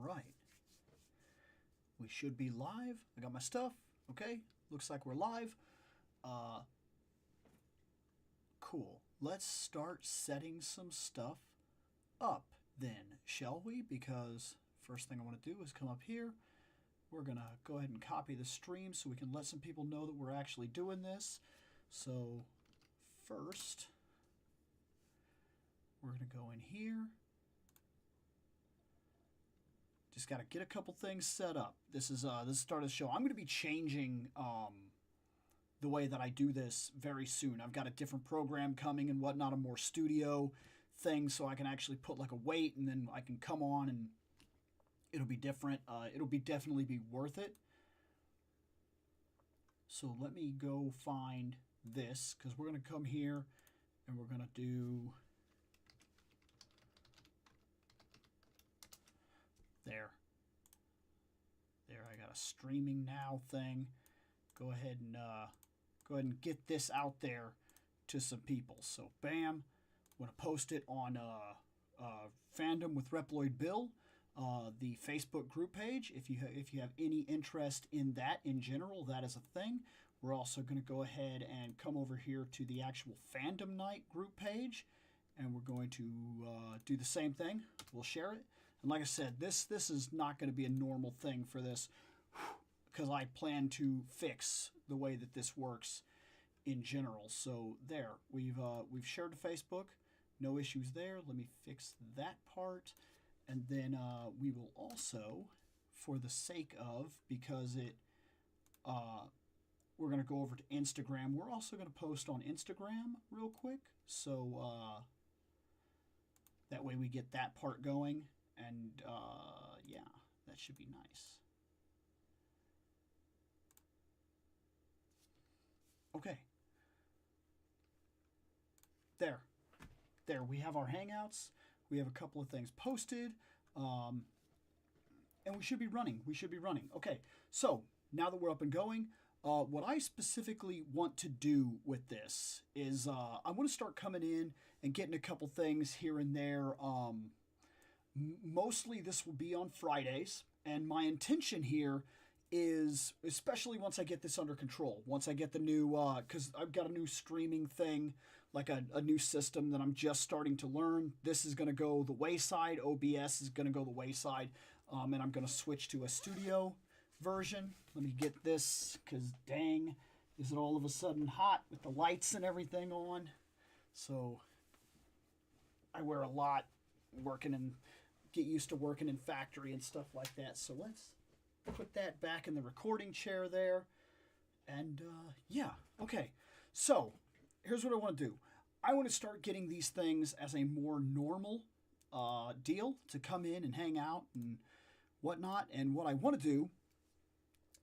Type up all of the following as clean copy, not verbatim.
right. We should be live. I got my stuff. Okay. Looks like we're live. Cool. Let's start setting some stuff up then, shall we? Because first thing I want to do is come up here. We're going to go ahead and copy the stream so we can let some people know that we're actually doing this. So first, we're going to go in here. Just got to get a couple things set up. This is the start of the show. I'm going to be changing the way that I do this very soon. I've got a different program coming and whatnot, a more studio thing, so I can actually put like a weight and then I can come on and it'll be different. It'll be definitely be worth it. So let me go find this because we're going to come here and we're going to do there. I got a streaming now thing. Go ahead and get this out there to some people. So bam, I'm going to post it on Fandom with ReploidBill, the Facebook group page. If you have any interest in that in general, that is a thing. We're also going to go ahead and come over here to the actual Fandom Night group page, and we're going to do the same thing. We'll share it. And like I said, this is not going to be a normal thing for this because I plan to fix the way that this works in general. So there, we've shared to Facebook, no issues there. Let me fix that part, and then we will also, for the sake of, because we're going to go over to Instagram. We're also going to post on Instagram real quick, so that way we get that part going, and yeah, that should be nice. Okay. There we have our Hangouts. We have a couple of things posted, and we should be running. Okay, so now that we're up and going, what I specifically want to do with this is I want to start coming in and getting a couple things here and there. Mostly this will be on Fridays, and my intention here is, especially once I get this under control, once I get the new, because I've got a new streaming thing, like a new system that I'm just starting to learn. This is going to go the wayside. OBS is going to go the wayside, and I'm going to switch to a studio version. Let me get this, because dang, is it all of a sudden hot with the lights and everything on. So I wear a lot working and get used to working in factory and stuff like that. So let's put that back in the recording chair there. And yeah, okay. So here's what I want to do. I want to start getting these things as a more normal deal to come in and hang out and whatnot. And what I want to do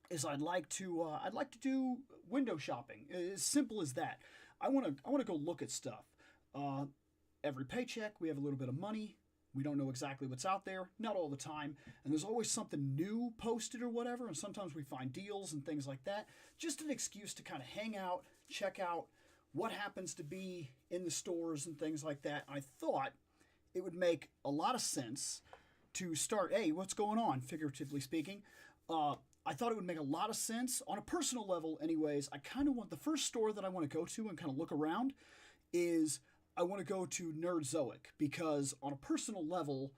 is I'd like to do window shopping. As simple as that. I want to go look at stuff. Every paycheck, we have a little bit of money. We don't know exactly what's out there, not all the time, and there's always something new posted or whatever, and sometimes we find deals and things like that. Just an excuse to kind of hang out, check out what happens to be in the stores and things like that. I thought it would make a lot of sense to start, hey, what's going on, figuratively speaking. I thought it would make a lot of sense, on a personal level anyways. I kind of want, the first store that I want to go to and kind of look around is, I want to go to Nerdzoic, because on a personal level,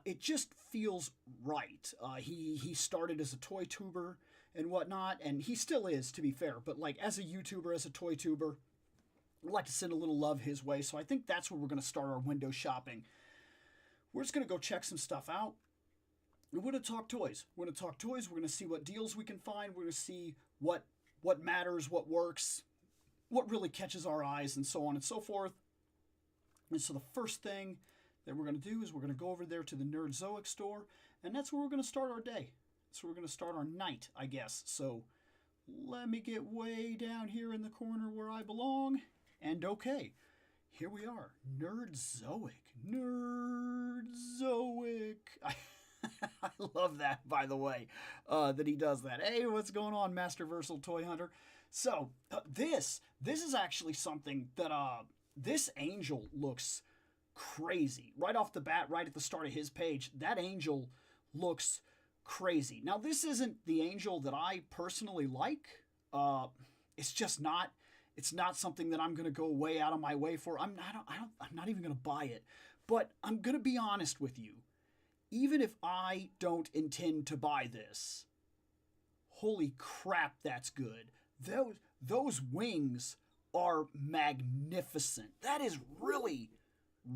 it just feels right. He started as a toy tuber and whatnot, and he still is, to be fair, but like as a YouTuber, as a toy tuber, I'd like to send a little love his way, so I think that's where we're going to start our window shopping. We're just going to go check some stuff out. We're going to talk toys. We're going to see what deals we can find. We're going to see what matters, what works, what really catches our eyes, and so on and so forth. And so the first thing that we're going to do is we're going to go over there to the Nerdzoic store, and that's where we're going to start our day. That's where we're going to start our night, I guess. So let me get way down here in the corner where I belong. And okay, here we are. Nerdzoic. I love that, by the way, that he does that. Hey, what's going on, Master Versal Toy Hunter? So this is actually something that this angel looks crazy. Right off the bat, right at the start of his page, that angel looks crazy. Now, this isn't the Angel that I personally like. It's just not. It's not something that I'm going to go way out of my way for. I'm not even going to buy it. But I'm going to be honest with you. Even if I don't intend to buy this, holy crap, that's good. Those wings are magnificent. That is really,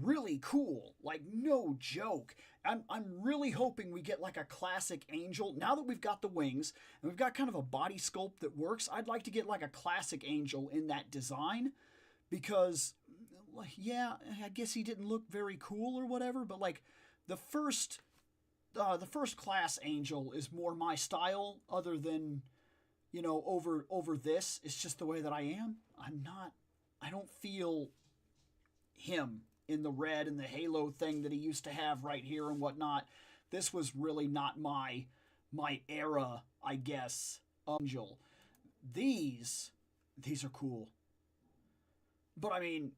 really cool. Like, no joke. I'm really hoping we get like a classic Angel. Now that we've got the wings and we've got kind of a body sculpt that works, I'd like to get like a classic Angel in that design, because, yeah, I guess he didn't look very cool or whatever, but like the first class Angel is more my style, other than, you know, over this. It's just the way that I am. I don't feel him in the red and the halo thing that he used to have right here and whatnot. This was really not my era, I guess. Angel. These are cool. But I mean,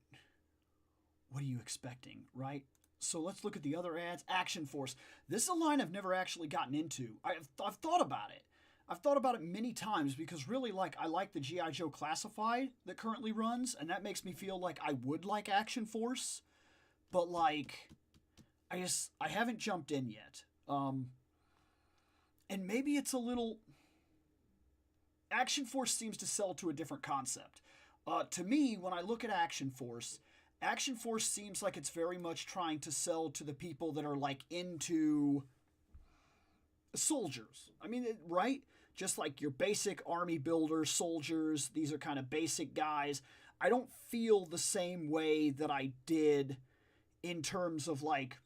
what are you expecting, right? So let's look at the other ads. Action Force. This is a line I've never actually gotten into. I've thought about it. I've thought about it many times, because really, like, I like the G.I. Joe Classified that currently runs, and that makes me feel like I would like Action Force. But, like, I haven't jumped in yet. And maybe it's a little... Action Force seems to sell to a different concept. To me, when I look at Action Force seems like it's very much trying to sell to the people that are, like, into soldiers. I mean, right? Just like your basic army builder soldiers. These are kind of basic guys. I don't feel the same way that I did in terms of, like...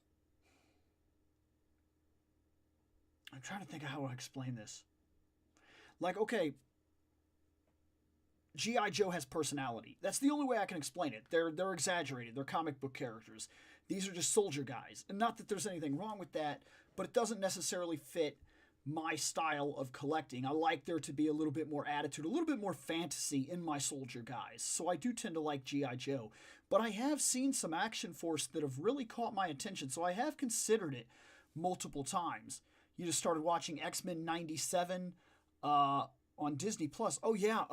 I'm trying to think of how to explain this. Like, okay, G.I. Joe has personality. That's the only way I can explain it. They're exaggerated. They're comic book characters. These are just soldier guys. And not that there's anything wrong with that, but it doesn't necessarily fit my style of collecting. I like there to be a little bit more attitude, a little bit more fantasy in my soldier guys. So I do tend to like G.I. Joe. But I have seen some Action Force that have really caught my attention, so I have considered it multiple times. You just started watching X-Men 97 on Disney Plus. Oh yeah,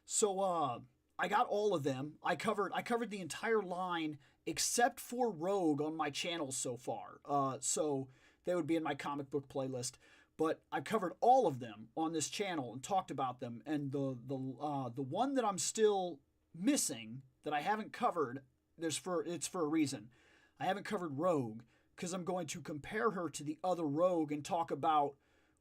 so I got all of them. I covered the entire line except for Rogue on my channel so far. So they would be in my comic book playlist. But I covered all of them on this channel and talked about them. And the one that I'm still missing, that I haven't covered, it's for a reason. I haven't covered Rogue because I'm going to compare her to the other Rogue and talk about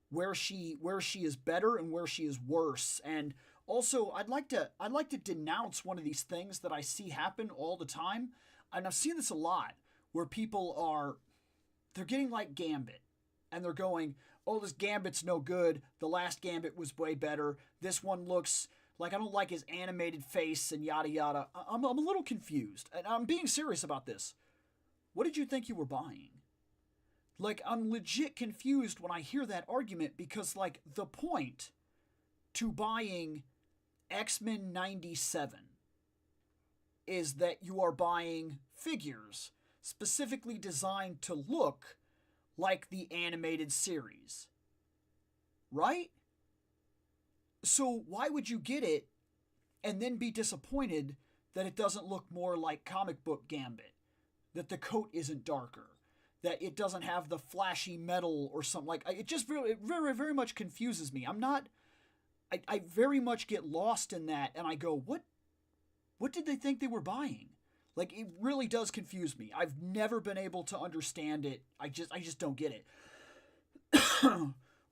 where she is better and where she is worse. And also, I'd like to denounce one of these things that I see happen all the time. And I've seen this a lot, where people they're getting like Gambit, and they're going, oh, this Gambit's no good. The last Gambit was way better. This one looks like, I don't like his animated face and yada yada. I'm a little confused. And I'm being serious about this. What did you think you were buying? Like, I'm legit confused when I hear that argument, because, like, the point to buying X-Men 97 is that you are buying figures specifically designed to look like the animated series. Right? So why would you get it and then be disappointed that it doesn't look more like comic book Gambit? That the coat isn't darker? That it doesn't have the flashy metal or something like... It just very, very, very much confuses me. I very much get lost in that, and I go, what did they think they were buying? Like, it really does confuse me. I've never been able to understand it. I just don't get it.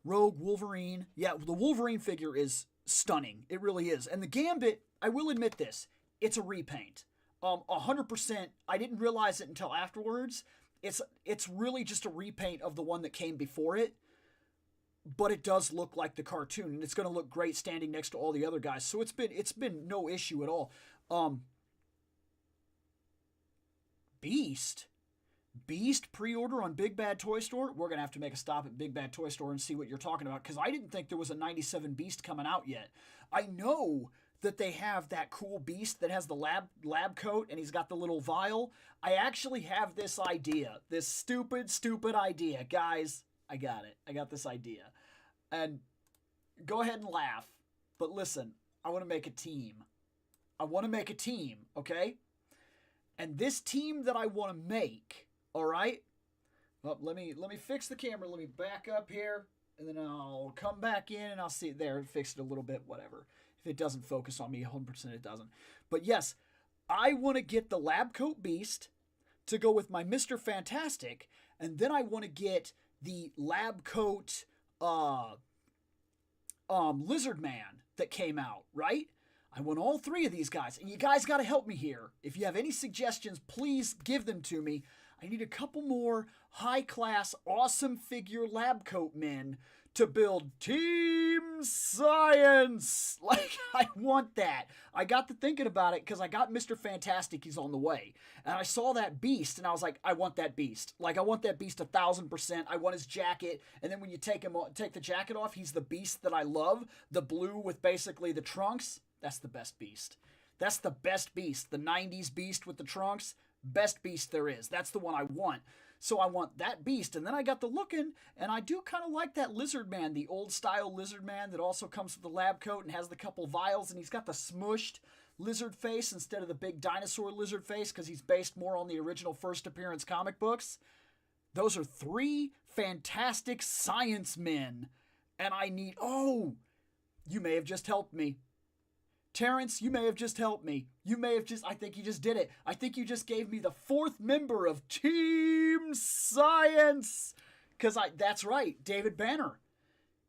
Rogue, Wolverine. Yeah, the Wolverine figure is stunning. It really is. And the Gambit, I will admit this, it's a repaint. 100%. I didn't realize it until afterwards. It's really just a repaint of the one that came before it. But it does look like the cartoon, and it's going to look great standing next to all the other guys. So it's been no issue at all. Beast pre-order on Big Bad Toy Store. We're going to have to make a stop at Big Bad Toy Store and see what you're talking about, because I didn't think there was a 97 Beast coming out yet. I know that they have that cool Beast that has the lab coat and he's got the little vial. I actually have this idea, this stupid idea. Guys, I got it. I got this idea. And go ahead and laugh. But listen, I want to make a team. I want to make a team, okay? And this team that I want to make, all right? Well, let me fix the camera. Let me back up here, and then I'll come back in, and I'll see it there. Fix it a little bit, whatever. If it doesn't focus on me, 100% it doesn't. But yes, I want to get the Lab Coat Beast to go with my Mr. Fantastic, and then I want to get the Lab Coat Lizard Man that came out, right? I want all three of these guys, and you guys got to help me here. If you have any suggestions, please give them to me. I need a couple more high-class, awesome figure lab coat men to build Team Science. Like, I want that. I got to thinking about it because I got Mr. Fantastic. He's on the way. And I saw that beast, and I was like, I want that beast. Like, I want that beast 1,000%. I want his jacket. And then when you take the jacket off, he's the beast that I love. The blue with basically the trunks. That's the best beast. That's the best beast. The 90s beast with the trunks. Best beast there is. That's the one I want. So I want that beast. And then I got the looking, and I do kind of like that lizard man, the old style lizard man that also comes with the lab coat and has the couple vials, and he's got the smushed lizard face instead of the big dinosaur lizard face because he's based more on the original first appearance comic books. Those are three fantastic science men. And I need... Oh! You may have just helped me. Terrence, you may have just helped me. I think you just did it. I think you just gave me the fourth member of Team Science. That's right, David Banner.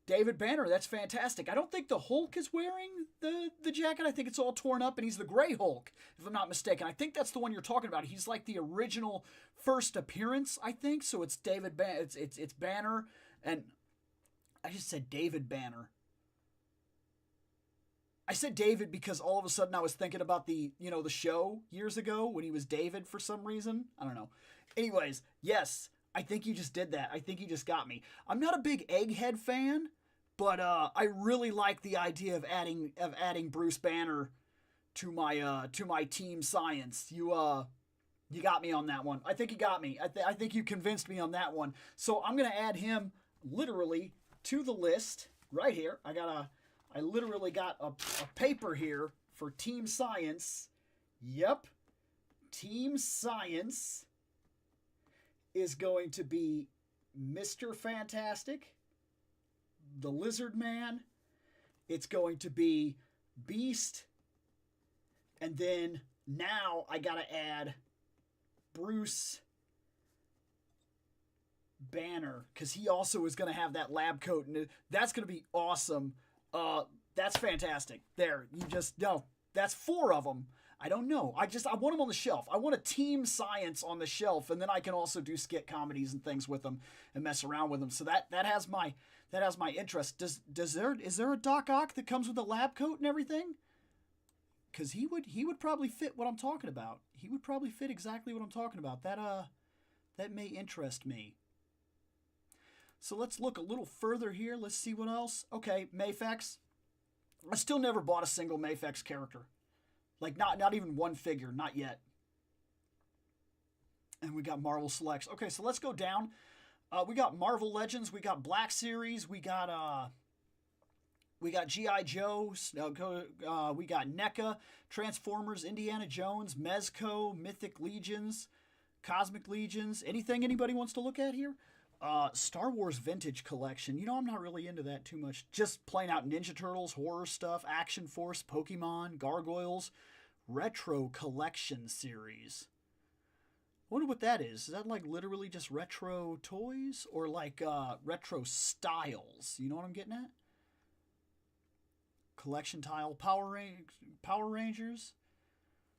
David Banner, that's fantastic. I don't think the Hulk is wearing the jacket. I think it's all torn up, and he's the Gray Hulk, if I'm not mistaken. I think that's the one you're talking about. He's like the original first appearance, I think. So it's David Banner. It's Banner, and I just said David Banner. I said David because all of a sudden I was thinking about the show years ago when he was David for some reason. I don't know. Anyways, yes, I think you just did that. I think you just got me. I'm not a big Egghead fan, but I really like the idea of adding Bruce Banner to my Team Science. You got me on that one. I think you got me. I think you convinced me on that one. So I'm gonna add him literally to the list right here. I literally got a paper here for Team Science. Yep. Team Science is going to be Mr. Fantastic, the Lizard Man. It's going to be Beast. And then now I got to add Bruce Banner because he also is going to have that lab coat. And that's going to be awesome. That's fantastic. There, that's 4 of them. I don't know. I want them on the shelf. I want a Team Science on the shelf, and then I can also do skit comedies and things with them and mess around with them. So that has my interest. Is there a Doc Ock that comes with a lab coat and everything? Because he would probably fit what I'm talking about. He would probably fit exactly what I'm talking about. That may interest me. So let's look a little further here. Let's see what else. Okay, Mafex. I still never bought a single Mafex character. Like, not even one figure. Not yet. And we got Marvel Selects. Okay, so let's go down. We got Marvel Legends. We got Black Series. We got G.I. Joe. We got NECA. Transformers. Indiana Jones. Mezco. Mythic Legions. Cosmic Legions. Anything anybody wants to look at here? Star Wars Vintage Collection. I'm not really into that too much. Just plain out Ninja Turtles, horror stuff, Action Force, Pokemon, Gargoyles, Retro Collection Series. I wonder what that is. Is that like literally just retro toys or like retro styles? You know what I'm getting at? Collection tile, Power Rangers.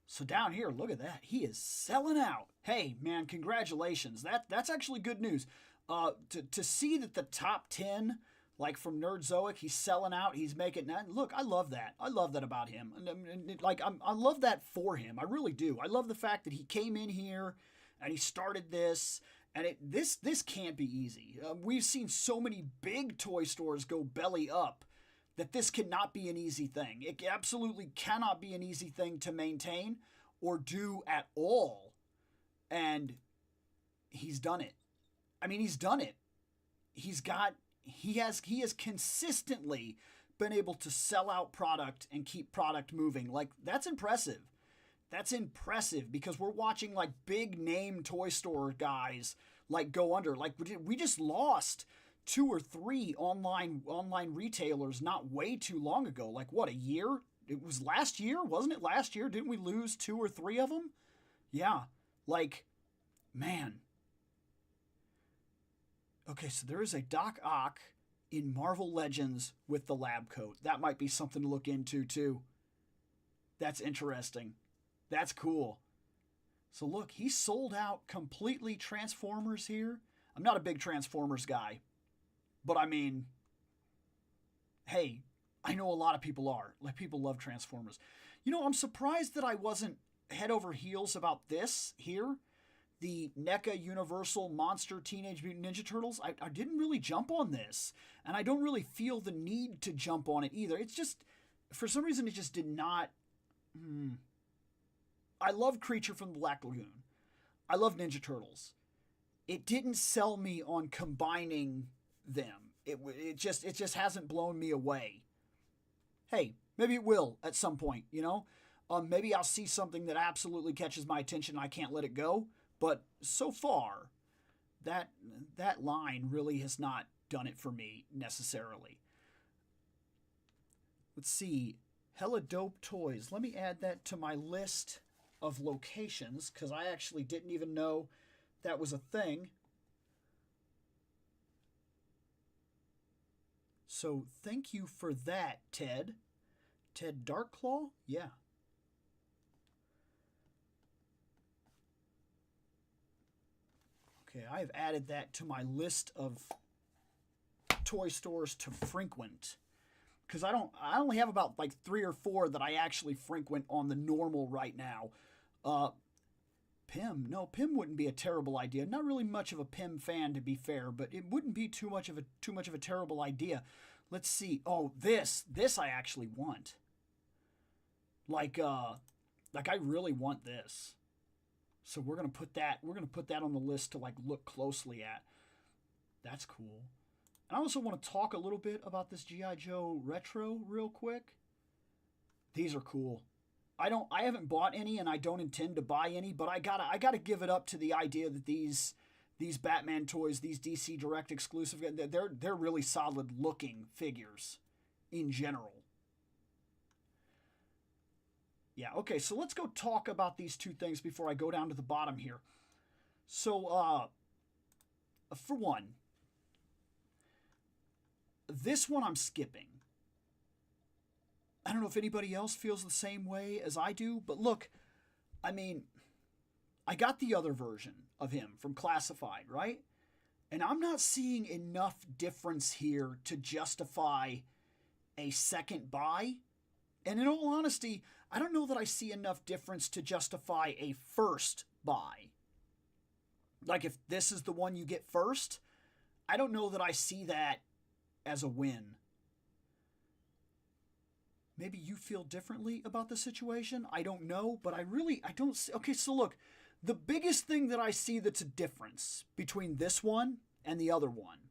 So down here, look at that. He is selling out. Hey, man, congratulations. That's actually good news. To see that the top 10, like from Nerdzoic, he's selling out. He's making that. Look, I love that. I love that about him. I love that for him. I really do. I love the fact that he came in here and he started this. And this can't be easy. We've seen so many big toy stores go belly up that this cannot be an easy thing. It absolutely cannot be an easy thing to maintain or do at all. And he's done it. I mean, he's done it. he has consistently been able to sell out product and keep product moving. Like, that's impressive. That's impressive because we're watching like big name toy store guys like go under. Like, we just lost 2 or 3 online retailers not way too long ago. Like, what, a year? It was last year, wasn't it? Last year, didn't we lose 2 or 3 of them? Yeah, like, man. Okay, so there is a Doc Ock in Marvel Legends with the lab coat. That might be something to look into too. That's interesting. That's cool. So look, he sold out completely Transformers here. I'm not a big Transformers guy, but I mean, hey, I know a lot of people are. Like, people love Transformers. You know, I'm surprised that I wasn't head over heels about this here. The NECA Universal Monster Teenage Mutant Ninja Turtles. I didn't really jump on this. And I don't really feel the need to jump on it either. It's just, for some reason, it just did not... I love Creature from the Black Lagoon. I love Ninja Turtles. It didn't sell me on combining them. It just hasn't blown me away. Hey, maybe it will at some point, you know? Maybe I'll see something that absolutely catches my attention and I can't let it go. But so far, that line really has not done it for me necessarily. Let's see. Hella dope toys. Let me add that to my list of locations because I actually didn't even know that was a thing. So thank you for that, Ted. Ted Darkclaw? Yeah. Okay, I've added that to my list of toy stores to frequent. Because I only have about like 3 or 4 that I actually frequent on the normal right now. Pym. No, Pym wouldn't be a terrible idea. Not really much of a Pym fan, to be fair, but it wouldn't be too much of a terrible idea. Let's see. Oh, this I actually want. Like I really want this. So we're gonna put that on the list to like look closely at. That's cool. And I also want to talk a little bit about this G.I. Joe Retro real quick. These are cool. I haven't bought any and I don't intend to buy any, but I gotta give it up to the idea that these Batman toys, these DC Direct exclusive, they're really solid looking figures in general. Yeah, okay, so let's go talk about these 2 things before I go down to the bottom here. So, for one, this one I'm skipping. I don't know if anybody else feels the same way as I do, but look, I mean, I got the other version of him from Classified, right? And I'm not seeing enough difference here to justify a second buy. And in all honesty, I don't know that I see enough difference to justify a first buy. Like, if this is the one you get first, I don't know that I see that as a win. Maybe you feel differently about the situation. I don't know, but I don't see. Okay, so look, the biggest thing that I see that's a difference between this one and the other one,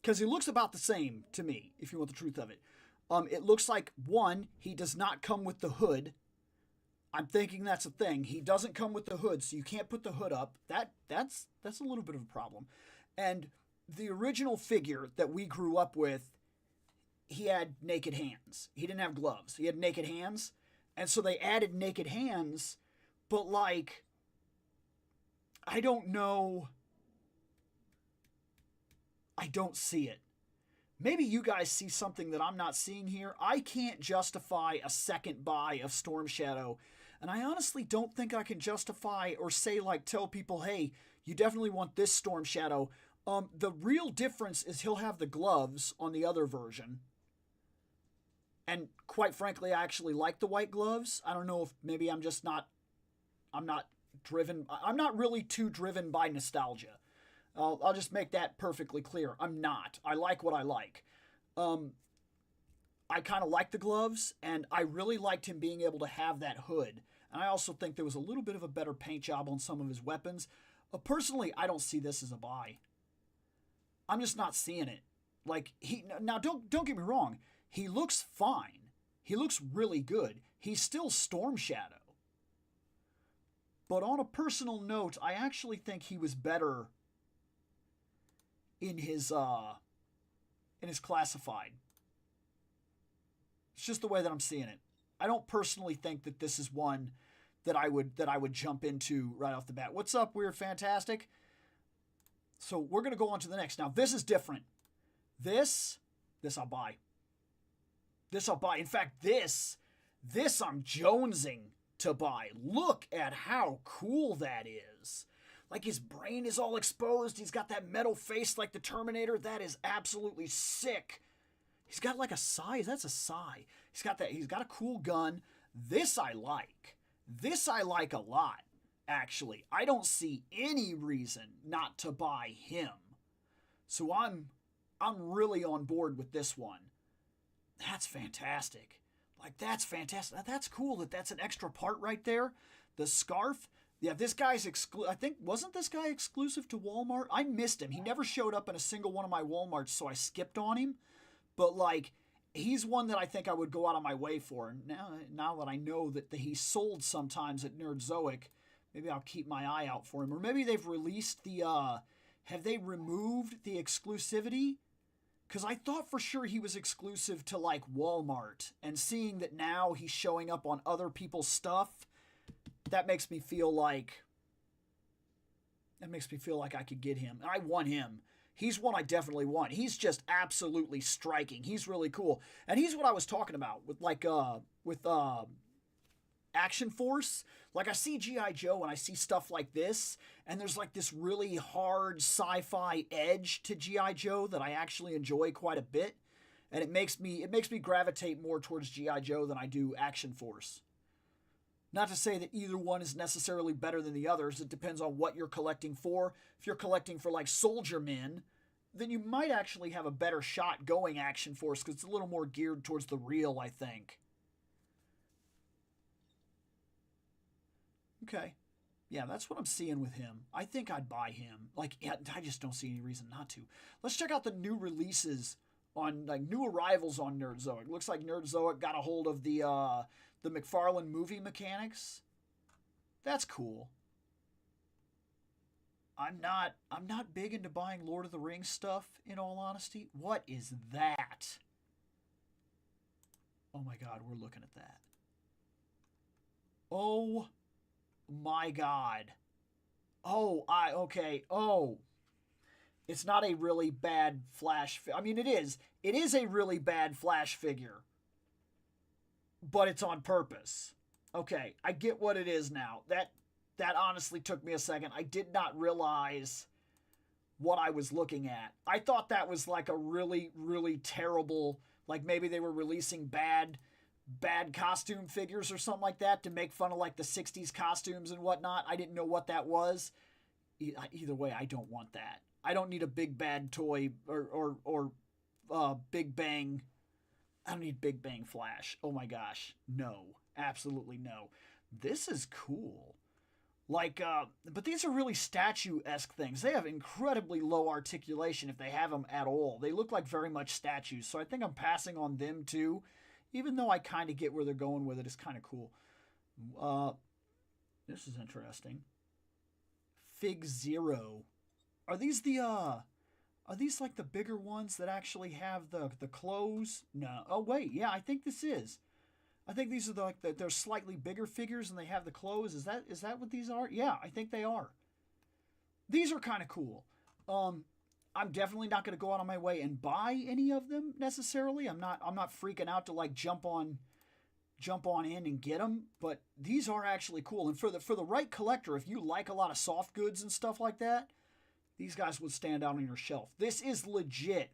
because he looks about the same to me, if you want the truth of it. It looks like, one, he does not come with the hood. I'm thinking that's a thing. He doesn't come with the hood, so you can't put the hood up. That's a little bit of a problem. And the original figure that we grew up with, he had naked hands. He didn't have gloves. He had naked hands. And so they added naked hands, but like, I don't know. I don't see it. Maybe you guys see something that I'm not seeing here. I can't justify a second buy of Storm Shadow. And I honestly don't think I can justify or say, like, tell people, hey, you definitely want this Storm Shadow. The real difference is he'll have the gloves on the other version. And quite frankly, I actually like the white gloves. I don't know if maybe I'm not really too driven by nostalgia. I'll just make that perfectly clear. I'm not. I like what I like. I kind of like the gloves, and I really liked him being able to have that hood. And I also think there was a little bit of a better paint job on some of his weapons. Personally, I don't see this as a buy. I'm just not seeing it. Like, now don't get me wrong. He looks fine. He looks really good. He's still Storm Shadow. But on a personal note, I actually think he was better in his classified. It's just the way that I'm seeing it. I don't personally think that this is one that I would jump into right off the bat. What's up, Weird Fantastic? So we're gonna go on to the next. Now this is different. This I'll buy. This I'll buy. In fact, this I'm jonesing to buy. Look at how cool that is. Like, his brain is all exposed. He's got that metal face like the Terminator. That is absolutely sick. He's got like a sai. That's a sai. He's got a cool gun. This I like. This I like a lot, actually. I don't see any reason not to buy him. So I'm really on board with this one. That's fantastic. Like, that's fantastic. That's cool that that's an extra part right there. The scarf. Yeah, this guy's I think, wasn't this guy exclusive to Walmart? I missed him. He never showed up in a single one of my Walmarts, so I skipped on him. But, like, he's one that I think I would go out of my way for. Now that I know that he's sold sometimes at Nerdzoic, maybe I'll keep my eye out for him. Or maybe they've released have they removed the exclusivity? Because I thought for sure he was exclusive to, like, Walmart. And seeing that now he's showing up on other people's stuff, that makes me feel like I could get him. I want him. He's one I definitely want. He's just absolutely striking. He's really cool. And he's what I was talking about with, like, Action Force. Like, I see G.I. Joe and I see stuff like this, and there's like this really hard sci-fi edge to G.I. Joe that I actually enjoy quite a bit, and it makes me gravitate more towards G.I. Joe than I do Action Force. Not to say that either one is necessarily better than the others. It depends on what you're collecting for. If you're collecting for, like, Soldier Men, then you might actually have a better shot going Action Force because it's a little more geared towards the real, I think. Okay. Yeah, that's what I'm seeing with him. I think I'd buy him. Like, yeah, I just don't see any reason not to. Let's check out the new releases on, like, new arrivals on Nerdzoic. Looks like Nerdzoic got a hold of the McFarlane movie mechanics. That's cool. I'm not big into buying Lord of the Rings stuff, in all honesty. What is that? Oh my god, we're looking at that. Oh my god. Okay. It's not a really bad Flash. I mean, it is. It is a really bad Flash figure. But it's on purpose. Okay, I get what it is now. That honestly took me a second. I did not realize what I was looking at. I thought that was like a really, really terrible, like maybe they were releasing bad costume figures or something like that to make fun of, like, the 60s costumes and whatnot. I didn't know what that was. Either way, I don't want that. I don't need a big bad toy or Big Bang. I don't need Big Bang Flash. Oh my gosh. No. Absolutely no. This is cool. Like, but these are really statue-esque things. They have incredibly low articulation if they have them at all. They look like very much statues, so I think I'm passing on them too. Even though I kind of get where they're going with it, it's kind of cool. This is interesting. Fig Zero. Are these like the bigger ones that actually have the clothes? No. Oh wait, yeah, I think this is. I think these are they're slightly bigger figures and they have the clothes. Is that what these are? Yeah, I think they are. These are kind of cool. I'm definitely not going to go out of my way and buy any of them necessarily. I'm not freaking out to, like, jump on in and get them, but these are actually cool. And for the right collector, if you like a lot of soft goods and stuff like that, these guys would stand out on your shelf. This is legit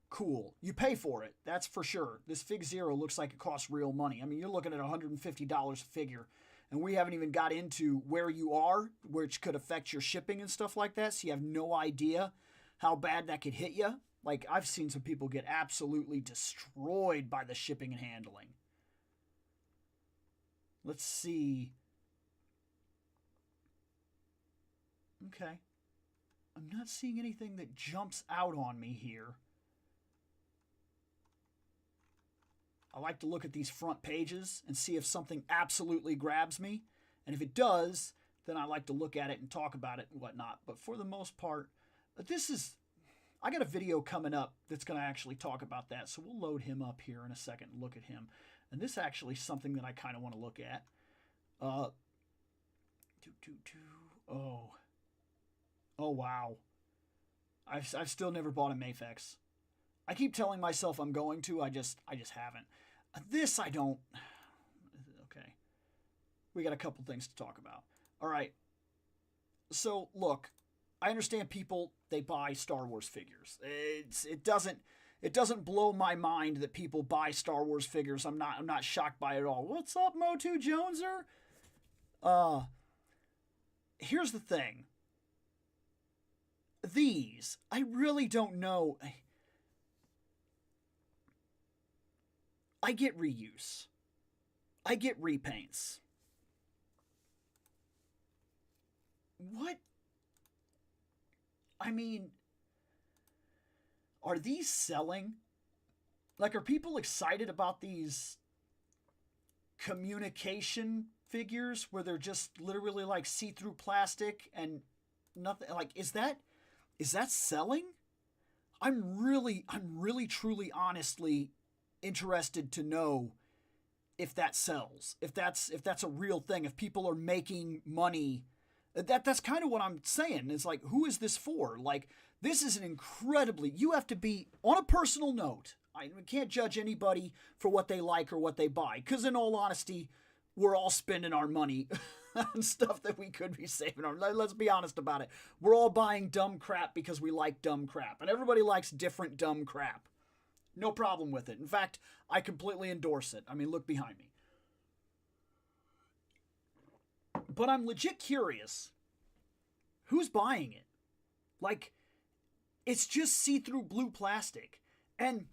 cool. You pay for it, that's for sure. This Fig Zero looks like it costs real money. I mean, you're looking at $150 a figure, and we haven't even got into where you are, which could affect your shipping and stuff like that, so you have no idea how bad that could hit you. Like, I've seen some people get absolutely destroyed by the shipping and handling. Let's see. Okay. I'm not seeing anything that jumps out on me here. I like to look at these front pages and see if something absolutely grabs me. And if it does, then I like to look at it and talk about it and whatnot. But for the most part, I got a video coming up that's going to actually talk about that. So we'll load him up here in a second and look at him. And this actually is something that I kind of want to look at. Oh, wow. I've still never bought a Mafex. I keep telling myself I'm going to. I just haven't. This I don't. Okay. We got a couple things to talk about. All right. So, look. I understand people, they buy Star Wars figures. It doesn't blow my mind that people buy Star Wars figures. I'm not shocked by it at all. What's up, Motu Joneser? Here's the thing. These, I really don't know. I get reuse. I get repaints. What? I mean, are these selling? Like, are people excited about these communication figures where they're just literally like see-through plastic and nothing? Like, is that selling? I'm really truly honestly interested to know if that sells, if that's a real thing, if people are making money. That's kind of what I'm saying. It's like, who is this for? Like, this is an incredibly, you have to be, on a personal note, I can't judge anybody for what they like or what they buy, because in all honesty, we're all spending our money on stuff that we could be saving on. Let's be honest about it. We're all buying dumb crap because we like dumb crap, and everybody likes different dumb crap. No problem with it. In fact, I completely endorse it. I mean, look behind me. But I'm legit curious, who's buying it? Like, it's just see-through blue plastic. And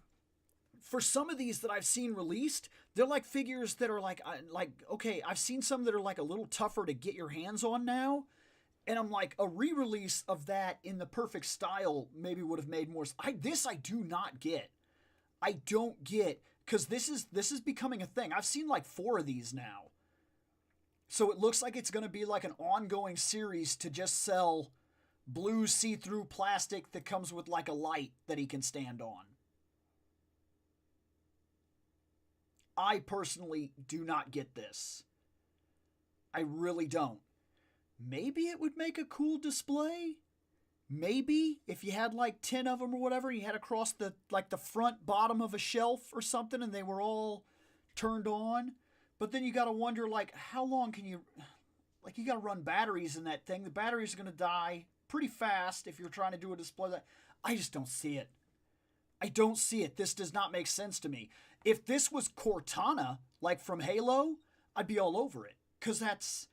for some of these that I've seen released, they're like figures that are like, okay, I've seen some that are like a little tougher to get your hands on now. And I'm like, a re-release of that in the perfect style maybe would have made more sense. This I do not get. I don't get, because this is becoming a thing. I've seen like 4 of these now. So it looks like it's going to be like an ongoing series to just sell blue see-through plastic that comes with like a light that he can stand on. I personally do not get this. I really don't. Maybe it would make a cool display. Maybe if you had like 10 of them or whatever, you had across the front bottom of a shelf or something and they were all turned on. But then you got to wonder, like, how long can you, like, you got to run batteries in that thing. The batteries are going to die pretty fast if you're trying to do a display. I just don't see it. I don't see it. This does not make sense to me. If this was Cortana, like from Halo, I'd be all over it. Because that's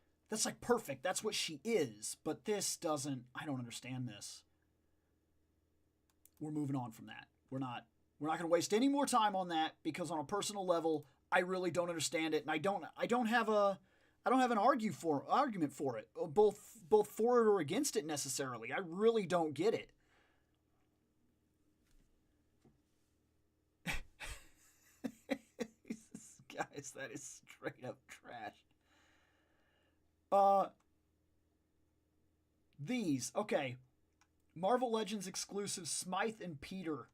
like perfect. That's what she is. But this doesn't, I don't understand this. We're moving on from that. We're not going to waste any more time on that, because on a personal level, I really don't understand it, and I don't have an argument for it, both for it or against it necessarily. I really don't get it. Guys, that is straight up trash. These, okay. Marvel Legends exclusive Smythe and Peter.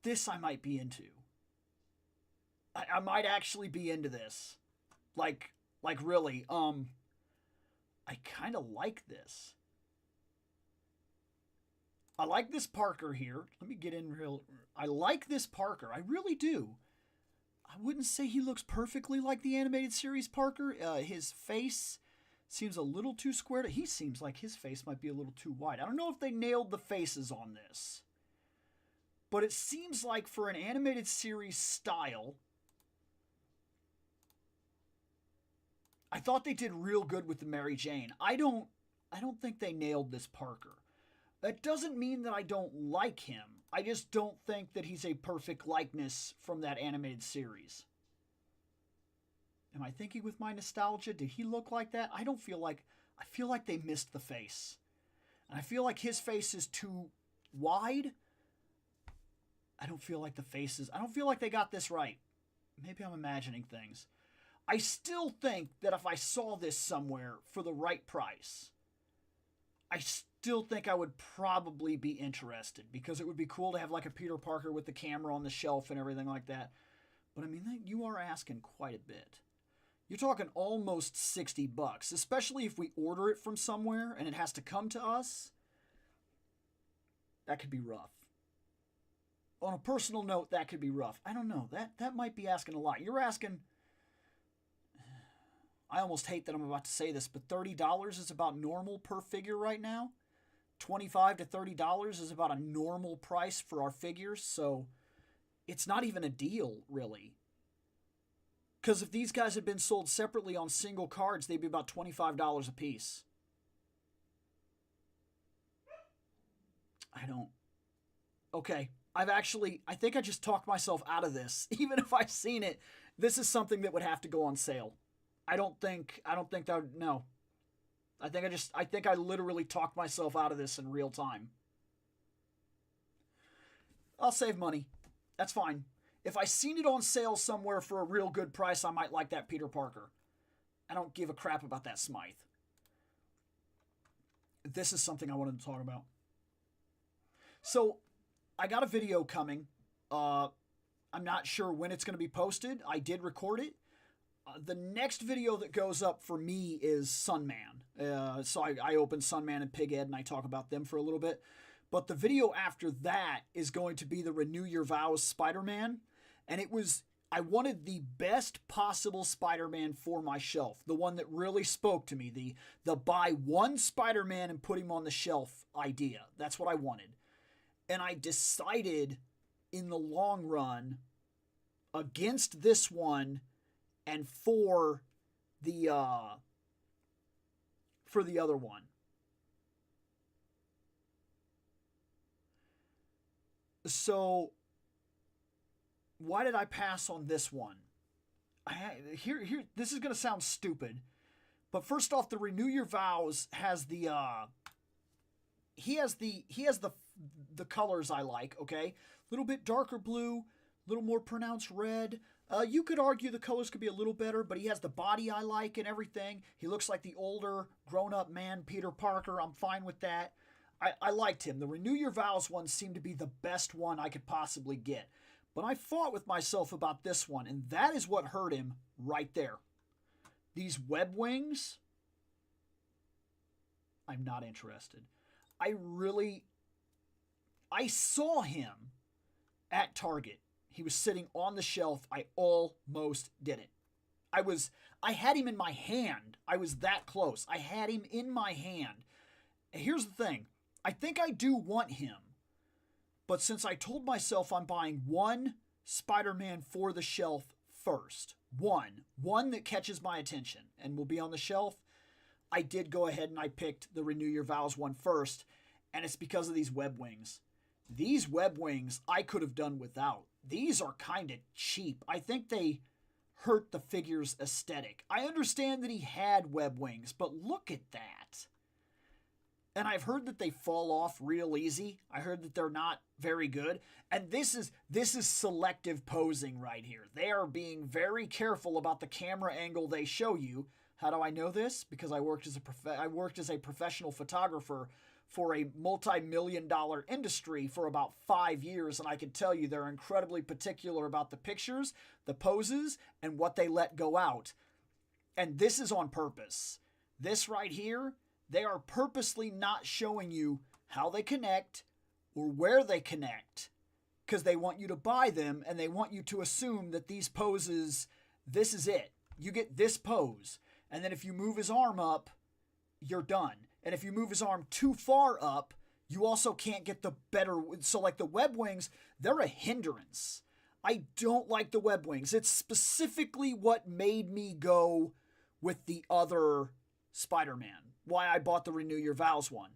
This I might be into. I might actually be into this. Like really. I kind of like this. I like this Parker here. Let me get in real. I like this Parker. I really do. I wouldn't say he looks perfectly like the animated series Parker. His face seems a little too squared. He seems like his face might be a little too wide. I don't know if they nailed the faces on this. But it seems like for an animated series style, I thought they did real good with the Mary Jane. I don't think they nailed this Parker. That doesn't mean that I don't like him. I just don't think that he's a perfect likeness from that animated series. Am I thinking with my nostalgia? Did he look like that? I feel like they missed the face. And I feel like his face is too wide. I don't feel like I don't feel like they got this right. Maybe I'm imagining things. I still think that if I saw this somewhere for the right price, I still think I would probably be interested, because it would be cool to have like a Peter Parker with the camera on the shelf and everything like that. But I mean, you are asking quite a bit. You're talking almost $60, especially if we order it from somewhere and it has to come to us. That could be rough. On a personal note, that could be rough. I don't know. That might be asking a lot. You're asking, I almost hate that I'm about to say this, but $30 is about normal per figure right now. $25 to $30 is about a normal price for our figures, so it's not even a deal, really. Because if these guys had been sold separately on single cards, they'd be about $25 a piece. Okay. I think I just talked myself out of this. Even if I've seen it, this is something that would have to go on sale. I don't think that, no. I think I literally talked myself out of this in real time. I'll save money. That's fine. If I seen it on sale somewhere for a real good price, I might like that Peter Parker. I don't give a crap about that Smythe. This is something I wanted to talk about. So, I got a video coming. I'm not sure when it's going to be posted. I did record it. The next video that goes up for me is Sunman. So I open Sunman and Pighead and I talk about them for a little bit. But the video after that is going to be the Renew Your Vows Spider-Man. And I wanted the best possible Spider-Man for my shelf. The one that really spoke to me. The buy one Spider-Man and put him on the shelf idea. That's what I wanted. And I decided in the long run against this one and for the other one. So why did I pass on this one? This is going to sound stupid, but first off, the Renew Your Vows has the colors I like, okay? A little bit darker blue, a little more pronounced red. You could argue the colors could be a little better, but he has the body I like and everything. He looks like the older, grown-up man, Peter Parker. I'm fine with that. I liked him. The Renew Your Vows one seemed to be the best one I could possibly get. But I fought with myself about this one, and that is what hurt him right there. These web wings, I'm not interested. I saw him at Target. He was sitting on the shelf. I almost did it. I had him in my hand. I was that close. I had him in my hand. Here's the thing. I think I do want him. But since I told myself I'm buying one Spider-Man for the shelf first, one that catches my attention and will be on the shelf, I did go ahead and I picked the Renew Your Vows one first, and it's because of these web wings. These web wings I could have done without. These are kind of cheap. I think they hurt the figure's aesthetic. I understand that he had web wings, but look at that. And I've heard that they fall off real easy. I heard that they're not very good. And this is selective posing right here. They are being very careful about the camera angle they show you. How do I know this? Because I worked as a professional photographer for a multi-million-dollar industry for about 5 years, and I can tell you they're incredibly particular about the pictures, the poses, and what they let go out. And this is on purpose. This right here, they are purposely not showing you how they connect or where they connect, because they want you to buy them and they want you to assume that these poses, this is it. You get this pose, and then if you move his arm up, you're done. And if you move his arm too far up, you also can't get the better. So like the web wings, they're a hindrance. I don't like the web wings. It's specifically what made me go with the other Spider-Man. Why I bought the Renew Your Vows one.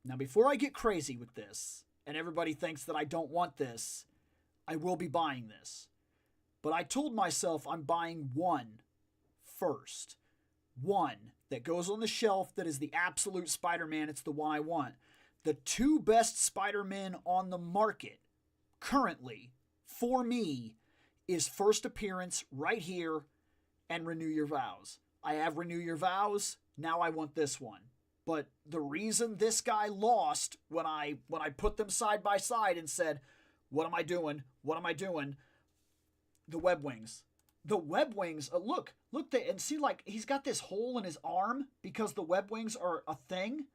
Now before I get crazy with this, and everybody thinks that I don't want this, I will be buying this. But I told myself I'm buying one first. One that goes on the shelf that is the absolute Spider-Man. It's the one I want. The two best Spider-Men on the market currently, for me, is First Appearance right here and Renew Your Vows. I have Renew Your Vows. Now I want this one. But the reason this guy lost when I put them side by side and said, what am I doing? What am I doing? The web wings. The web wings, look, and see, like, he's got this hole in his arm because the web wings are a thing.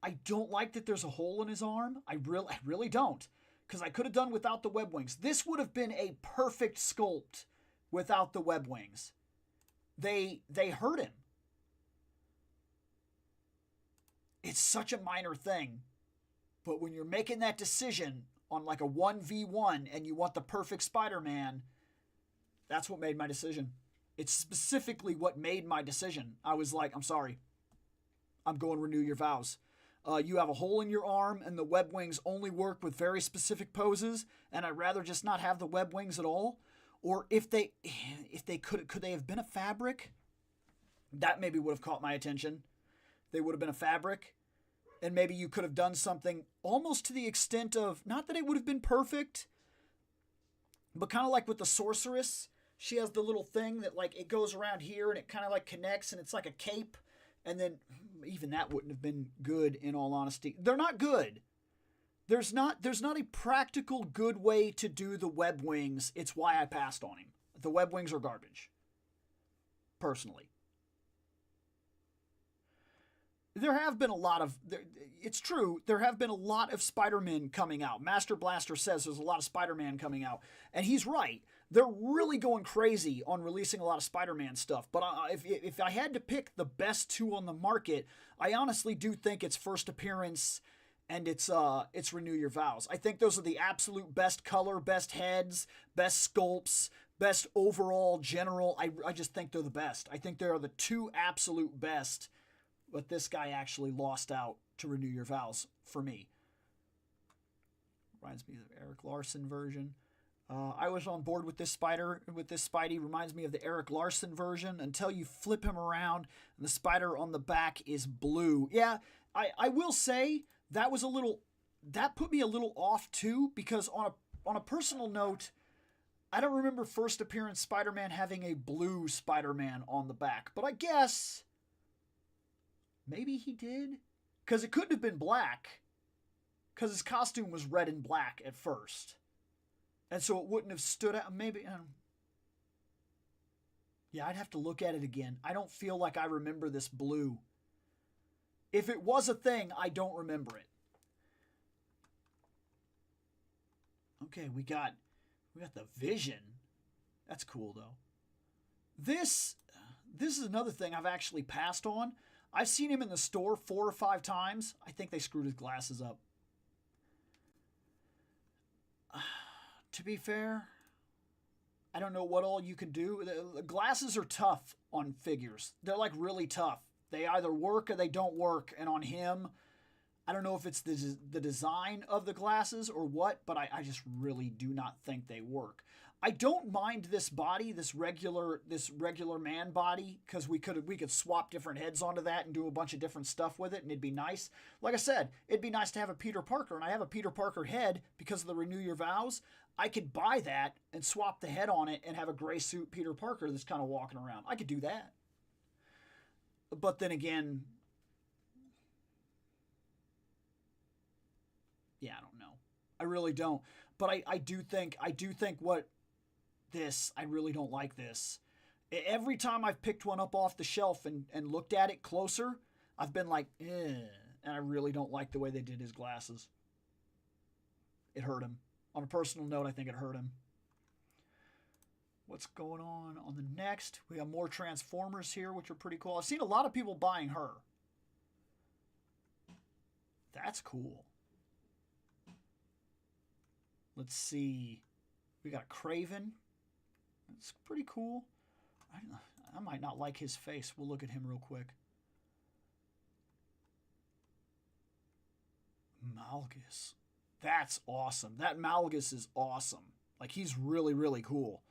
I don't like that there's a hole in his arm. I really don't. Because I could have done without the web wings. This would have been a perfect sculpt without the web wings. They hurt him. It's such a minor thing. But when you're making that decision on like a 1v1 and you want the perfect Spider-Man, that's what made my decision. It's specifically what made my decision. I was like, I'm sorry. I'm going Renew Your Vows. You have a hole in your arm and the web wings only work with very specific poses, and I'd rather just not have the web wings at all. Or if they could they have been a fabric? That maybe would have caught my attention. They would have been a fabric. And maybe you could have done something almost to the extent of, not that it would have been perfect, but kind of like with the sorceress. She has the little thing that, like, it goes around here and it kind of like connects and it's like a cape. And then even that wouldn't have been good, in all honesty. They're not good. There's not a practical good way to do the web wings. It's why I passed on him. The web wings are garbage. Personally. There have been a lot of, it's true, there have been a lot of Spider-Man coming out. Master Blaster says there's a lot of Spider-Man coming out. And he's right. They're really going crazy on releasing a lot of Spider-Man stuff. But if I had to pick the best two on the market, I honestly do think it's First Appearance and it's Renew Your Vows. I think those are the absolute best color, best heads, best sculpts, best overall general. I just think they're the best. I think they are the two absolute best. But this guy actually lost out to Renew Your Vows for me. Reminds me of the Eric Larson version. I was on board with this Spidey. Reminds me of the Eric Larson version until you flip him around and the spider on the back is blue. Yeah, I will say that put me a little off too, because on a personal note, I don't remember First Appearance Spider-Man having a blue Spider-Man on the back. But I guess maybe he did, because it couldn't have been black, because his costume was red and black at first. And so it wouldn't have stood out. Maybe. Yeah, I'd have to look at it again. I don't feel like I remember this blue. If it was a thing, I don't remember it. Okay, we got the Vision. That's cool, though. This is another thing I've actually passed on. I've seen him in the store 4 or 5 times. I think they screwed his glasses up. To be fair, I don't know what all you can do. The glasses are tough on figures. They're like really tough. They either work or they don't work. And on him, I don't know if it's the design of the glasses or what, but I just really do not think they work. I don't mind this body, this regular man body, because we could swap different heads onto that and do a bunch of different stuff with it, and it'd be nice. Like I said, it'd be nice to have a Peter Parker, and I have a Peter Parker head because of the Renew Your Vows. I could buy that and swap the head on it and have a gray suit Peter Parker that's kind of walking around. I could do that. But then again, yeah, I don't know. I really don't. But I do think what this, I really don't like this. Every time I've picked one up off the shelf and looked at it closer, I've been like, eh. And I really don't like the way they did his glasses. It hurt him. On a personal note, I think it hurt him. What's going on the next? We have more Transformers here, which are pretty cool. I've seen a lot of people buying her. That's cool. Let's see. We got a Craven. It's pretty cool. I might not like his face. We'll look at him real quick. Malgus. That's awesome. That Malgus is awesome. Like, he's really, really cool.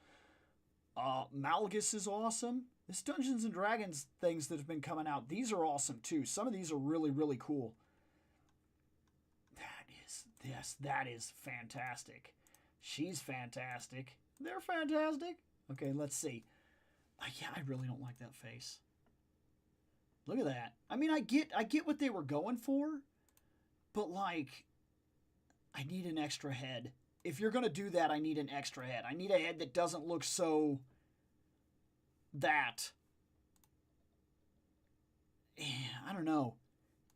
Malgus is awesome. This Dungeons and Dragons things that have been coming out, these are awesome too. Some of these are really, really cool. That is fantastic. She's fantastic. They're fantastic. Okay, let's see. Yeah, I really don't like that face. Look at that. I mean, I get what they were going for, but like, I need an extra head. If you're going to do that, I need an extra head. I need a head that doesn't look so that. I don't know.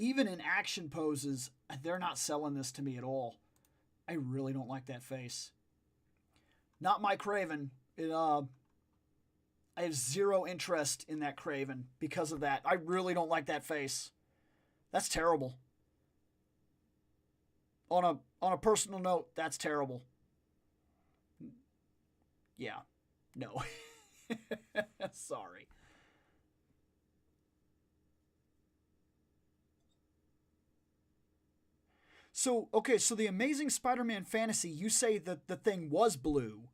Even in action poses, they're not selling this to me at all. I really don't like that face. Not my Craven. I have zero interest in that Craven because of that. I really don't like that face. That's terrible. On a personal note, that's terrible. Yeah. No. Sorry. So, okay, so the Amazing Spider-Man Fantasy, you say that the thing was blue.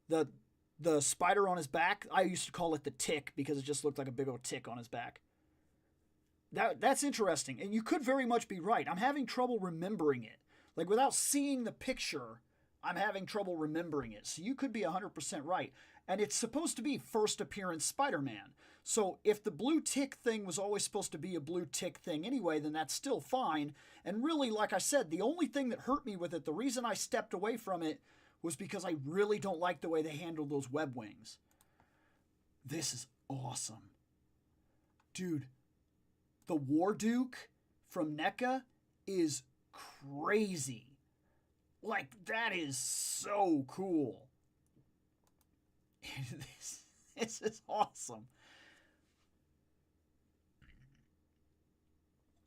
The spider on his back, I used to call it the tick because it just looked like a big old tick on his back. That's interesting, and you could very much be right. I'm having trouble remembering it. Like, without seeing the picture, I'm having trouble remembering it. So you could be 100% right. And it's supposed to be first appearance Spider-Man. So if the blue tick thing was always supposed to be a blue tick thing anyway, then that's still fine. And really, like I said, the only thing that hurt me with it, the reason I stepped away from it, was because I really don't like the way they handled those web wings. This is awesome. Dude, the War Duke from NECA is crazy. Like, that is so cool. This is awesome.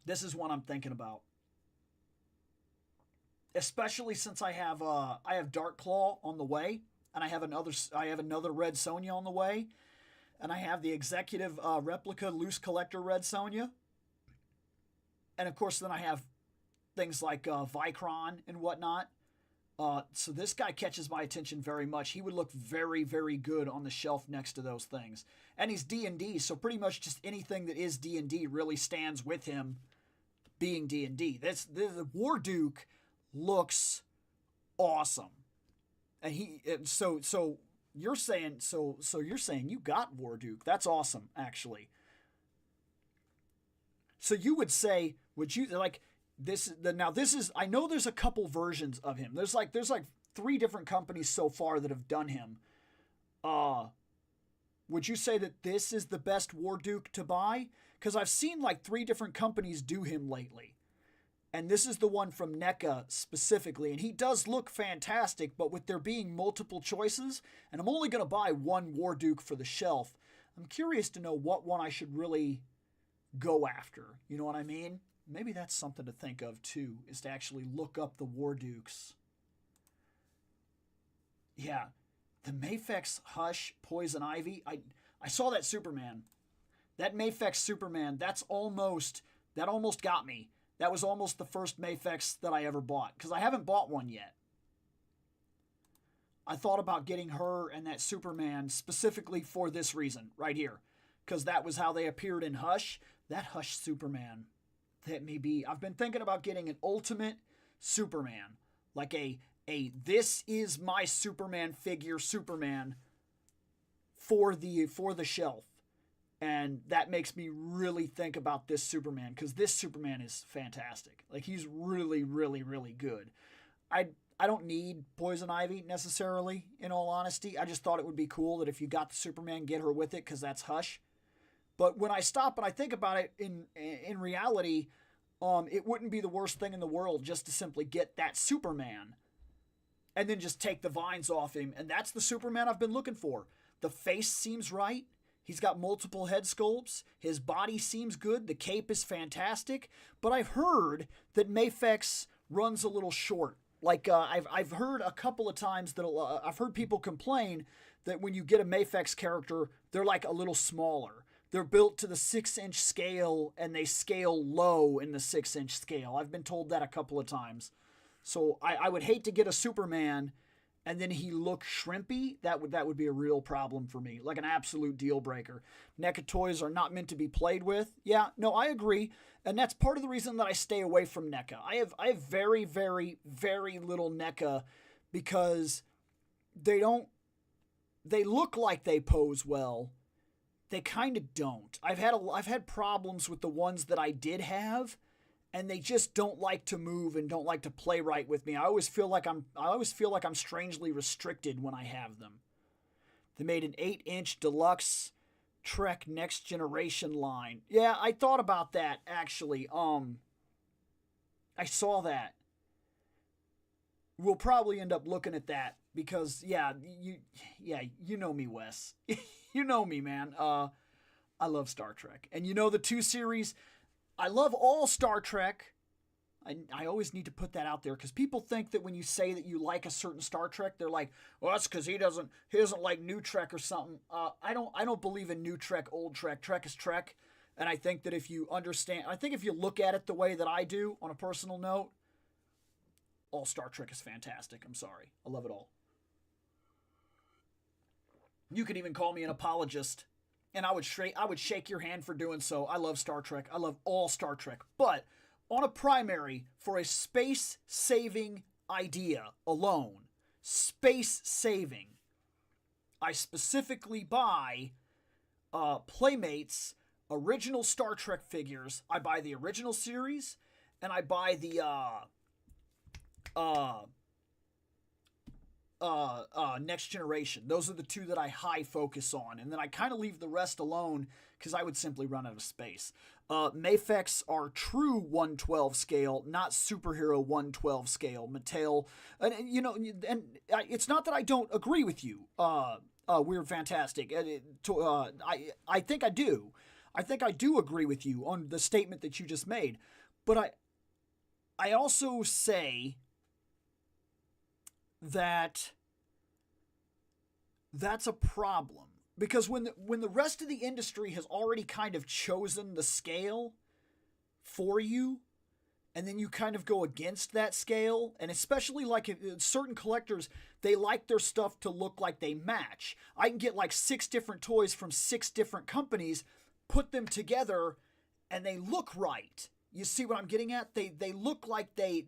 This is what I'm thinking about. Especially since I have Dark Claw on the way, and I have another Red Sonja on the way, and I have the executive replica loose collector Red Sonja, and of course then I have things like Vicron and whatnot. So this guy catches my attention very much. He would look very, very good on the shelf next to those things, and he's D&D, so pretty much just anything that is D&D really stands with him being D&D. The War Duke looks awesome, and so you're saying you got War Duke. That's awesome, actually. So you would say, would you like this? Now this is, I know there's a couple versions of him. There's like 3 different companies so far that have done him. Would you say that this is the best War Duke to buy? Because I've seen like 3 different companies do him lately. And this is the one from NECA specifically. And he does look fantastic, but with there being multiple choices, and I'm only going to buy one War Duke for the shelf, I'm curious to know what one I should really go after. You know what I mean? Maybe that's something to think of too, is to actually look up the War Dukes. Yeah. The Mafex Hush Poison Ivy. I saw that Superman. That Mafex Superman, that almost got me. That was almost the first Mafex that I ever bought, because I haven't bought one yet. I thought about getting her and that Superman specifically for this reason, right here. Because that was how they appeared in Hush. That Hush Superman, that may be... I've been thinking about getting an ultimate Superman. Like a this is my Superman figure Superman for the shelf. And that makes me really think about this Superman, because this Superman is fantastic. Like, he's really, really, really good. I don't need Poison Ivy necessarily, in all honesty. I just thought it would be cool that if you got the Superman, get her with it, because that's Hush. But when I stop and I think about it, in reality, it wouldn't be the worst thing in the world just to simply get that Superman and then just take the vines off him. And that's the Superman I've been looking for. The face seems right. He's got multiple head sculpts. His body seems good. The cape is fantastic. But I've heard that Mafex runs a little short. Like, I've heard a couple of times that I've heard people complain that when you get a Mafex character, they're like a little smaller. They're built to the 6-inch scale, and they scale low in the 6-inch scale. I've been told that a couple of times. So I would hate to get a Superman and then he looks shrimpy, that would be a real problem for me, like an absolute deal breaker. NECA toys are not meant to be played with. Yeah, no, I agree, and that's part of the reason that I stay away from NECA. I have very, very, very little NECA because they look like they pose well. They kind of don't. I've had problems with the ones that I did have, and they just don't like to move and don't like to play right with me. I always feel like I'm strangely restricted when I have them. They made an 8-inch deluxe Trek Next Generation line. Yeah, I thought about that actually. I saw that. We'll probably end up looking at that because you know me, Wes. You know me, man. I love Star Trek. And you know the 2 series, I love all Star Trek. I always need to put that out there because people think that when you say that you like a certain Star Trek, they're like, well, that's because he doesn't like new Trek or something. I don't believe in new Trek, old Trek. Trek is Trek. And I think that if you look at it the way that I do on a personal note, all Star Trek is fantastic. I'm sorry. I love it all. You could even call me an apologist, and I would shake your hand for doing so. I love Star Trek. I love all Star Trek. But on a primary, for a space-saving idea alone, space-saving, I specifically buy Playmates original Star Trek figures. I buy the original series, and I buy the Next Generation. Those are the 2 that I high focus on, and then I kind of leave the rest alone because I would simply run out of space. Mafex are true 1/12 scale, not superhero 1/12 scale. Mattel, and it's not that I don't agree with you. We're fantastic. I think I do. I think I do agree with you on the statement that you just made, but I also say that that's a problem because when the rest of the industry has already kind of chosen the scale for you, and then you kind of go against that scale, and especially like certain collectors, they like their stuff to look like they match. I can get like 6 different toys from 6 different companies, put them together, and they look right. You see what I'm getting at? They look like they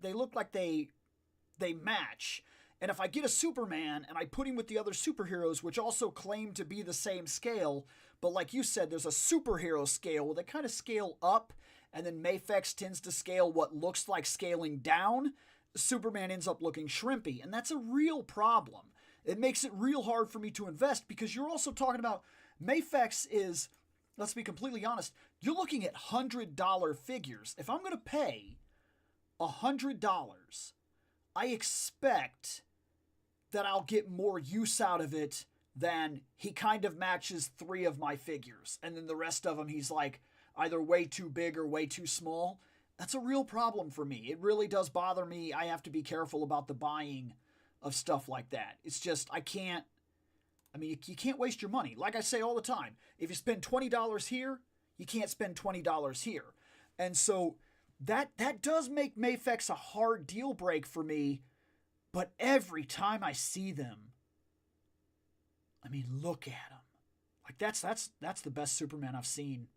match. And if I get a Superman and I put him with the other superheroes, which also claim to be the same scale, but like you said, there's a superhero scale where they kind of scale up, and then Mafex tends to scale what looks like scaling down, Superman ends up looking shrimpy. And that's a real problem. It makes it real hard for me to invest because you're also talking about Mafex is, let's be completely honest, you're looking at $100 figures. If I'm going to pay $100, I expect that I'll get more use out of it than he kind of matches 3 of my figures. And then the rest of them, he's like either way too big or way too small. That's a real problem for me. It really does bother me. I have to be careful about the buying of stuff like that. It's just, you can't waste your money. Like I say all the time, if you spend $20 here, you can't spend $20 here. And so that does make Mafex a hard deal break for me, but every time I see them, look at them. Like that's the best Superman I've seen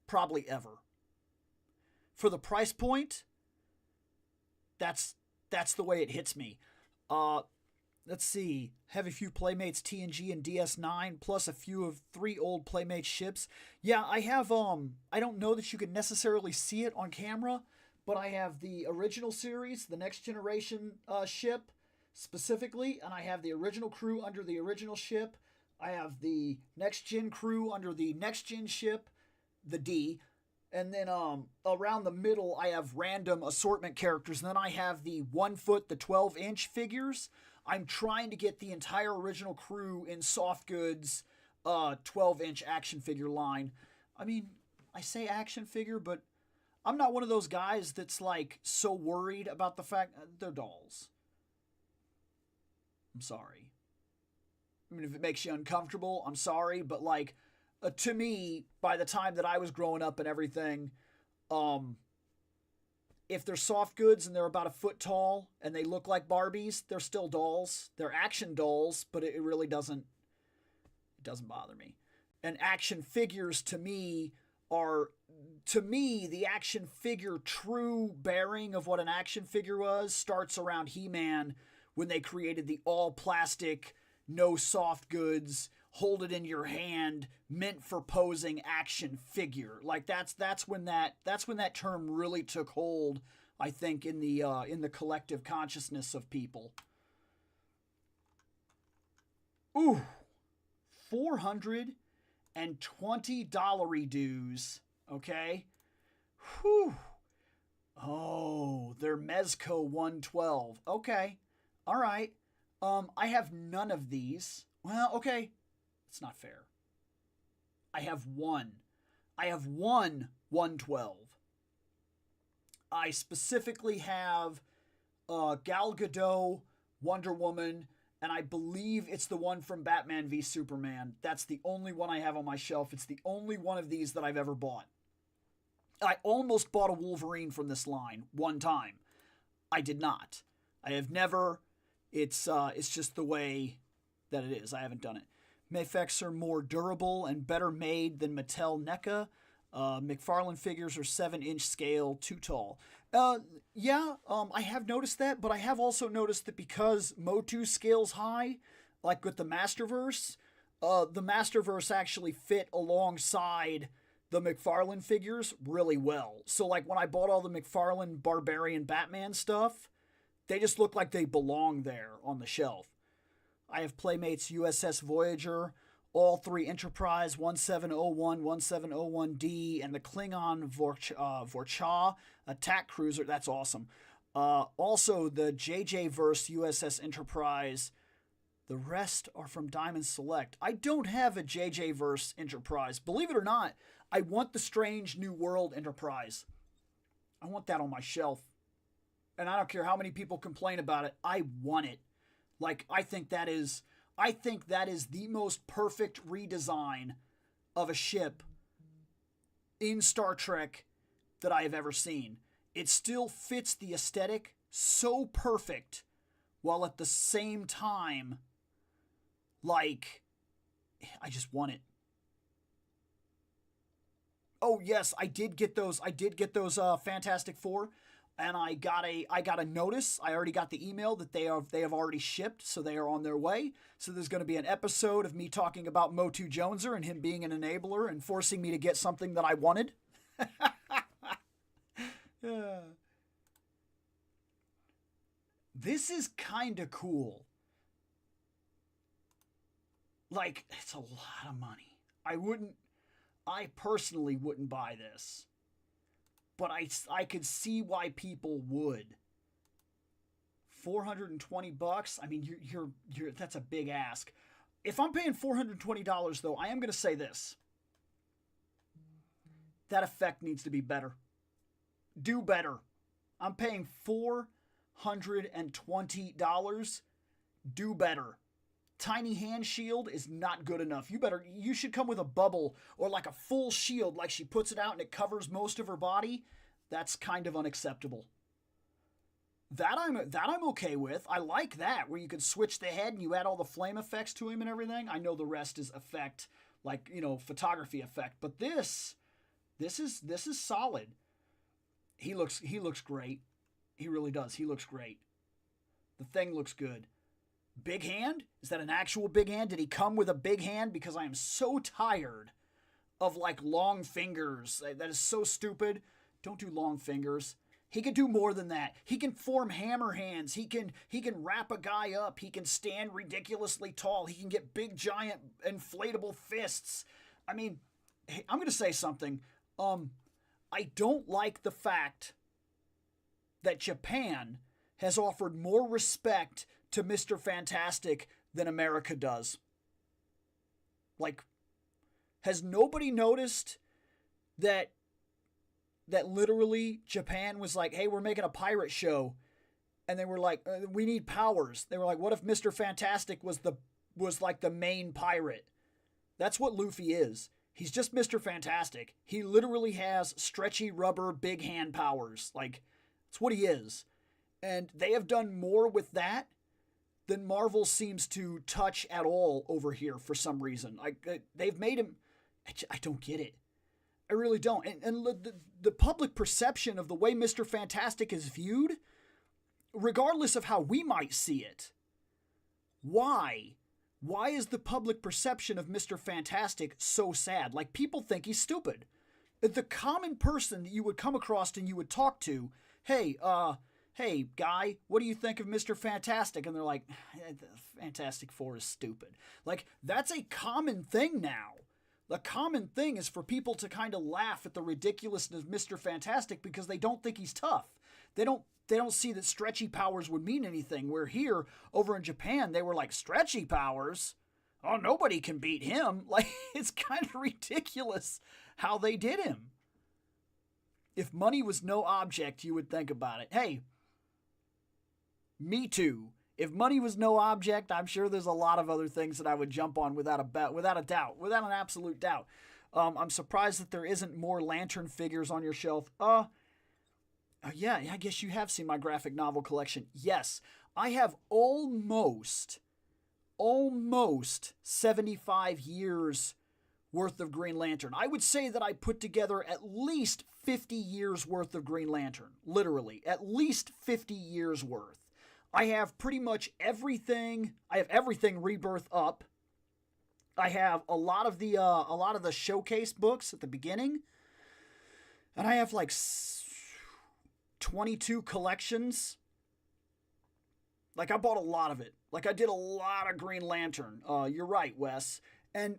probably ever. For the price point, that's the way it hits me. Let's see. Have a few Playmates TNG and DS9, plus a few of 3 old Playmates ships. Yeah, I have, I don't know that you can necessarily see it on camera, but I have the original series, the Next Generation ship specifically, and I have the original crew under the original ship. I have the Next Gen crew under the Next Gen ship, the D. And then around the middle, I have random assortment characters. And then I have the 1 foot, the 12-inch figures. I'm trying to get the entire original crew in soft goods 12-inch action figure line. I say action figure, but I'm not one of those guys that's like so worried about the fact they're dolls. I'm sorry. If it makes you uncomfortable, I'm sorry, but like to me, by the time that I was growing up and everything, if they're soft goods and they're about a foot tall and they look like Barbies, they're still dolls. They're action dolls, but it really doesn't bother me. And action figures to me the action figure true bearing of what an action figure was starts around He-Man when they created the all plastic, no soft goods, hold it in your hand, meant for posing action figure. Like that's when that term really took hold, I think, in the collective consciousness of people. Ooh, $420 dues. Okay. Whew. Oh, they're Mezco 112. Okay. All right. I have none of these. Well, okay. It's not fair. I have one 112. I specifically have Gal Gadot, Wonder Woman, and I believe it's the one from Batman v Superman. That's the only one I have on my shelf. It's the only one of these that I've ever bought. I almost bought a Wolverine from this line one time. I did not. I have never. It's just the way that it is. I haven't done it. Mafex are more durable and better made than Mattel NECA. McFarlane figures are 7-inch scale, too tall. I have noticed that, but I have also noticed that because Motu scales high, like with the Masterverse, the Masterverse actually fit alongside the McFarlane figures really well. So like when I bought all the McFarlane Barbarian Batman stuff, they just look like they belong there on the shelf. I have Playmates USS Voyager, all 3 Enterprise, 1701, 1701D, and the Klingon Vorcha attack cruiser. That's awesome. Also, the JJ Verse USS Enterprise. The rest are from Diamond Select. I don't have a JJ Verse Enterprise. Believe it or not, I want the Strange New World Enterprise. I want that on my shelf. And I don't care how many people complain about it. I want it. Like, I think that is the most perfect redesign of a ship in Star Trek that I have ever seen. It still fits the aesthetic so perfect, while at the same time, like, I just want it. Oh yes, I did get those Fantastic Four. And I got a notice. I already got the email that they have already shipped, so they are on their way. So there's going to be an episode of me talking about Motu Joneser and him being an enabler and forcing me to get something that I wanted. This is kind of cool. Like, it's a lot of money. I personally wouldn't buy this. But I could see why people would. $420. I mean, you're that's a big ask. If I'm paying $420 though, I am going to say this. That effect needs to be better. Do better. I'm paying $420. Do better. Tiny hand shield is not good enough. You should come with a bubble or like a full shield, like she puts it out and it covers most of her body. That's kind of unacceptable. That I'm okay with. I like that, where you can switch the head and you add all the flame effects to him and everything. I know the rest is effect, like, photography effect, but this is solid. He looks great. He really does. He looks great. The thing looks good. Big hand? Is that an actual big hand? Did he come with a big hand? Because I am so tired of like long fingers. That is so stupid. Don't do long fingers. He can do more than that. He can form hammer hands. He can wrap a guy up. He can stand ridiculously tall. He can get big giant inflatable fists. I mean, hey, I'm going to say something. I don't like the fact that Japan has offered more respect to Mr. Fantastic than America does. Like, has nobody noticed that literally Japan was like, hey, we're making a pirate show, and they were like, we need powers. They were like, what if Mr. Fantastic was like the main pirate? That's what Luffy is. He's just Mr. Fantastic. He literally has stretchy rubber big hand powers. Like, It's what he is. And they have done more with that than Marvel seems to touch at all over here for some reason. They've made him... I don't get it. I really don't. And the public perception of the way Mr. Fantastic is viewed, regardless of how we might see it, why? Why is the public perception of Mr. Fantastic so sad? Like, people think he's stupid. The common person that you would come across and you would talk to, hey, guy, what do you think of Mr. Fantastic? And they're like, Fantastic Four is stupid. Like, that's a common thing now. The common thing is for people to kind of laugh at the ridiculousness of Mr. Fantastic because they don't think he's tough. They don't see that stretchy powers would mean anything. Where here, over in Japan, they were like, stretchy powers? Oh, nobody can beat him. Like, it's kind of ridiculous how they did him. If money was no object, you would think about it. Hey, me too. If money was no object, I'm sure there's a lot of other things that I would jump on without a doubt, without an absolute doubt. I'm surprised that there isn't more Lantern figures on your shelf. Yeah, I guess you have seen my graphic novel collection. Yes, I have almost 75 years worth of Green Lantern. I would say that I put together at least 50 years worth of Green Lantern. Literally, at least 50 years worth. I have pretty much everything. I have everything Rebirth up. I have a lot of the showcase books at the beginning, and I have like 22 collections. Like, I bought a lot of it. Like, I did a lot of Green Lantern. You're right, Wes. And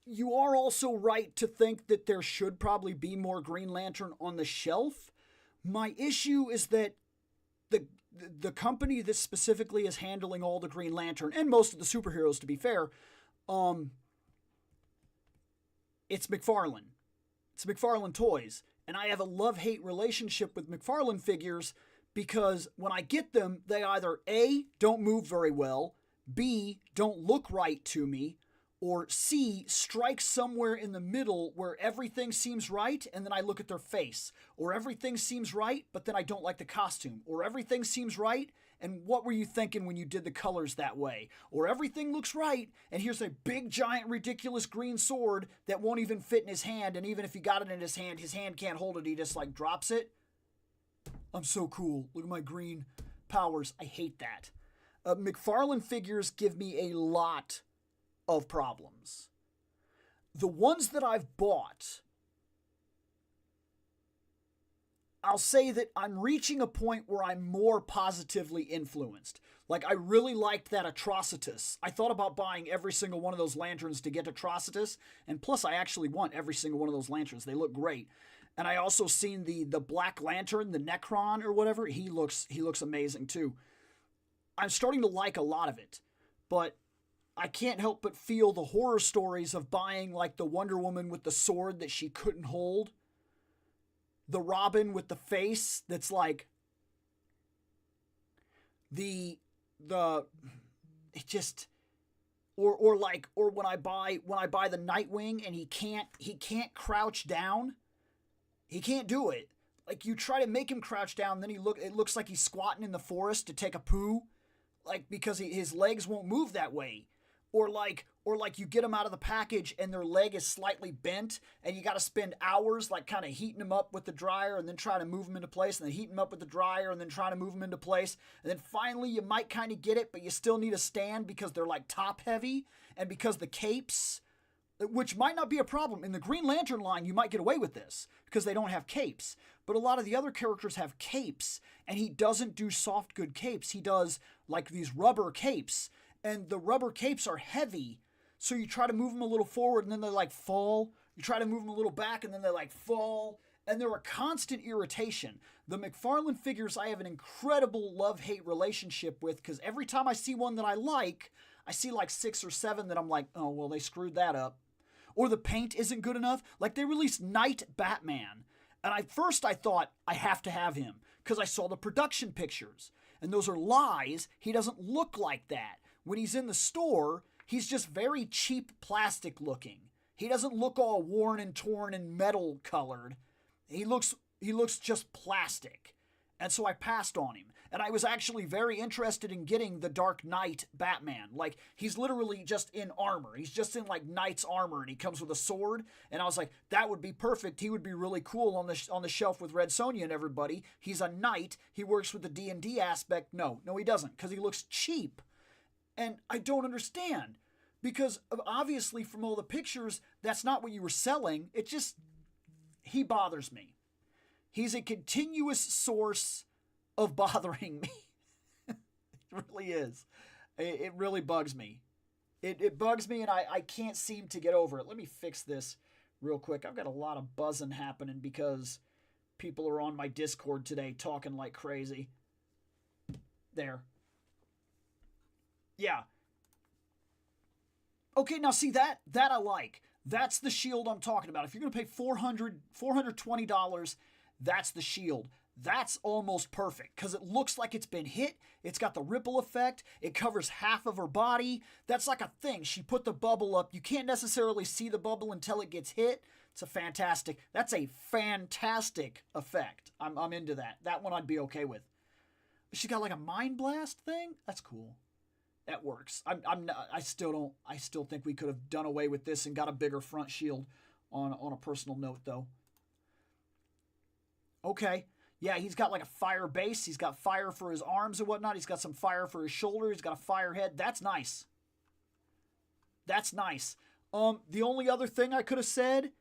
you are also right to think that there should probably be more Green Lantern on the shelf. My issue is that the company that specifically is handling all the Green Lantern, and most of the superheroes, to be fair, it's McFarlane. It's McFarlane Toys. And I have a love-hate relationship with McFarlane figures because when I get them, they either A, don't move very well, B, don't look right to me, or C, strike somewhere in the middle where everything seems right and then I look at their face. Or everything seems right, but then I don't like the costume. Or everything seems right, and what were you thinking when you did the colors that way? Or everything looks right, and here's a big, giant, ridiculous green sword that won't even fit in his hand, and even if he got it in his hand can't hold it, he just like drops it. I'm so cool. Look at my green powers. I hate that. McFarlane figures give me a lot of problems. The ones that I've bought, I'll say that I'm reaching a point where I'm more positively influenced. Like, I really liked that Atrocitus. I thought about buying every single one of those lanterns to get Atrocitus, and plus I actually want every single one of those lanterns. They look great. And I also seen the Black Lantern, the Necron or whatever. He looks amazing too. I'm starting to like a lot of it, but I can't help but feel the horror stories of buying like the Wonder Woman with the sword that she couldn't hold. The Robin with the face that's like it just or when I buy the Nightwing and he can't crouch down. He can't do it. Like, you try to make him crouch down, then it looks like he's squatting in the forest to take a poo, like, because his legs won't move that way. Or like you get them out of the package and their leg is slightly bent and you got to spend hours like kind of heating them up with the dryer and then trying to move them into place and then heating them up with the dryer and then trying to move them into place. And then finally you might kind of get it, but you still need a stand because they're like top heavy and because the capes, which might not be a problem. In the Green Lantern line, you might get away with this because they don't have capes. But a lot of the other characters have capes and he doesn't do soft good capes. He does like these rubber capes. And the rubber capes are heavy, so you try to move them a little forward and then they like fall. You try to move them a little back and then they like fall. And they're a constant irritation. The McFarlane figures I have an incredible love-hate relationship with because every time I see one that I see like 6 or 7 that I'm like, oh, well, they screwed that up. Or the paint isn't good enough. Like, they released Night Batman. And at first I thought, I have to have him because I saw the production pictures. And those are lies. He doesn't look like that. When he's in the store, he's just very cheap plastic looking. He doesn't look all worn and torn and metal colored. He looks just plastic. And so I passed on him. And I was actually very interested in getting the Dark Knight Batman. Like, he's literally just in armor. He's just in, like, knight's armor, and he comes with a sword. And I was like, that would be perfect. He would be really cool on the shelf with Red Sonja and everybody. He's a knight. He works with the D&D aspect. No, he doesn't, because he looks cheap. And I don't understand. Because, obviously, from all the pictures, that's not what you were selling. It just, he bothers me. He's a continuous source of bothering me. It really is. It really bugs me. It bugs me, and I can't seem to get over it. Let me fix this real quick. I've got a lot of buzzing happening because people are on my Discord today talking like crazy. There. Yeah. Okay, now see that I like. That's the shield I'm talking about. If you're going to pay $420, that's the shield. That's almost perfect because it looks like it's been hit. It's got the ripple effect. It covers half of her body. That's like a thing. She put the bubble up. You can't necessarily see the bubble until it gets hit. That's a fantastic effect. I'm into that. That one I'd be okay with. She got like a mind blast thing. That's cool. That works. I still think we could have done away with this and got a bigger front shield on a personal note though. Okay. Yeah, he's got like a fire base. He's got fire for his arms and whatnot. He's got some fire for his shoulder. He's got a fire head. That's nice. That's nice. The only other thing I could have said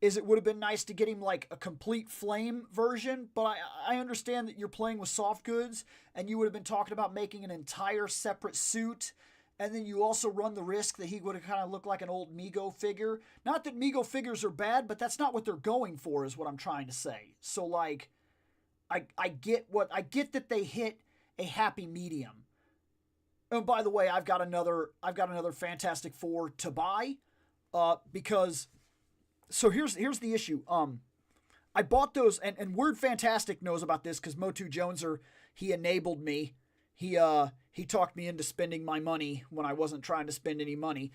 is it would have been nice to get him like a complete flame version, but I understand that you're playing with soft goods and you would have been talking about making an entire separate suit, and then you also run the risk that he would have kind of looked like an old Mego figure. Not that Mego figures are bad, but that's not what they're going for is what I'm trying to say. So like I get that they hit a happy medium. And by the way, I've got another Fantastic Four to buy because so here's the issue. I bought those, and Word Fantastic knows about this because Motu Joneser, he enabled me. He talked me into spending my money when I wasn't trying to spend any money,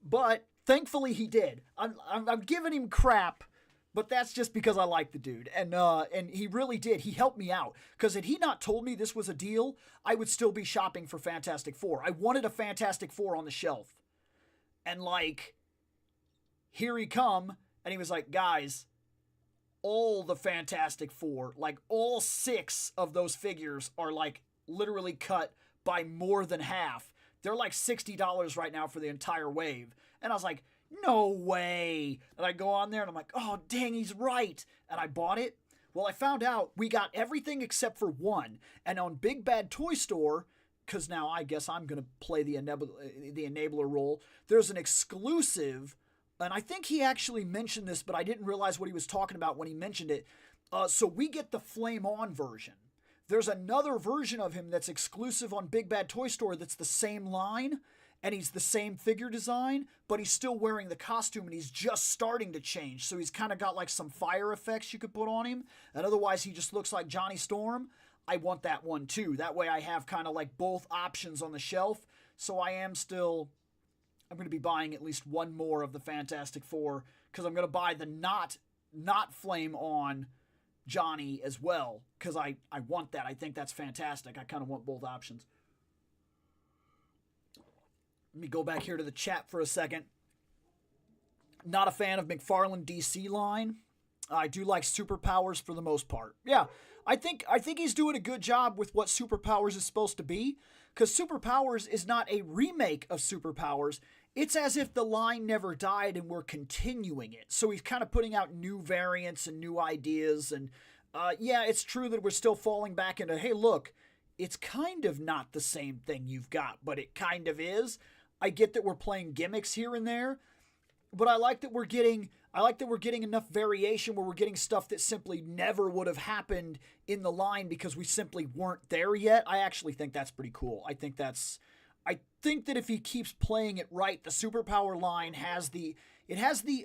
but thankfully he did. I'm giving him crap, but that's just because I like the dude, and he really did. He helped me out because had he not told me this was a deal, I would still be shopping for Fantastic Four. I wanted a Fantastic Four on the shelf, and like here he come. And he was like, guys, all the Fantastic Four, like all 6 of those figures are like literally cut by more than half. They're like $60 right now for the entire wave. And I was like, no way. And I go on there and I'm like, oh, dang, he's right. And I bought it. Well, I found out we got everything except for one. And on Big Bad Toy Store, because now I guess I'm going to play the enabler role, there's an exclusive. And I think he actually mentioned this, but I didn't realize what he was talking about when he mentioned it. So we get the Flame On version. There's another version of him that's exclusive on Big Bad Toy Store that's the same line, and he's the same figure design, but he's still wearing the costume, and he's just starting to change. So he's kind of got like some fire effects you could put on him, and otherwise he just looks like Johnny Storm. I want that one too. That way I have kind of like both options on the shelf. So I'm going to be buying at least one more of the Fantastic Four because I'm going to buy the not Flame On Johnny as well because I want that. I think that's fantastic. I kind of want both options. Let me go back here to the chat for a second. Not a fan of McFarlane DC line. I do like Superpowers for the most part. Yeah, I think he's doing a good job with what Superpowers is supposed to be because Superpowers is not a remake of Superpowers. It's as if the line never died and we're continuing it. So he's kind of putting out new variants and new ideas. And yeah, it's true that we're still falling back into, hey, look, it's kind of not the same thing you've got, but it kind of is. I get that we're playing gimmicks here and there, but I like that we're getting enough variation where we're getting stuff that simply never would have happened in the line because we simply weren't there yet. I actually think that's pretty cool. I think that if he keeps playing it right, the Superpower line has the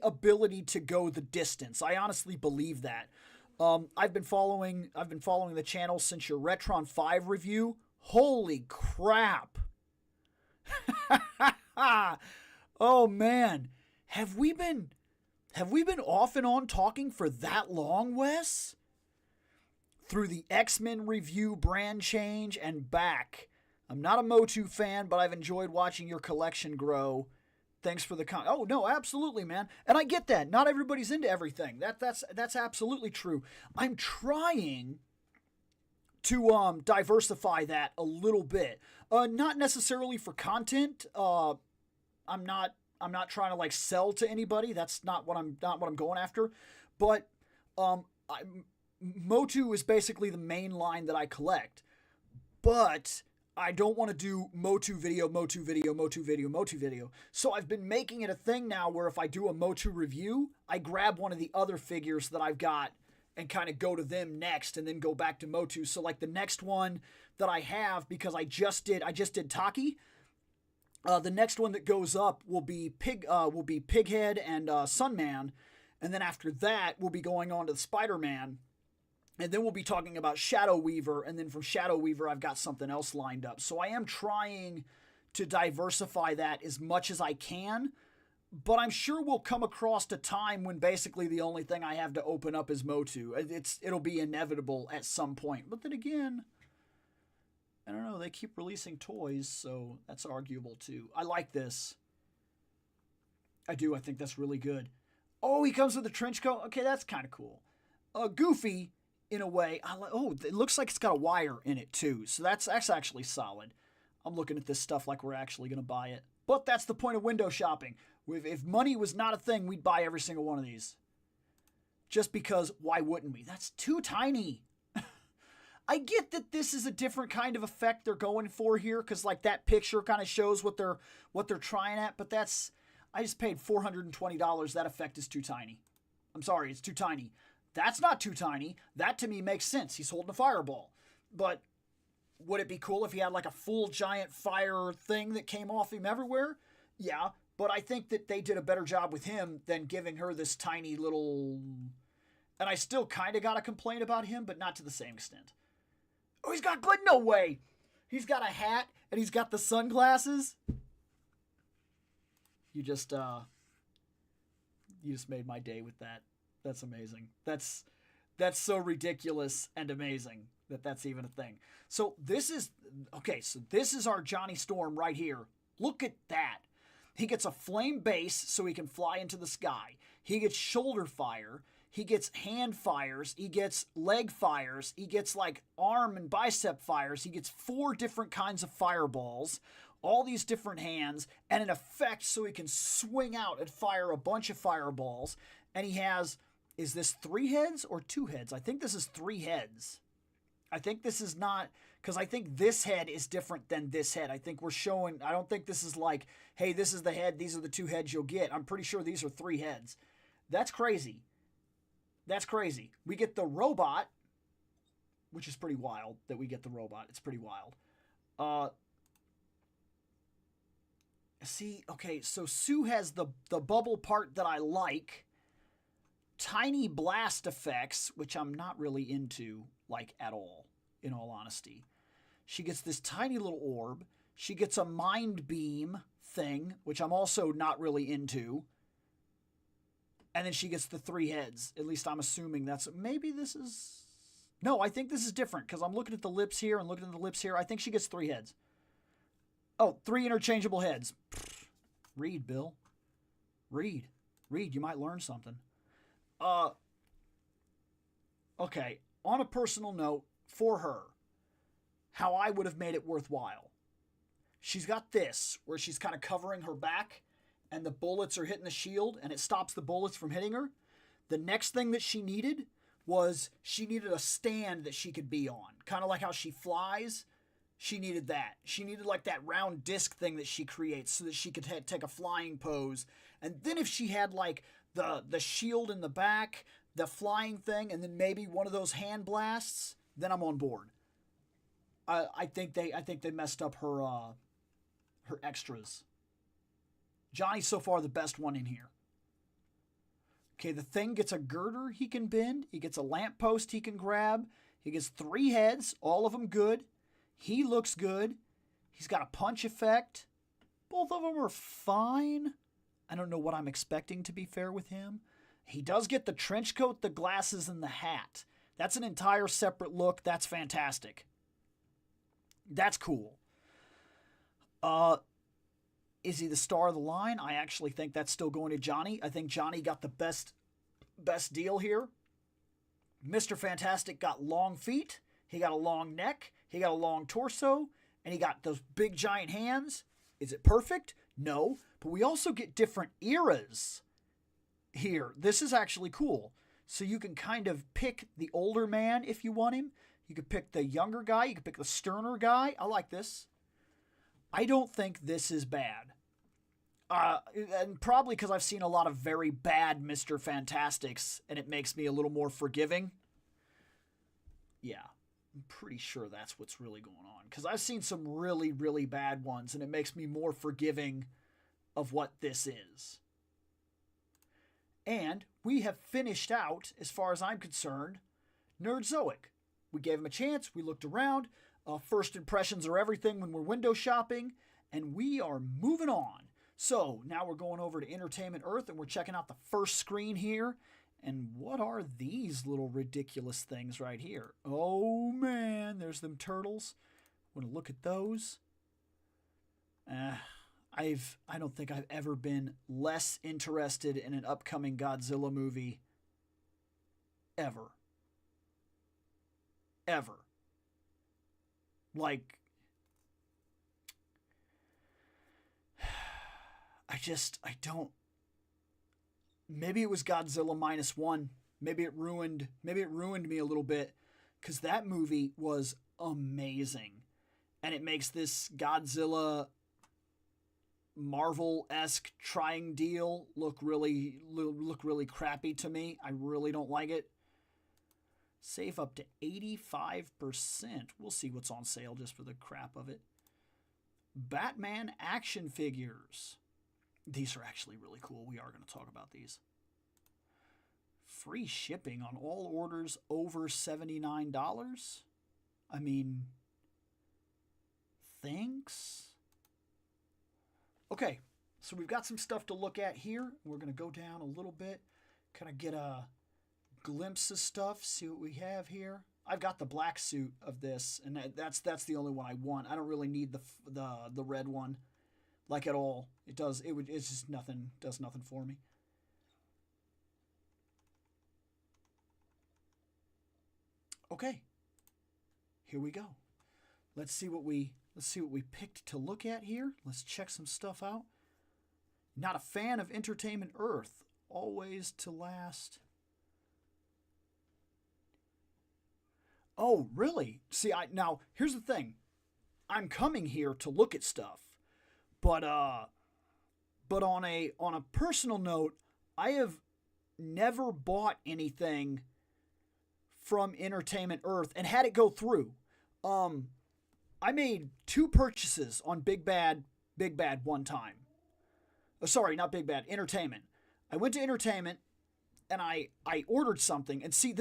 ability to go the distance. I honestly believe that. I've been following the channel since your Retron 5 review. Holy crap. Oh man. Have we been off and on talking for that long, Wes? through the X-Men review brand change and back. I'm not a Motu fan, but I've enjoyed watching your collection grow. Thanks for the Oh, no, absolutely, man. And I get that. Not everybody's into everything. That's absolutely true. I'm trying to diversify that a little bit. Not necessarily for content. I'm not trying to like sell to anybody. That's not what I'm going after. But Motu is basically the main line that I collect. But I don't want to do Motu video, Motu video, Motu video, Motu video. So I've been making it a thing now where if I do a Motu review, I grab one of the other figures that I've got and kind of go to them next and then go back to Motu. So like the next one that I have, because I just did Taki. The next one that goes up will be Pighead and Sunman. And then after that, we'll be going on to the Spider-Man. And then we'll be talking about Shadow Weaver, and then from Shadow Weaver, I've got something else lined up. So I am trying to diversify that as much as I can, but I'm sure we'll come across a time when basically the only thing I have to open up is Motu. It'll be inevitable at some point. But then again, I don't know, they keep releasing toys, so that's arguable too. I like this. I do, I think that's really good. Oh, he comes with a trench coat? Okay, that's kind of cool. Goofy, in a way. It looks like it's got a wire in it too, so that's actually solid. I'm looking at this stuff like we're actually going to buy it. But that's the point of window shopping. If money was not a thing, we'd buy every single one of these. Just because, why wouldn't we? That's too tiny. I get that this is a different kind of effect they're going for here, because like that picture kind of shows what they're trying at, but I just paid $420. That effect is too tiny. I'm sorry, it's too tiny. That's not too tiny. That to me makes sense. He's holding a fireball. But would it be cool if he had like a full giant fire thing that came off him everywhere? Yeah, but I think that they did a better job with him than giving her this tiny little... And I still kind of got a complaint about him, but not to the same extent. Oh, he's got... No way! He's got a hat, and he's got the sunglasses. You just made my day with that. That's amazing. That's so ridiculous and amazing that that's even a thing. So this is our Johnny Storm right here. Look at that. He gets a flame base so he can fly into the sky. He gets shoulder fire. He gets hand fires. He gets leg fires. He gets like arm and bicep fires. He gets 4 different kinds of fireballs, all these different hands, and an effect so he can swing out and fire a bunch of fireballs. And he has... Is this 3 heads or 2 heads? I think this is 3 heads. I think this is not... Because I think this head is different than this head. I think we're showing... I don't think this is like, hey, this is the head, these are the 2 heads you'll get. I'm pretty sure these are 3 heads. That's crazy. That's crazy. We get the robot, which is pretty wild that we get the robot. It's pretty wild. See, okay, so Sue has the bubble part that I like. Tiny blast effects, which I'm not really into, like, at all, in all honesty. She gets this tiny little orb. She gets a mind beam thing, which I'm also not really into. And then she gets the 3 heads. At least I'm assuming that's... Maybe this is... No, I think this is different, because I'm looking at the lips here and looking at the lips here. I think she gets 3 heads. Oh, 3 interchangeable heads. Read, Bill. Read. You might learn something. Okay, on a personal note, for her, how I would have made it worthwhile. She's got this, where she's kind of covering her back, and the bullets are hitting the shield, and it stops the bullets from hitting her. The next thing that she needed was she needed a stand that she could be on. Kind of like how she flies. She needed that. She needed like that round disc thing that she creates so that she could take a flying pose. And then if she had like the shield in the back, the flying thing, and then maybe one of those hand blasts, then I'm on board. I think they messed up her extras. Johnny's so far the best one in here. Okay, the thing gets a girder he can bend. He gets a lamppost he can grab. He gets 3 heads, all of them good. He looks good. He's got a punch effect. Both of them are fine. I don't know what I'm expecting, to be fair with him. He does get the trench coat, the glasses, and the hat. That's an entire separate look. That's fantastic. That's cool. Is he the star of the line? I actually think that's still going to Johnny. I think Johnny got the best deal here. Mr. Fantastic got long feet. He got a long neck. He got a long torso. And he got those big giant hands. Is it perfect? No. But we also get different eras here. This is actually cool. So you can kind of pick the older man if you want him. You could pick the younger guy. You could pick the sterner guy. I like this. I don't think this is bad. And probably because I've seen a lot of very bad Mr. Fantastics, and it makes me a little more forgiving. Yeah, I'm pretty sure that's what's really going on. Because I've seen some really, really bad ones, and it makes me more forgiving of what this is. And we have finished out, as far as I'm concerned, Nerdzoic. We gave him a chance. We looked around. First impressions are everything when we're window shopping. And we are moving on. So now we're going over to Entertainment Earth and we're checking out the first screen here. And what are these little ridiculous things right here? Oh man, there's them turtles. Want to look at those? I don't think I've ever been less interested in an upcoming Godzilla movie. Ever. Like, I don't. Maybe it was Godzilla -1. Maybe it ruined me a little bit, because that movie was amazing, and it makes this Godzilla Marvel-esque trying deal look really crappy to me. I really don't like it. Save up to 85%. We'll see what's on sale just for the crap of it. Batman action figures. These are actually really cool. We are going to talk about these. Free shipping on all orders over $79. I mean, thanks. Okay, so we've got some stuff to look at here. We're going to go down a little bit, kind of get a glimpse of stuff, see what we have here. I've got the black suit of this, and that's the only one I want. I don't really need the red one, like, at all. It's just nothing, does nothing for me. Okay, here we go. Let's see what we picked to look at here. Let's check some stuff out. Not a fan of Entertainment Earth. Always to last. Oh, really? See, now here's the thing. I'm coming here to look at stuff, but on a personal note, I have never bought anything from Entertainment Earth and had it go through. I made 2 purchases on Big Bad one time. Oh, sorry, not Big Bad, Entertainment. I went to Entertainment and I ordered something, and see,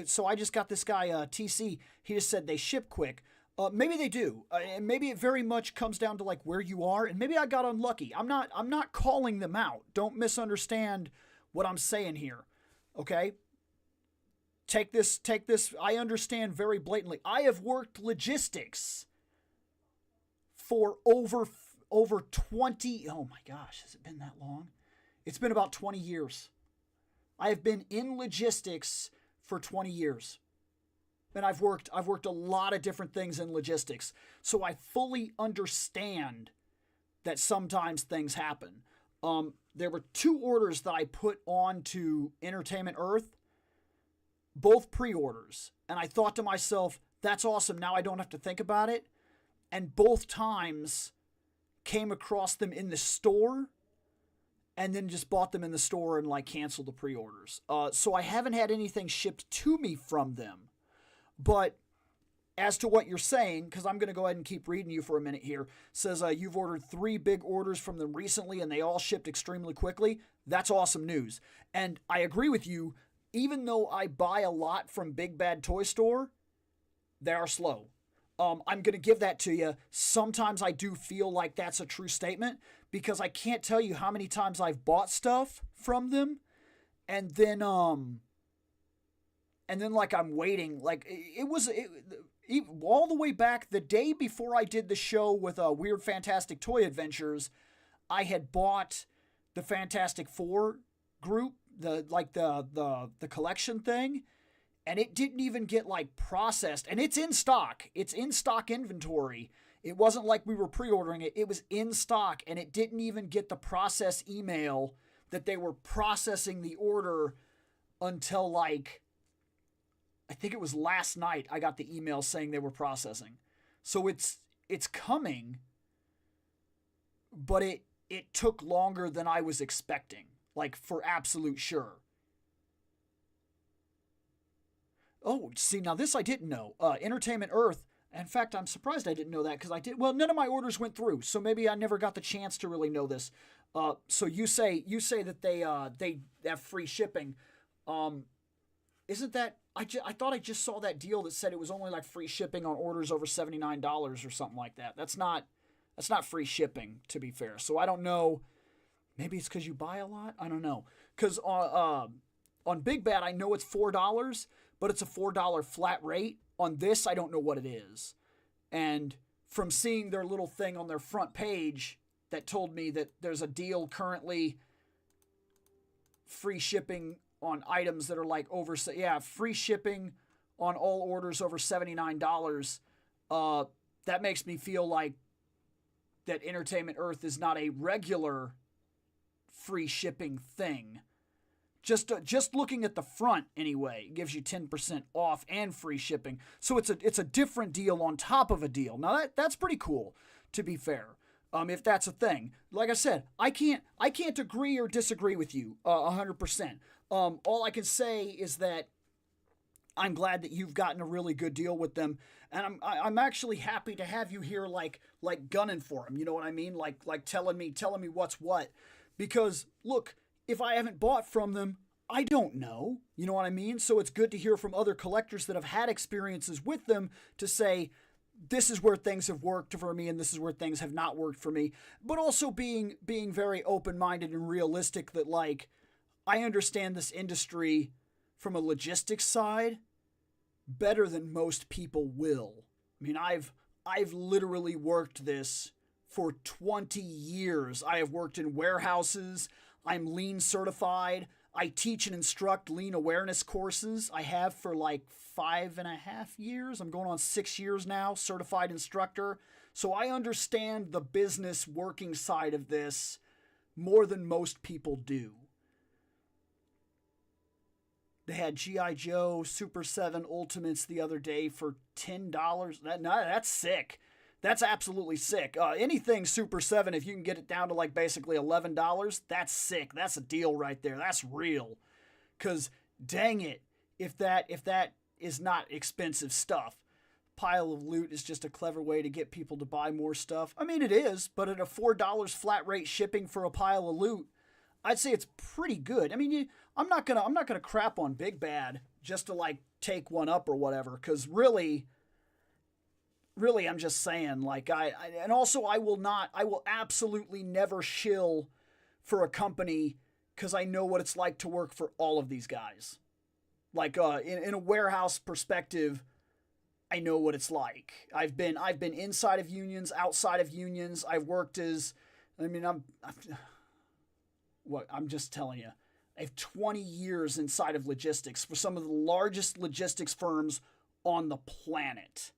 so I just got this guy, TC, he just said they ship quick. Maybe they do, and maybe it very much comes down to like where you are, and maybe I got unlucky. I'm not calling them out. Don't misunderstand what I'm saying here, okay? Take this, I understand very blatantly. I have worked logistics for over 20, oh my gosh, has it been that long? It's been about 20 years. I have been in logistics for 20 years. And I've worked a lot of different things in logistics. So I fully understand that sometimes things happen. There were 2 orders that I put on to Entertainment Earth, both pre-orders. And I thought to myself, that's awesome. Now I don't have to think about it. And both times came across them in the store, and then just bought them in the store and like canceled the pre-orders. So I haven't had anything shipped to me from them. But as to what you're saying, because I'm going to go ahead and keep reading you for a minute here, says you've ordered 3 big orders from them recently and they all shipped extremely quickly. That's awesome news. And I agree with you. Even though I buy a lot from Big Bad Toy Store, they are slow. I'm going to give that to you. Sometimes I do feel like that's a true statement, because I can't tell you how many times I've bought stuff from them, and then and then like I'm waiting, like all the way back the day before I did the show with Weird Fantastic Toy Adventures, I had bought the Fantastic Four group, the collection thing, and it didn't even get like processed, and it's in stock. It's in stock inventory. It wasn't like we were pre-ordering it. It was in stock, and it didn't even get the process email that they were processing the order until like, I think it was last night I got the email saying they were processing. So it's coming, but it took longer than I was expecting, like for absolute sure. Oh, see, now this I didn't know. Entertainment Earth. In fact, I'm surprised I didn't know that because none of my orders went through, so maybe I never got the chance to really know this. So you say that they have free shipping. Isn't that, I thought I just saw that deal that said it was only like free shipping on orders over $79 or something like that. That's not free shipping, to be fair. So I don't know. Maybe it's because you buy a lot. I don't know. Because on Big Bad, I know it's $4, but it's a $4 flat rate. On this, I don't know what it is. And from seeing their little thing on their front page that told me that there's a deal currently, free shipping on items that are like free shipping on all orders over $79. That makes me feel like that Entertainment Earth is not a regular free shipping thing. Just looking at the front anyway, gives you 10% off and free shipping. So it's a different deal on top of a deal. Now that's pretty cool, to be fair. If that's a thing. Like I said, I can't agree or disagree with you 100%. All I can say is that I'm glad that you've gotten a really good deal with them, and I'm actually happy to have you here, like gunning for them. You know what I mean? Like telling me what's what. Because look, if I haven't bought from them, I don't know. You know what I mean? So it's good to hear from other collectors that have had experiences with them to say, this is where things have worked for me and this is where things have not worked for me. But also being very open-minded and realistic that, like, I understand this industry from a logistics side better than most people will. I mean, I've literally worked this for 20 years. I have worked in warehouses. I'm lean certified. I teach and instruct lean awareness courses. I have for like 5.5 years. I'm going on 6 years now, certified instructor. So I understand the business working side of this more than most people do. They had G.I. Joe Super 7 Ultimates the other day for $10. That's sick. That's absolutely sick. Anything Super 7, if you can get it down to like basically $11, that's sick. That's a deal right there. That's real. Because dang it, if that is not expensive stuff. Pile of loot is just a clever way to get people to buy more stuff. I mean, it is, but at a $4 flat rate shipping for a pile of loot, I'd say it's pretty good. I mean, I'm not gonna crap on Big Bad just to like take one up or whatever, because really, I'm just saying, like, and also I will absolutely never shill for a company because I know what it's like to work for all of these guys. Like, in a warehouse perspective, I know what it's like. I've been inside of unions, outside of unions. I've worked as, I'm just telling you, I have 20 years inside of logistics for some of the largest logistics firms on the planet.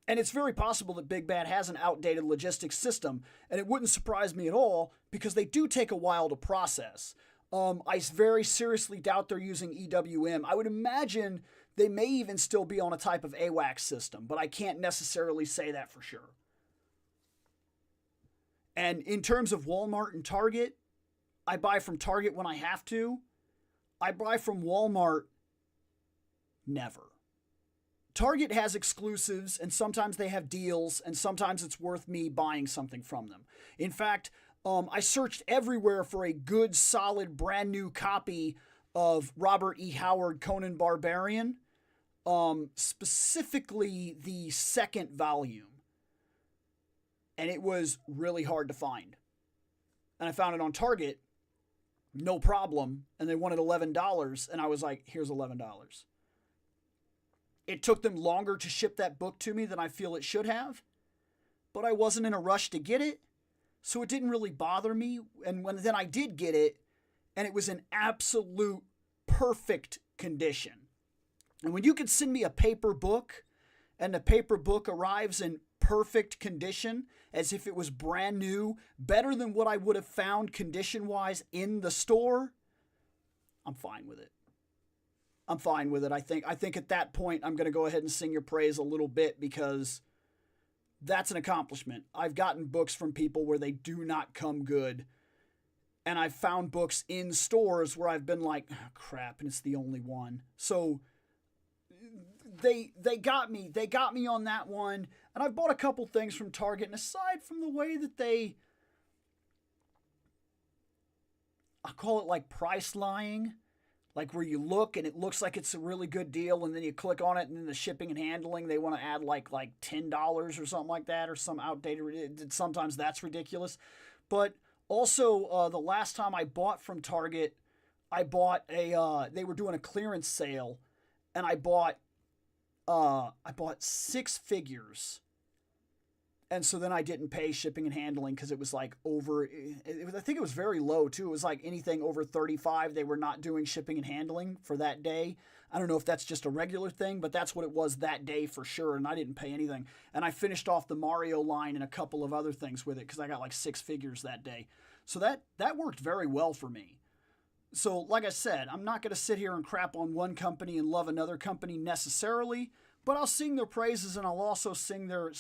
And it's very possible that Big Bad has an outdated logistics system, and it wouldn't surprise me at all because they do take a while to process. I very seriously doubt they're using EWM. I would imagine they may even still be on a type of AWACS system, but I can't necessarily say that for sure. And in terms of Walmart and Target, I buy from Target when I have to. I buy from Walmart never. Target has exclusives, and sometimes they have deals, and sometimes it's worth me buying something from them. In fact, I searched everywhere for a good, solid, brand new copy of Robert E. Howard Conan Barbarian, specifically the second volume. And it was really hard to find. And I found it on Target. no problem. And they wanted $11. And I was like, here's $11. It took them longer to ship that book to me than I feel it should have, but I wasn't in a rush to get it, so it didn't really bother me. And then I did get it, and it was in absolute perfect condition. And when you can send me a paper book, and the paper book arrives in perfect condition, as if it was brand new, better than what I would have found condition-wise in the store, I'm fine with it. I'm fine with it. I think at that point, I'm going to go ahead and sing your praise a little bit, because that's an accomplishment. I've gotten books from people where they do not come good. And I've found books in stores where I've been like, oh, crap, and it's the only one. So they got me. They got me on that one. And I've bought a couple things from Target. And aside from the way that I call it like price lying, like where you look and it looks like it's a really good deal, and then you click on it, and then the shipping and handling, they want to add like $10 or something like that, or some outdated. Sometimes that's ridiculous. But also, the last time I bought from Target, I bought they were doing a clearance sale, and I bought 6 figures. And so then I didn't pay shipping and handling, because it was like I think it was very low too. It was like anything over 35, they were not doing shipping and handling for that day. I don't know if that's just a regular thing, but that's what it was that day for sure. And I didn't pay anything. And I finished off the Mario line and a couple of other things with it, because I got like 6 figures that day. So that worked very well for me. So like I said, I'm not going to sit here and crap on one company and love another company necessarily. But I'll sing their praises, and I'll also sing their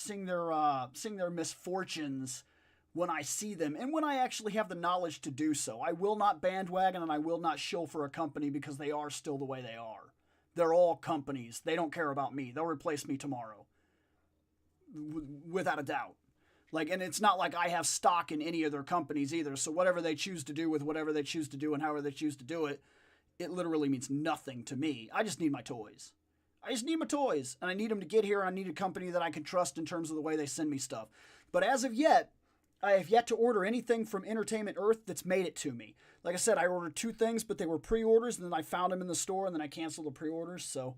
misfortunes when I see them, and when I actually have the knowledge to do so. I will not bandwagon, and I will not shill for a company, because they are still the way they are. They're all companies. They don't care about me. They'll replace me tomorrow, without a doubt. And it's not like I have stock in any of their companies either. So whatever they choose to do with whatever they choose to do and however they choose to do it, it literally means nothing to me. I just need my toys. I just need my toys, and I need them to get here. I need a company that I can trust in terms of the way they send me stuff. But as of yet, I have yet to order anything from Entertainment Earth that's made it to me. Like I said, I ordered 2 things, but they were pre-orders, and then I found them in the store, and then I canceled the pre-orders. So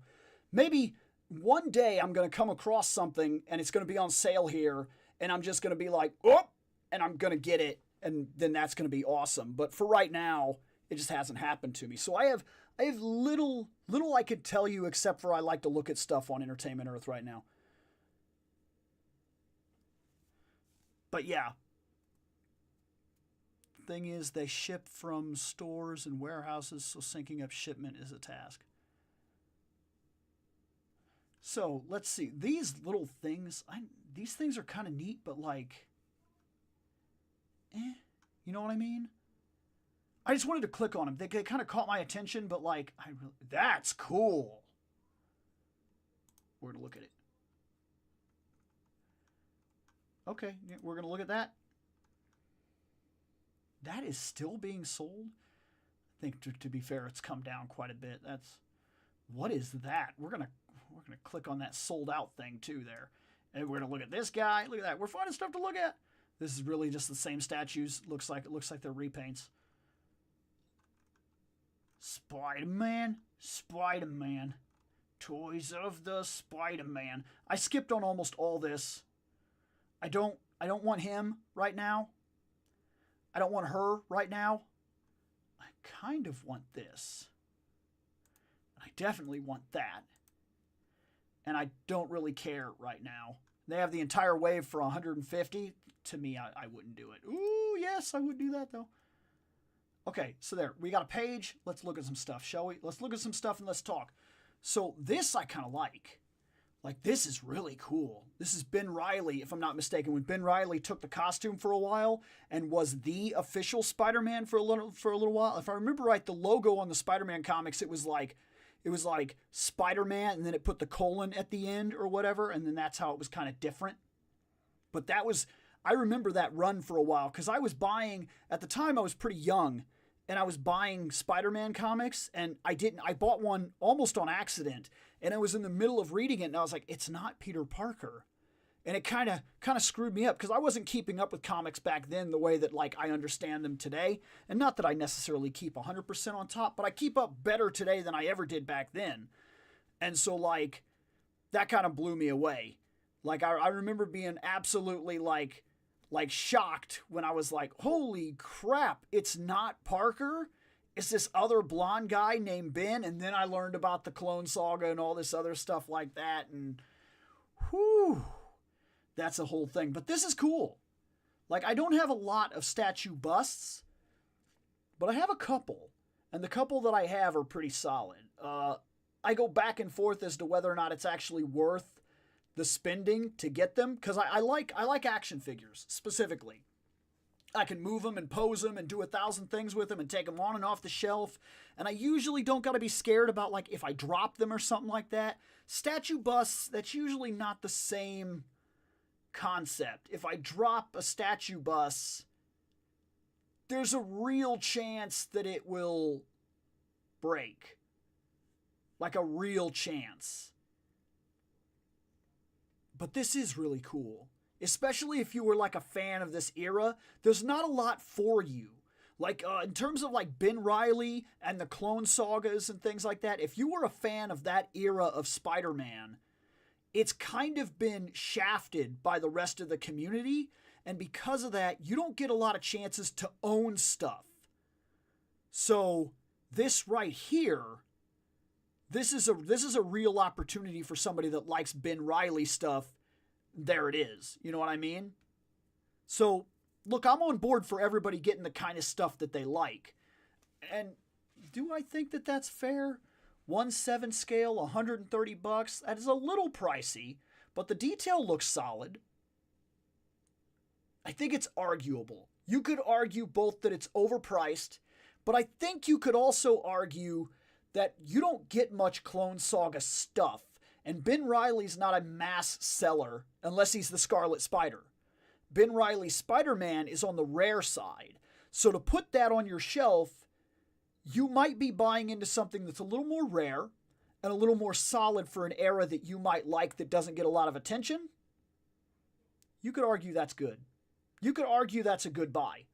maybe one day I'm going to come across something, and it's going to be on sale here, and I'm just going to be like, oh, and I'm going to get it, and then that's going to be awesome. But for right now, it just hasn't happened to me. So I have little I could tell you, except for I like to look at stuff on Entertainment Earth right now. But yeah. Thing is, they ship from stores and warehouses, so syncing up shipment is a task. So let's see. These little things, these things are kind of neat, but like, you know what I mean? I just wanted to click on them. They kind of caught my attention, but like, that's cool. We're going to look at it. Okay, we're going to look at that. That is still being sold. I think to be fair, it's come down quite a bit. What is that? We're gonna click on that sold out thing too there. And we're gonna look at this guy. Look at that. We're finding stuff to look at. This is really just the same statues. Looks like they're repaints. Spider-Man. Toys of the Spider-Man. I skipped on almost all this. I don't want him right now. I don't want her right now. I kind of want this. I definitely want that. And I don't really care right now. They have the entire wave for 150. To me, I wouldn't do it. Ooh, yes, I would do that though. Okay, so there. We got a page. Let's look at some stuff, shall we? Let's look at some stuff and let's talk. So this I kind of like. Like, this is really cool. This is Ben Reilly, if I'm not mistaken. When Ben Reilly took the costume for a while and was the official Spider-Man for a little while. If I remember right, the logo on the Spider-Man comics, it was like Spider-Man, and then it put the colon at the end or whatever, and then that's how it was kind of different. But I remember that run for a while, because I was buying, at the time I was pretty young, and I was buying Spider-Man comics, and I bought one almost on accident, and I was in the middle of reading it, and I was like, it's not Peter Parker. And it kind of screwed me up because I wasn't keeping up with comics back then the way that like I understand them today. And not that I necessarily keep 100% on top, but I keep up better today than I ever did back then. And so like that kind of blew me away. Like I remember being absolutely like shocked when I was like, holy crap, it's not Parker. It's this other blonde guy named Ben. And then I learned about the Clone Saga and all this other stuff like that. And whew, that's a whole thing. But this is cool. Like, I don't have a lot of statue busts, but I have a couple. And the couple that I have are pretty solid. I go back and forth as to whether or not it's actually worth the spending to get them, because I like action figures specifically. I can move them and pose them and do 1,000 things with them and take them on and off the shelf. And I usually don't got to be scared about like if I drop them or something like that. Statue busts, that's usually not the same concept. If I drop a statue bust, there's a real chance that it will break. Like a real chance. But this is really cool. Especially if you were like a fan of this era, there's not a lot for you. Like in terms of like Ben Reilly and the Clone Sagas and things like that, if you were a fan of that era of Spider-Man, it's kind of been shafted by the rest of the community. And because of that, you don't get a lot of chances to own stuff. So this right here, this is a real opportunity for somebody that likes Ben Reilly stuff. There it is. You know what I mean? So, look, I'm on board for everybody getting the kind of stuff that they like. And do I think that that's fair? 1/7 scale, $130. That is a little pricey, but the detail looks solid. I think it's arguable. You could argue both that it's overpriced, but I think you could also argue that you don't get much Clone Saga stuff. And Ben Reilly's not a mass seller unless he's the Scarlet Spider. Ben Reilly's Spider-Man is on the rare side. So to put that on your shelf, you might be buying into something that's a little more rare and a little more solid for an era that you might like that doesn't get a lot of attention. You could argue that's good. You could argue that's a good buy.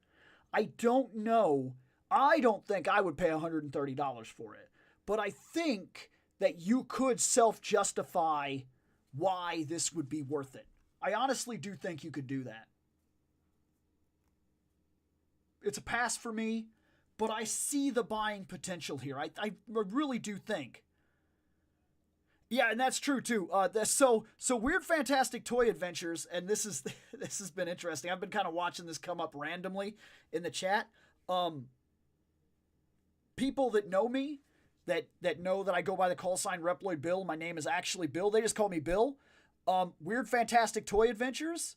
I don't know. I don't think I would pay $130 for it. But I think that you could self-justify why this would be worth it. I honestly do think you could do that. It's a pass for me, but I see the buying potential here. I really do think. Yeah, and that's true too. So Weird Fantastic Toy Adventures, and this has been interesting. I've been kind of watching this come up randomly in the chat. People that know me, that know that I go by the call sign ReploidBill. My name is actually Bill. They just call me Bill. Weird Fantastic Toy Adventures.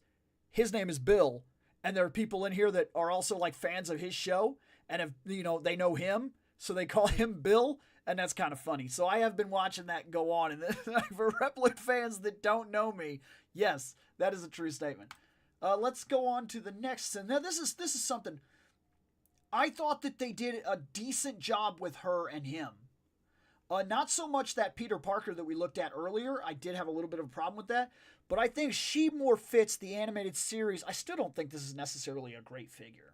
His name is Bill. And there are people in here that are also like fans of his show and have, they know him. So they call him Bill. And that's kind of funny. So I have been watching that go on. And for Reploid fans that don't know me, yes, that is a true statement. Let's go on to the next. And now this is something. I thought that they did a decent job with her and him. Not so much that Peter Parker that we looked at earlier. I did have a little bit of a problem with that. But I think she more fits the animated series. I still don't think this is necessarily a great figure.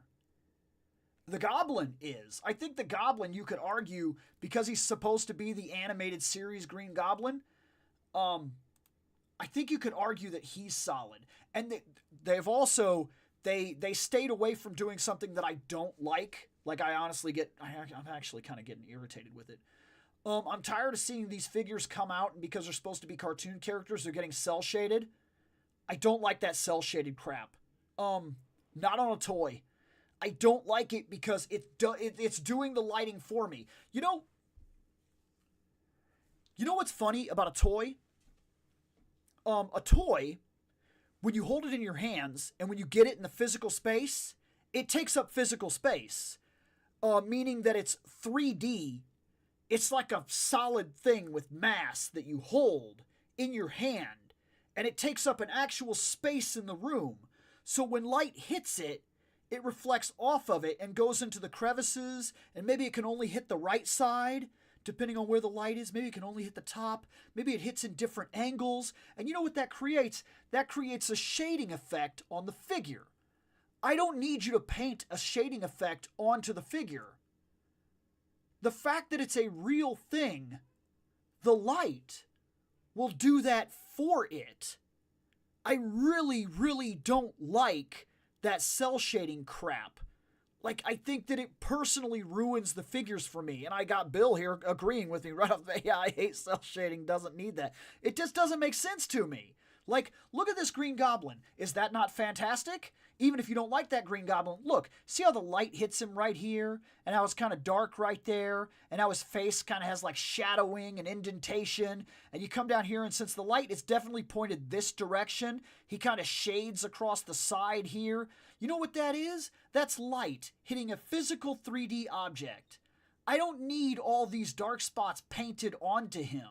The Goblin is. I think the Goblin, you could argue, because he's supposed to be the animated series Green Goblin, I think you could argue that he's solid. And they've also, they stayed away from doing something that I don't like. Like I honestly I'm actually kind of getting irritated with it. I'm tired of seeing these figures come out, and because they're supposed to be cartoon characters, they're getting cel-shaded. I don't like that cel-shaded crap. Not on a toy. I don't like it because it's doing the lighting for me. You know what's funny about a toy? A toy, when you hold it in your hands and when you get it in the physical space, it takes up physical space. Meaning that it's 3D. It's like a solid thing with mass that you hold in your hand, and it takes up an actual space in the room. So when light hits it, it reflects off of it and goes into the crevices, and maybe it can only hit the right side depending on where the light is. Maybe it can only hit the top. Maybe it hits in different angles. And you know what that creates? That creates a shading effect on the figure. I don't need you to paint a shading effect onto the figure. The fact that it's a real thing, the light will do that for it. I really, really don't like that cell shading crap. Like, I think that it personally ruins the figures for me. And I got Bill here agreeing with me right off the bat. Yeah, I hate cell shading, doesn't need that. It just doesn't make sense to me. Like, look at this Green Goblin. Is that not fantastic? Even if you don't like that Green Goblin, look, see how the light hits him right here? And how it's kind of dark right there? And how his face kind of has like shadowing and indentation? And you come down here, and since the light is definitely pointed this direction, he kind of shades across the side here. You know what that is? That's light hitting a physical 3D object. I don't need all these dark spots painted onto him.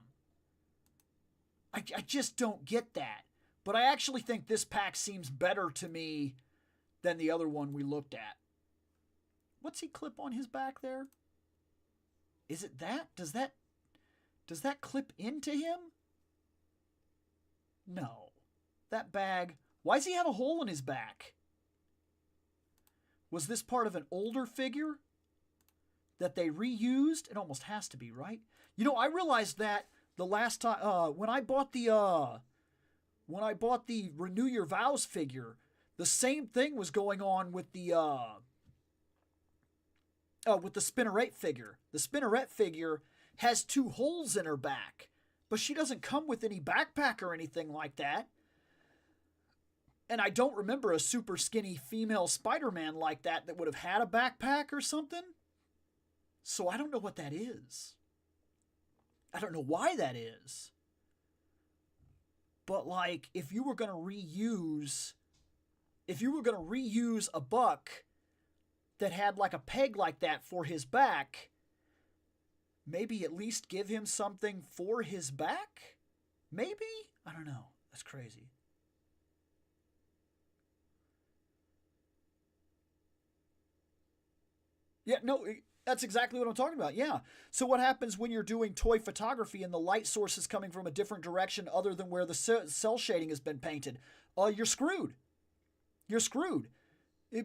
I just don't get that. But I actually think this pack seems better to me than the other one we looked at. What's he clip on his back there? Is it that? Does that clip into him? No. That bag, why does he have a hole in his back? Was this part of an older figure that they reused? It almost has to be, right? You know, I realized that the last time when I bought the Renew Your Vows figure, the same thing was going on with the Spinnerette figure. The Spinnerette figure has 2 holes in her back, but she doesn't come with any backpack or anything like that. And I don't remember a super skinny female Spider-Man like that would have had a backpack or something. So I don't know what that is. I don't know why that is. But like, if you were going to reuse a buck that had like a peg like that for his back, maybe at least give him something for his back? Maybe? I don't know. That's crazy. Yeah, no, that's exactly what I'm talking about. Yeah. So what happens when you're doing toy photography and the light source is coming from a different direction other than where the cell shading has been painted? You're screwed. You're screwed.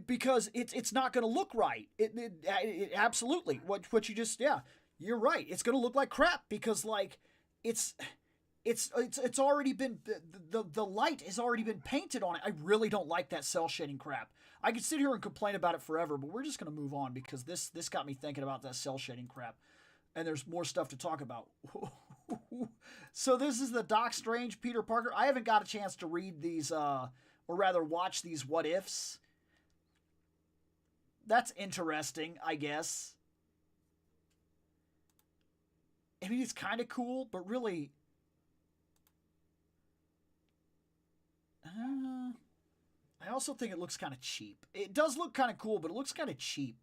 Because it's not going to look right. It absolutely. What you just, yeah, you're right. It's going to look like crap because like it's already been, the light has already been painted on it. I really don't like that cell shading crap. I could sit here and complain about it forever, but we're just going to move on because this got me thinking about that cell shading crap. And there's more stuff to talk about. So this is the Doc Strange Peter Parker. I haven't got a chance to read these, or rather watch these what ifs. That's interesting, I guess. I mean, it's kind of cool, but really... I also think it looks kind of cheap. It does look kind of cool, but it looks kind of cheap.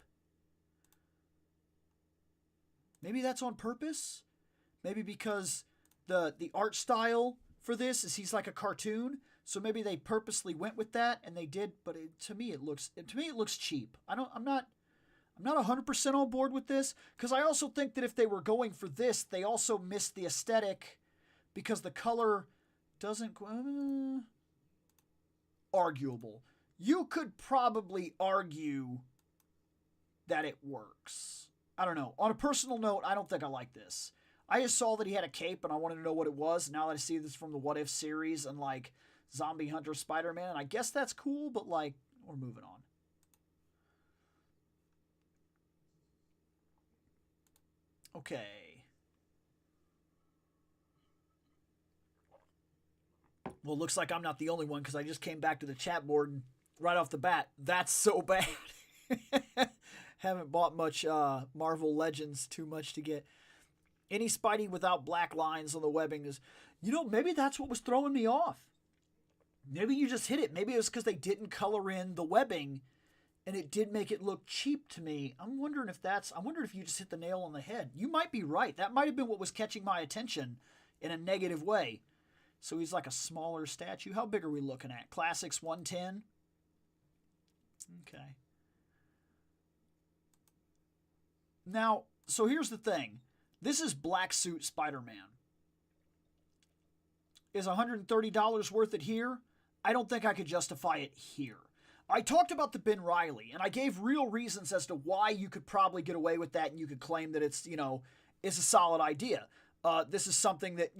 Maybe that's on purpose? Maybe because the art style for this is he's like a cartoon, so maybe they purposely went with that and they did, but to me it looks cheap. I'm not 100% on board with this because I also think that if they were going for this, they also missed the aesthetic because the color doesn't arguable. You could probably argue that it works. I don't know. On a personal note, I don't think I like this. I just saw that he had a cape and I wanted to know what it was. Now that I see this from the What If series and like Zombie Hunter Spider-Man, I guess that's cool, but like, we're moving on. Okay. Well, it looks like I'm not the only one because I just came back to the chat board and right off the bat, that's so bad. Haven't bought much Marvel Legends, too much to get. Any Spidey without black lines on the webbing is, maybe that's what was throwing me off. Maybe you just hit it. Maybe it was because they didn't color in the webbing and it did make it look cheap to me. I wonder if you just hit the nail on the head. You might be right. That might have been what was catching my attention in a negative way. So he's like a smaller statue. How big are we looking at? Classics 110? Okay. Now, so here's the thing. This is Black Suit Spider-Man. Is $130 worth it here? I don't think I could justify it here. I talked about the Ben Reilly, and I gave real reasons as to why you could probably get away with that, and you could claim that it's, it's a solid idea. This is something that,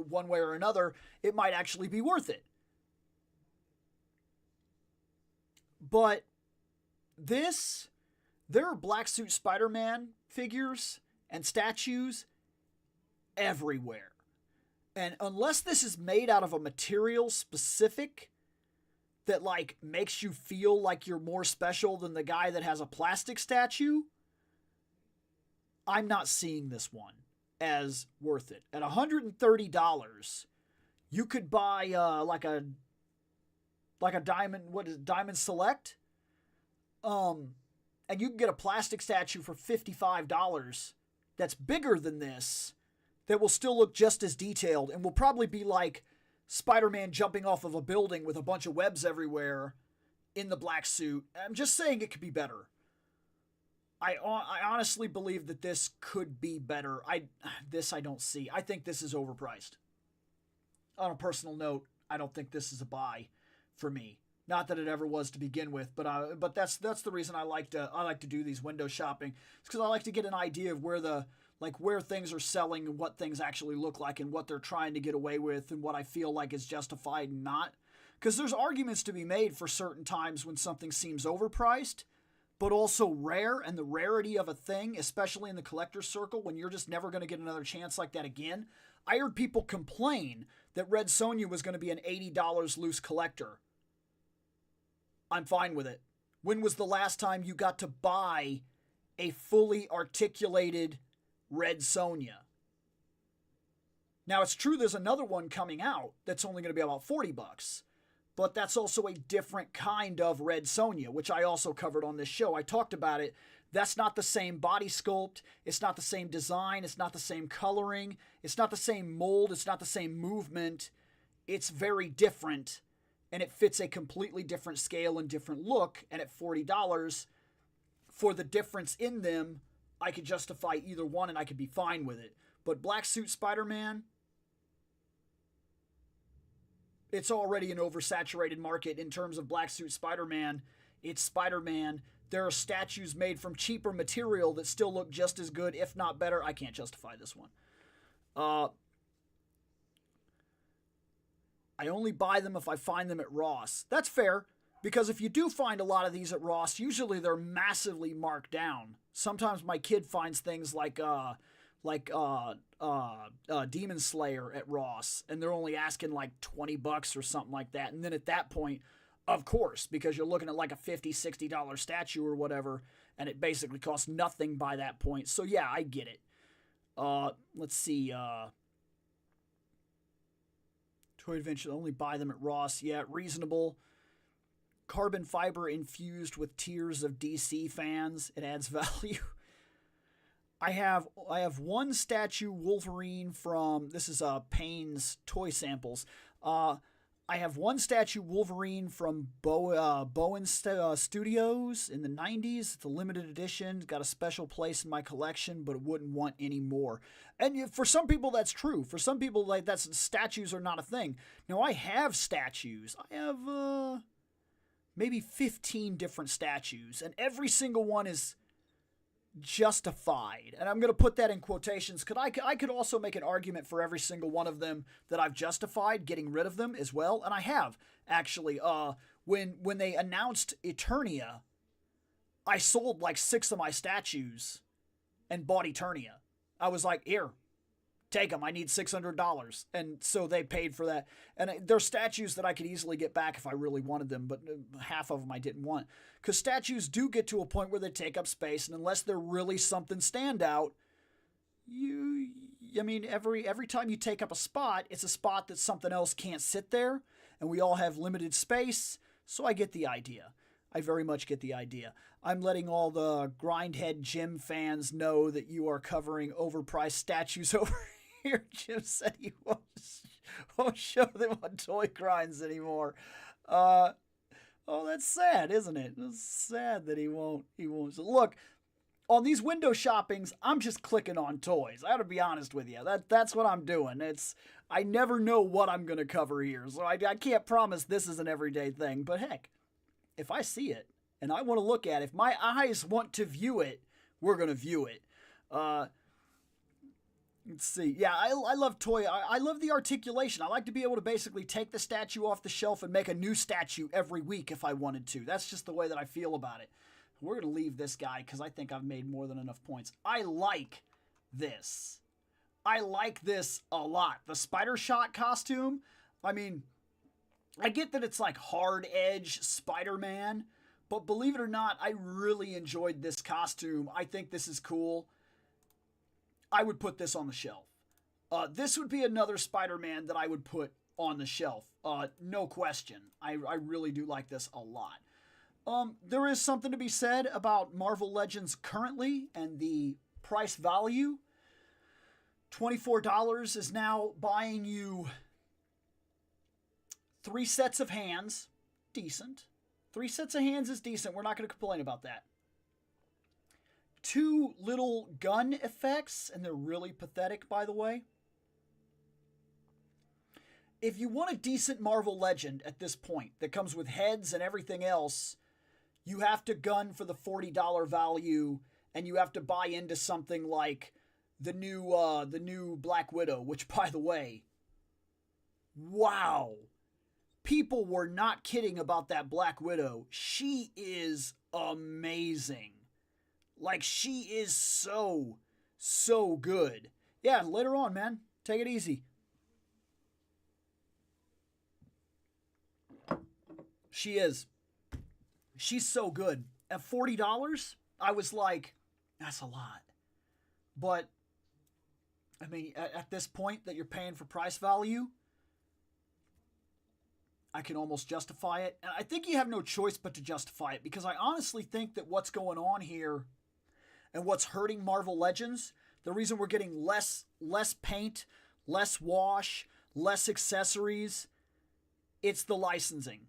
one way or another, it might actually be worth it. But there are Black Suit Spider-Man figures and statues everywhere. And unless this is made out of a material specific that, makes you feel like you're more special than the guy that has a plastic statue, I'm not seeing this one as worth it. At $130, you could buy like a Diamond Select, and you can get a plastic statue for $55 that's bigger than this, that will still look just as detailed and will probably be like Spider-Man jumping off of a building with a bunch of webs everywhere in the black suit. I'm just saying it could be better. I honestly believe that this could be better. I don't see. I think this is overpriced. On a personal note, I don't think this is a buy for me. Not that it ever was to begin with, but that's the reason I like to do these window shopping. It's because I like to get an idea of where things are selling and what things actually look like and what they're trying to get away with and what I feel like is justified and not. Because there's arguments to be made for certain times when something seems overpriced, but also rare, and the rarity of a thing, especially in the collector's circle, when you're just never going to get another chance like that again. I heard people complain that Red Sonja was going to be an $80 loose collector. I'm fine with it. When was the last time you got to buy a fully articulated Red Sonja? Now, it's true there's another one coming out that's only going to be about $40. But that's also a different kind of Red Sonja, which I also covered on this show. I talked about it. That's not the same body sculpt. It's not the same design. It's not the same coloring. It's not the same mold. It's not the same movement. It's very different, and it fits a completely different scale and different look. And at $40, for the difference in them, I could justify either one, and I could be fine with it. But Black Suit Spider-Man, it's already an oversaturated market in terms of Black Suit Spider-Man. It's Spider-Man. There are statues made from cheaper material that still look just as good, if not better. I can't justify this one. I only buy them if I find them at Ross. That's fair, because if you do find a lot of these at Ross, usually they're massively marked down. Sometimes my kid finds things like Demon Slayer at Ross, and they're only asking like $20 or something like that. And then at that point, of course, because you're looking at like a $50, $60 statue or whatever, and it basically costs nothing by that point. So yeah, I get it. Let's see. Toy Adventure, only buy them at Ross. Yeah, reasonable. Carbon fiber infused with tears of DC fans. It adds value. I have one statue Wolverine from, this is Payne's Toy Samples. I have one statue Wolverine from Bowen Studios in the 90s. It's a limited edition. It's got a special place in my collection, but I wouldn't want any more. And for some people, that's true. For some people, statues are not a thing. Now, I have statues. I have maybe 15 different statues, and every single one is justified. And I'm going to put that in quotations, because I could also make an argument for every single one of them that I've justified getting rid of them as well. And I have, actually. When they announced Eternia, I sold like 6 of my statues and bought Eternia. I was like, here, take them. I need $600. And so they paid for that. And they're statues that I could easily get back if I really wanted them, but half of them I didn't want. Because statues do get to a point where they take up space, and unless they're really something standout, every time you take up a spot, it's a spot that something else can't sit there, and we all have limited space, so I get the idea. I very much get the idea. I'm letting all the Grindhead Jim fans know that you are covering overpriced statues over here. Jim said he won't show them on Toy Grinds anymore. Oh, that's sad, isn't it? It's sad that he won't. So look, on these window shoppings, I'm just clicking on toys. I gotta be honest with you. That's what I'm doing. I never know what I'm gonna cover here, so I can't promise this is an everyday thing. But heck, if I see it and I want to look at it, if my eyes want to view it, we're gonna view it. Let's see. Yeah, I love toy. I love the articulation. I like to be able to basically take the statue off the shelf and make a new statue every week if I wanted to. That's just the way that I feel about it. We're going to leave this guy because I think I've made more than enough points. I like this. I like this a lot. The Spider Shot costume, I mean, I get that it's like hard edge Spider-Man, but believe it or not, I really enjoyed this costume. I think this is cool. I would put this on the shelf. This would be another Spider-Man that I would put on the shelf. No question. I really do like this a lot. There is something to be said about Marvel Legends currently and the price value. $24 is now buying you 3 sets of hands. Decent. 3 sets of hands is decent. We're not going to complain about that. 2 little gun effects, and they're really pathetic, by the way. If you want a decent Marvel Legend at this point that comes with heads and everything else, you have to gun for the $40 value, and you have to buy into something like the new Black Widow, which, by the way, wow. People were not kidding about that Black Widow. She is amazing. Like, she is so good. Yeah, later on, man. Take it easy. She is. She's so good. At $40, I was like, that's a lot. But, I mean, at this point that you're paying for price value, I can almost justify it. And I think you have no choice but to justify it, because I honestly think that what's going on here and what's hurting Marvel Legends, the reason we're getting less paint, less wash, less accessories, it's the licensing.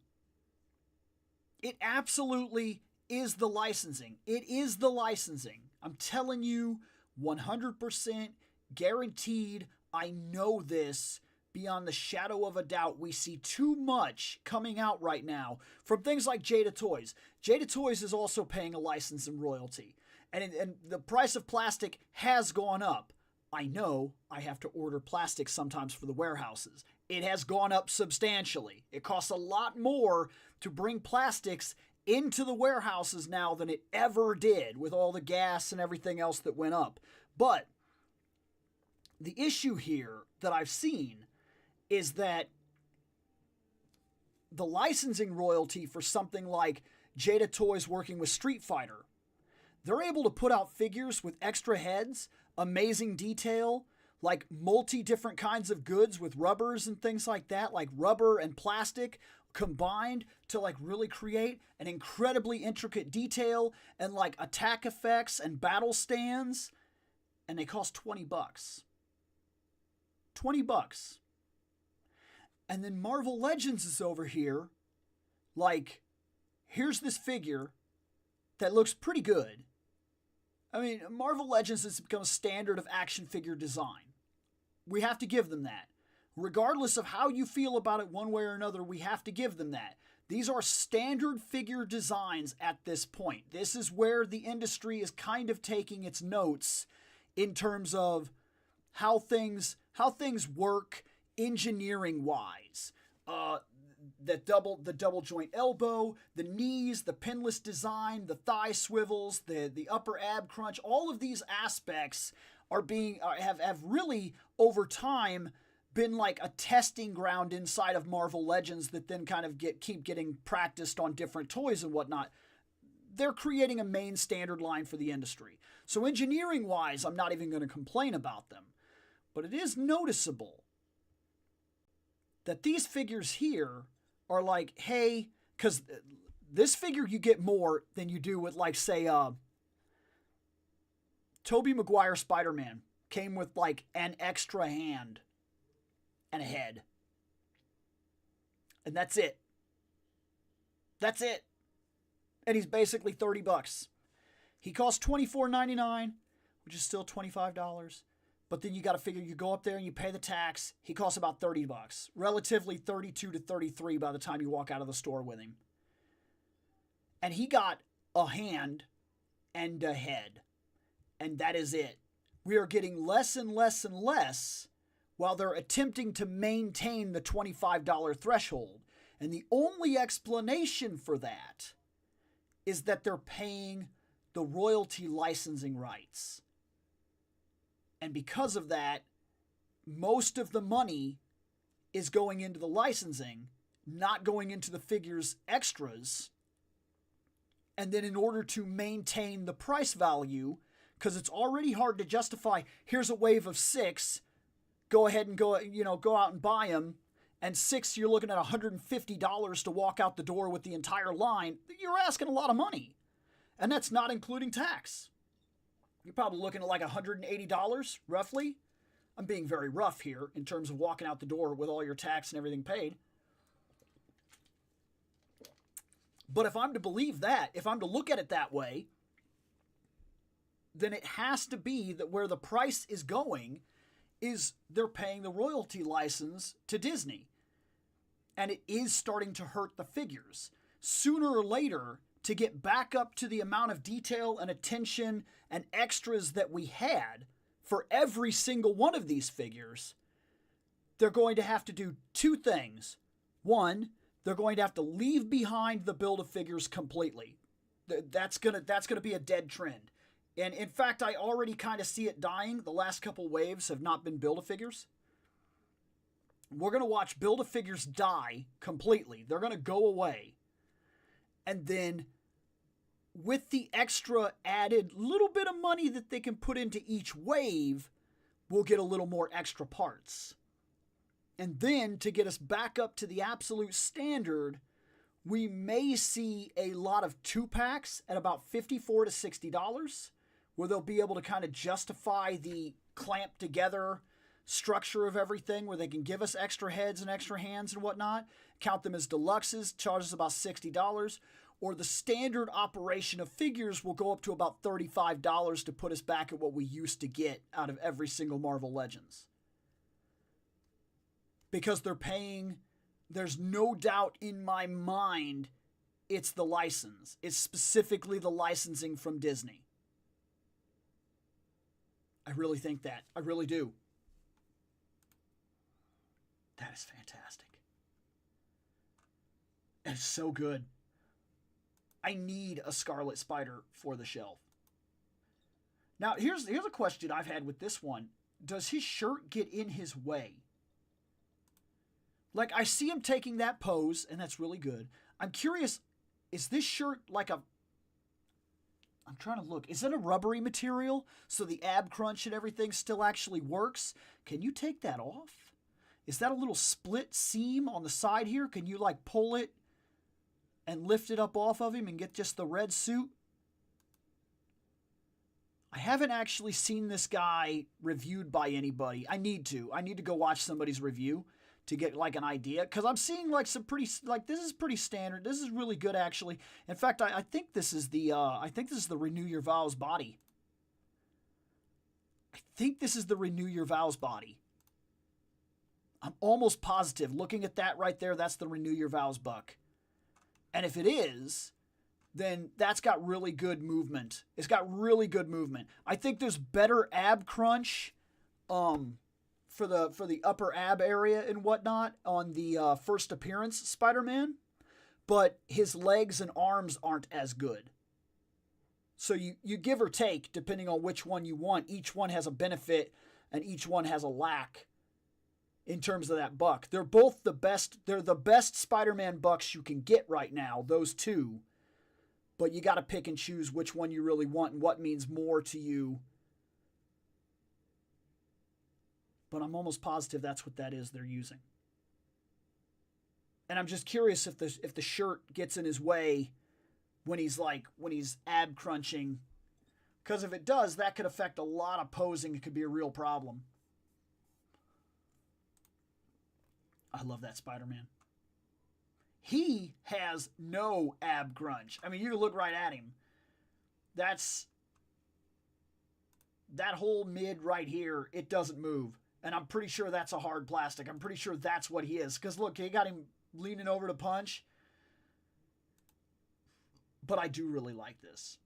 It absolutely is the licensing. It is the licensing. I'm telling you, 100% guaranteed. I know this beyond the shadow of a doubt. We see too much coming out right now from things like Jada Toys. Jada Toys is also paying a license and royalty. And the price of plastic has gone up. I know I have to order plastic sometimes for the warehouses. It has gone up substantially. It costs a lot more to bring plastics into the warehouses now than it ever did with all the gas and everything else that went up. But the issue here that I've seen is that the licensing royalty for something like Jada Toys working with Street Fighter, they're able to put out figures with extra heads, amazing detail, like multi-different kinds of goods with rubbers and things like that, like rubber and plastic combined to like really create an incredibly intricate detail and like attack effects and battle stands, and they cost $20. $20. And then Marvel Legends is over here, like, here's this figure that looks pretty good. I mean, Marvel Legends has become a standard of action figure design. We have to give them that. Regardless of how you feel about it one way or another, we have to give them that. These are standard figure designs at this point. This is where the industry is kind of taking its notes in terms of how things work engineering-wise. The double joint elbow, the knees, the pinless design, the thigh swivels, the upper ab crunch, all of these aspects have really over time been like a testing ground inside of Marvel Legends that then kind of keep getting practiced on different toys and whatnot. They're creating a main standard line for the industry. So engineering wise, I'm not even going to complain about them, but it is noticeable that these figures here are like, hey, because this figure you get more than you do with, like, say, Tobey Maguire Spider-Man came with like an extra hand and a head. And that's it. That's it. And he's basically $30. He costs $24.99, which is still $25. But then you got to figure, you go up there and you pay the tax. He costs about $30, relatively 32 to 33 by the time you walk out of the store with him. And he got a hand and a head, and that is it. We are getting less and less and less while they're attempting to maintain the $25 threshold. And the only explanation for that is that they're paying the royalty licensing rights. And because of that, most of the money is going into the licensing, not going into the figures extras. And then in order to maintain the price value, because it's already hard to justify, here's a wave of 6, go ahead and go out and buy them. And 6, you're looking at $150 to walk out the door with the entire line. You're asking a lot of money. And that's not including tax. You're probably looking at like $180, roughly. I'm being very rough here in terms of walking out the door with all your tax and everything paid. But if I'm to believe that, if I'm to look at it that way, then it has to be that where the price is going is they're paying the royalty license to Disney. And it is starting to hurt the figures. Sooner or later, to get back up to the amount of detail and attention and extras that we had for every single one of these figures, they're going to have to do two things. One, they're going to have to leave behind the Build-A-Figures completely. That's gonna be a dead trend. And in fact, I already kind of see it dying. The last couple waves have not been Build-A-Figures. We're going to watch Build-A-Figures die completely. They're going to go away. And then with the extra added little bit of money that they can put into each wave, we'll get a little more extra parts. And then to get us back up to the absolute standard, we may see a lot of 2-packs at about $54 to $60, where they'll be able to kind of justify the clamped together structure of everything, where they can give us extra heads and extra hands and whatnot, count them as deluxes, charges about $60, or the standard operation of figures will go up to about $35 to put us back at what we used to get out of every single Marvel Legends. Because they're paying, there's no doubt in my mind, it's the license. It's specifically the licensing from Disney. I really think that. I really do. That is fantastic. It's so good. I need a Scarlet Spider for the shelf. Now, here's a question I've had with this one. Does his shirt get in his way? Like, I see him taking that pose, and that's really good. I'm curious, is this shirt like a... I'm trying to look. Is it a rubbery material so the ab crunch and everything still actually works? Can you take that off? Is that a little split seam on the side here? Can you like pull it and lift it up off of him and get just the red suit? I haven't actually seen this guy reviewed by anybody. I need to go watch somebody's review to get like an idea, because I'm seeing like some pretty, like, this is pretty standard. This is really good, actually. In fact, I think this is the Renew Your Vows body. I think this is the Renew Your Vows body. I'm almost positive. Looking at that right there, that's the Renew Your Vows buck. And if it is, then that's got really good movement. It's got really good movement. I think there's better ab crunch for the upper ab area and whatnot on the first appearance Spider-Man, but his legs and arms aren't as good. So you give or take depending on which one you want. Each one has a benefit and each one has a lack in terms of that buck. They're both the best. They're the best Spider-Man bucks you can get right now, those two. But you got to pick and choose which one you really want and what means more to you. But I'm almost positive that's what that is they're using. And I'm just curious if the shirt gets in his way when he's ab crunching. Because if it does, that could affect a lot of posing. It could be a real problem. I love that Spider-Man. He has no ab crunch. I mean, you look right at him. That's that whole mid right here, it doesn't move. And I'm pretty sure that's a hard plastic. I'm pretty sure that's what he is. Because look, he got him leaning over to punch. But I do really like this.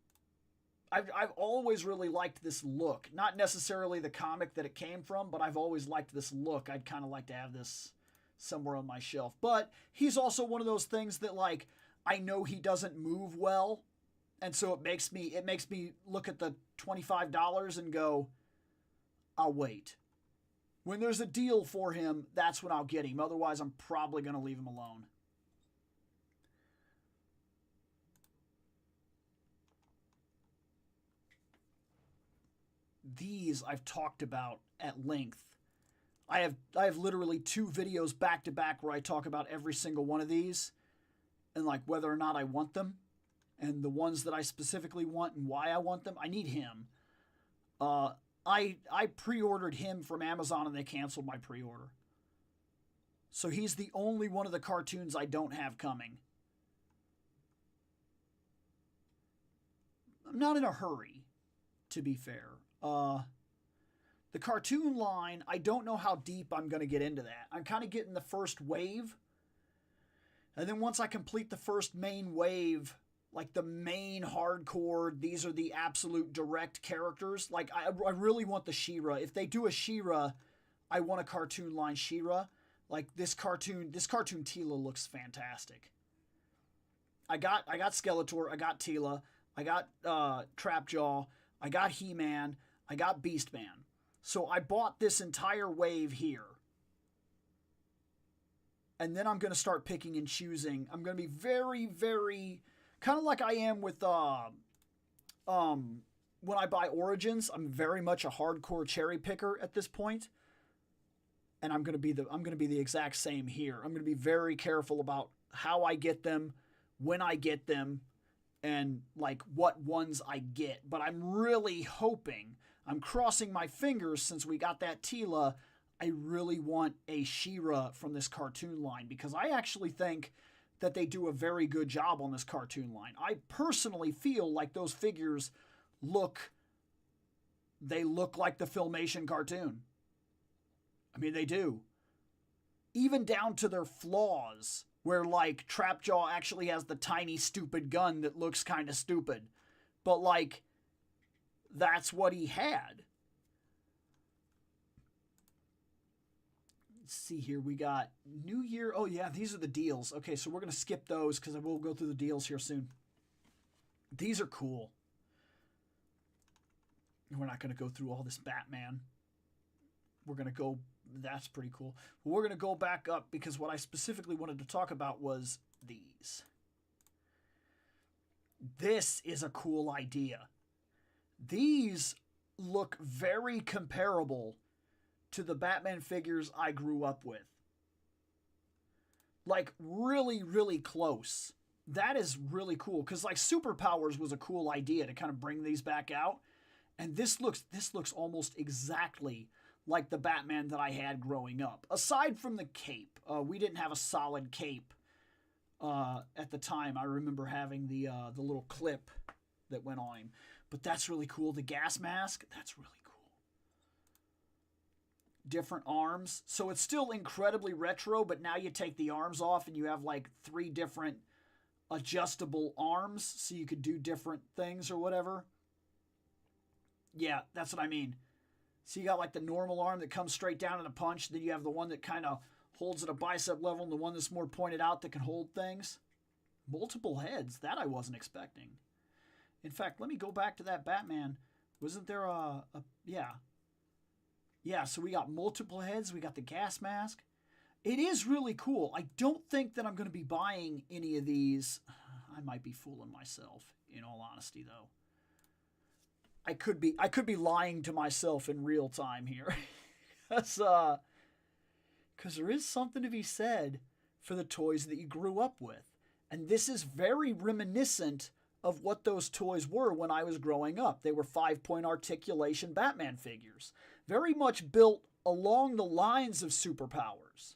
I've always really liked this look. Not necessarily the comic that it came from, but I've always liked this look. I'd kind of like to have this somewhere on my shelf. But he's also one of those things that, like, I know he doesn't move well. And so it makes me look at the $25 and go, I'll wait. When there's a deal for him, that's when I'll get him. Otherwise, I'm probably going to leave him alone. These I've talked about at length. I have literally 2 videos back to back where I talk about every single one of these and like whether or not I want them and the ones that I specifically want and why I want them. I need him. I pre-ordered him from Amazon and they canceled my pre-order. So he's the only one of the cartoons I don't have coming. I'm not in a hurry, to be fair. The cartoon line, I don't know how deep I'm going to get into that. I'm kind of getting the first wave. And then once I complete the first main wave, like the main hardcore, these are the absolute direct characters. Like, I really want the She-Ra. If they do a She-Ra, I want a cartoon line She-Ra. Like, this cartoon Teela looks fantastic. I got Skeletor, I got Teela, I got Trapjaw, I got He-Man, I got Beastman. So I bought this entire wave here. And then I'm going to start picking and choosing. I'm going to be very, very, kind of like I am with when I buy Origins. I'm very much a hardcore cherry picker at this point. And I'm going to be the exact same here. I'm going to be very careful about how I get them, when I get them, and like what ones I get. But I'm really hoping, I'm crossing my fingers since we got that Teela, I really want a She-Ra from this cartoon line because I actually think that they do a very good job on this cartoon line. I personally feel like those figures look like the Filmation cartoon. I mean, they do. Even down to their flaws, where like Trapjaw actually has the tiny stupid gun that looks kind of stupid. But like, that's what he had. Let's see here. We got New Year. Oh, yeah, these are the deals. Okay, so we're going to skip those because I will go through the deals here soon. These are cool. We're not going to go through all this Batman. We're going to go... That's pretty cool. We're going to go back up because what I specifically wanted to talk about was these. This is a cool idea. These look very comparable to the Batman figures I grew up with. Like, really, really close. That is really cool, because, like, Superpowers was a cool idea to kind of bring these back out. And this looks almost exactly like the Batman that I had growing up. Aside from the cape. We didn't have a solid cape at the time. I remember having the little clip that went on him. But that's really cool. The gas mask, that's really cool. Different arms. So it's still incredibly retro, but now you take the arms off and you have like 3 different adjustable arms so you could do different things or whatever. Yeah, that's what I mean. So you got like the normal arm that comes straight down in a punch. Then you have the one that kind of holds at a bicep level and the one that's more pointed out that can hold things. Multiple heads. That I wasn't expecting. In fact, let me go back to that Batman. Wasn't there yeah. Yeah, so we got multiple heads. We got the gas mask. It is really cool. I don't think that I'm going to be buying any of these. I might be fooling myself, in all honesty, though. I could be lying to myself in real time here. Because there is something to be said for the toys that you grew up with. And this is very reminiscent of what those toys were when I was growing up. They were 5-point articulation Batman figures. Very much built along the lines of Superpowers.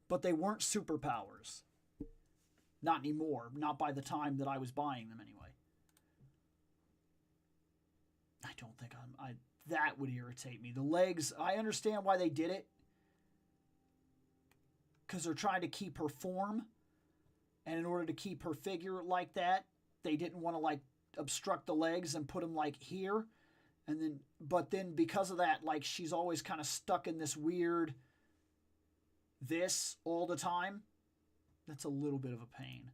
But they weren't Superpowers. Not anymore. Not by the time that I was buying them anyway. I don't think that would irritate me. The legs, I understand why they did it. Because they're trying to keep her form. And in order to keep her figure like that, they didn't want to like obstruct the legs and put them like here. And then, but then because of that, like she's always kind of stuck in this weird this all the time. That's a little bit of a pain.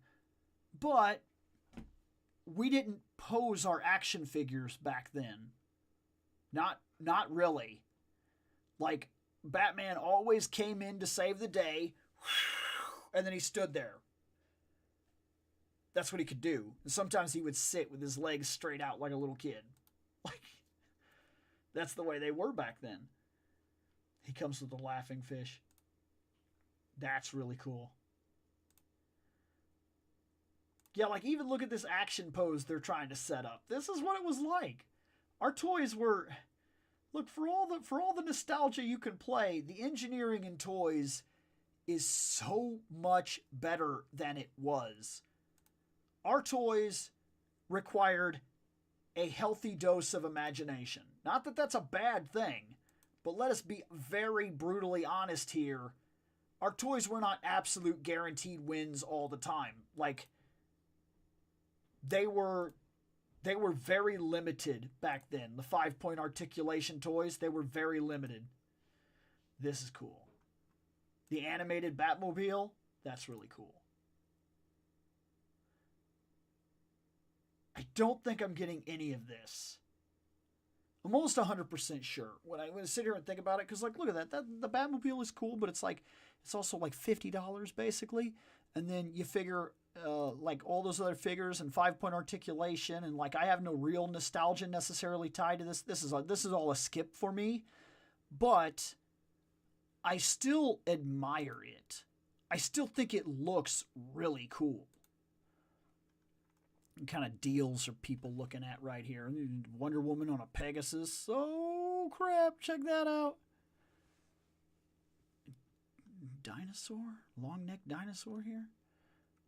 But we didn't pose our action figures back then. Not really. Like Batman always came in to save the day, and then he stood there. That's what he could do. And sometimes he would sit with his legs straight out like a little kid. Like, that's the way they were back then. He comes with the laughing fish. That's really cool. Yeah, like even look at this action pose they're trying to set up. This is what it was like. Our toys were, look, for all the nostalgia you can play, the engineering in toys is so much better than it was. Our toys required a healthy dose of imagination. Not that that's a bad thing, but let us be very brutally honest here. Our toys were not absolute guaranteed wins all the time. Like, they were very limited back then. The 5-point articulation toys, they were very limited. This is cool. The animated Batmobile, that's really cool. I don't think I'm getting any of this. I'm almost 100% sure when I sit here and think about it, because like, look at that. The Batmobile is cool, but it's also like $50 basically. And then you figure like all those other figures and 5-point articulation, and like I have no real nostalgia necessarily tied to this. This is all a skip for me, but I still admire it. I still think it looks really cool. What kind of deals are people looking at right here? Wonder Woman on a Pegasus. Oh, crap. Check that out. Dinosaur? Long neck dinosaur here?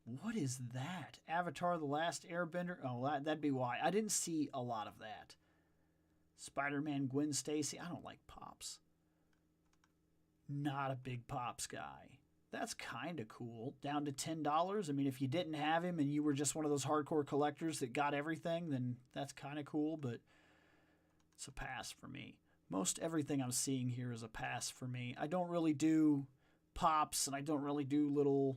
What is that? Avatar: The Last Airbender? Oh, that'd be why. I didn't see a lot of that. Spider-Man Gwen Stacy. I don't like Pops. Not a big Pops guy. That's kind of cool. Down to $10. I mean, if you didn't have him and you were just one of those hardcore collectors that got everything, then that's kind of cool, but it's a pass for me. Most everything I'm seeing here is a pass for me. I don't really do Pops, and I don't really do little...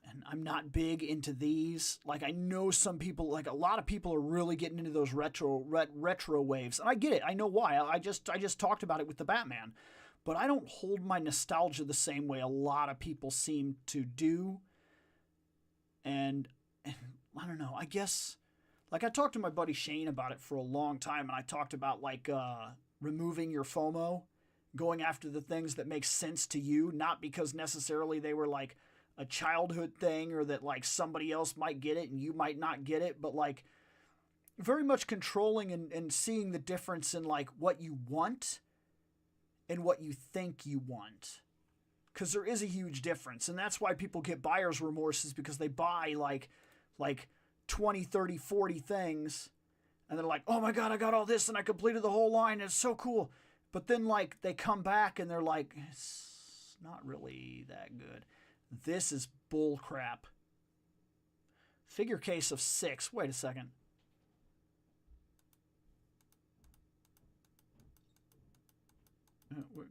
And I'm not big into these. Like, I know some people, like a lot of people are really getting into those retro waves. And I get it. I know why. I just talked about it with the Batman. But I don't hold my nostalgia the same way a lot of people seem to do. And I don't know, I guess, like I talked to my buddy Shane about it for a long time, and I talked about like removing your FOMO, going after the things that make sense to you, not because necessarily they were like a childhood thing or that like somebody else might get it and you might not get it, but like very much controlling and seeing the difference in like what you want and what you think you want. Because there is a huge difference. And that's why people get buyer's remorse, is because they buy like 20, 30, 40 things. And they're like, oh my God, I got all this and I completed the whole line. It's so cool. But then like they come back and they're like, it's not really that good. This is bull crap. Figure case of 6. Wait a second.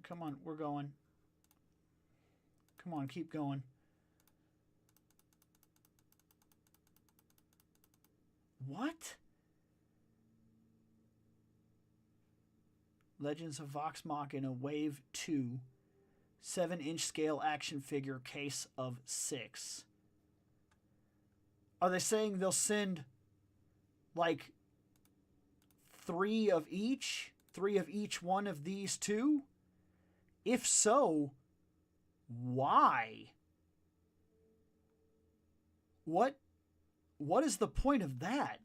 Come on, we're going. Come on, keep going. What? Legends of Vox Machina Wave 2. 7-inch scale action figure case of 6. Are they saying they'll send like 3 of each? 3 of each one of these two? If so, why? What is the point of that?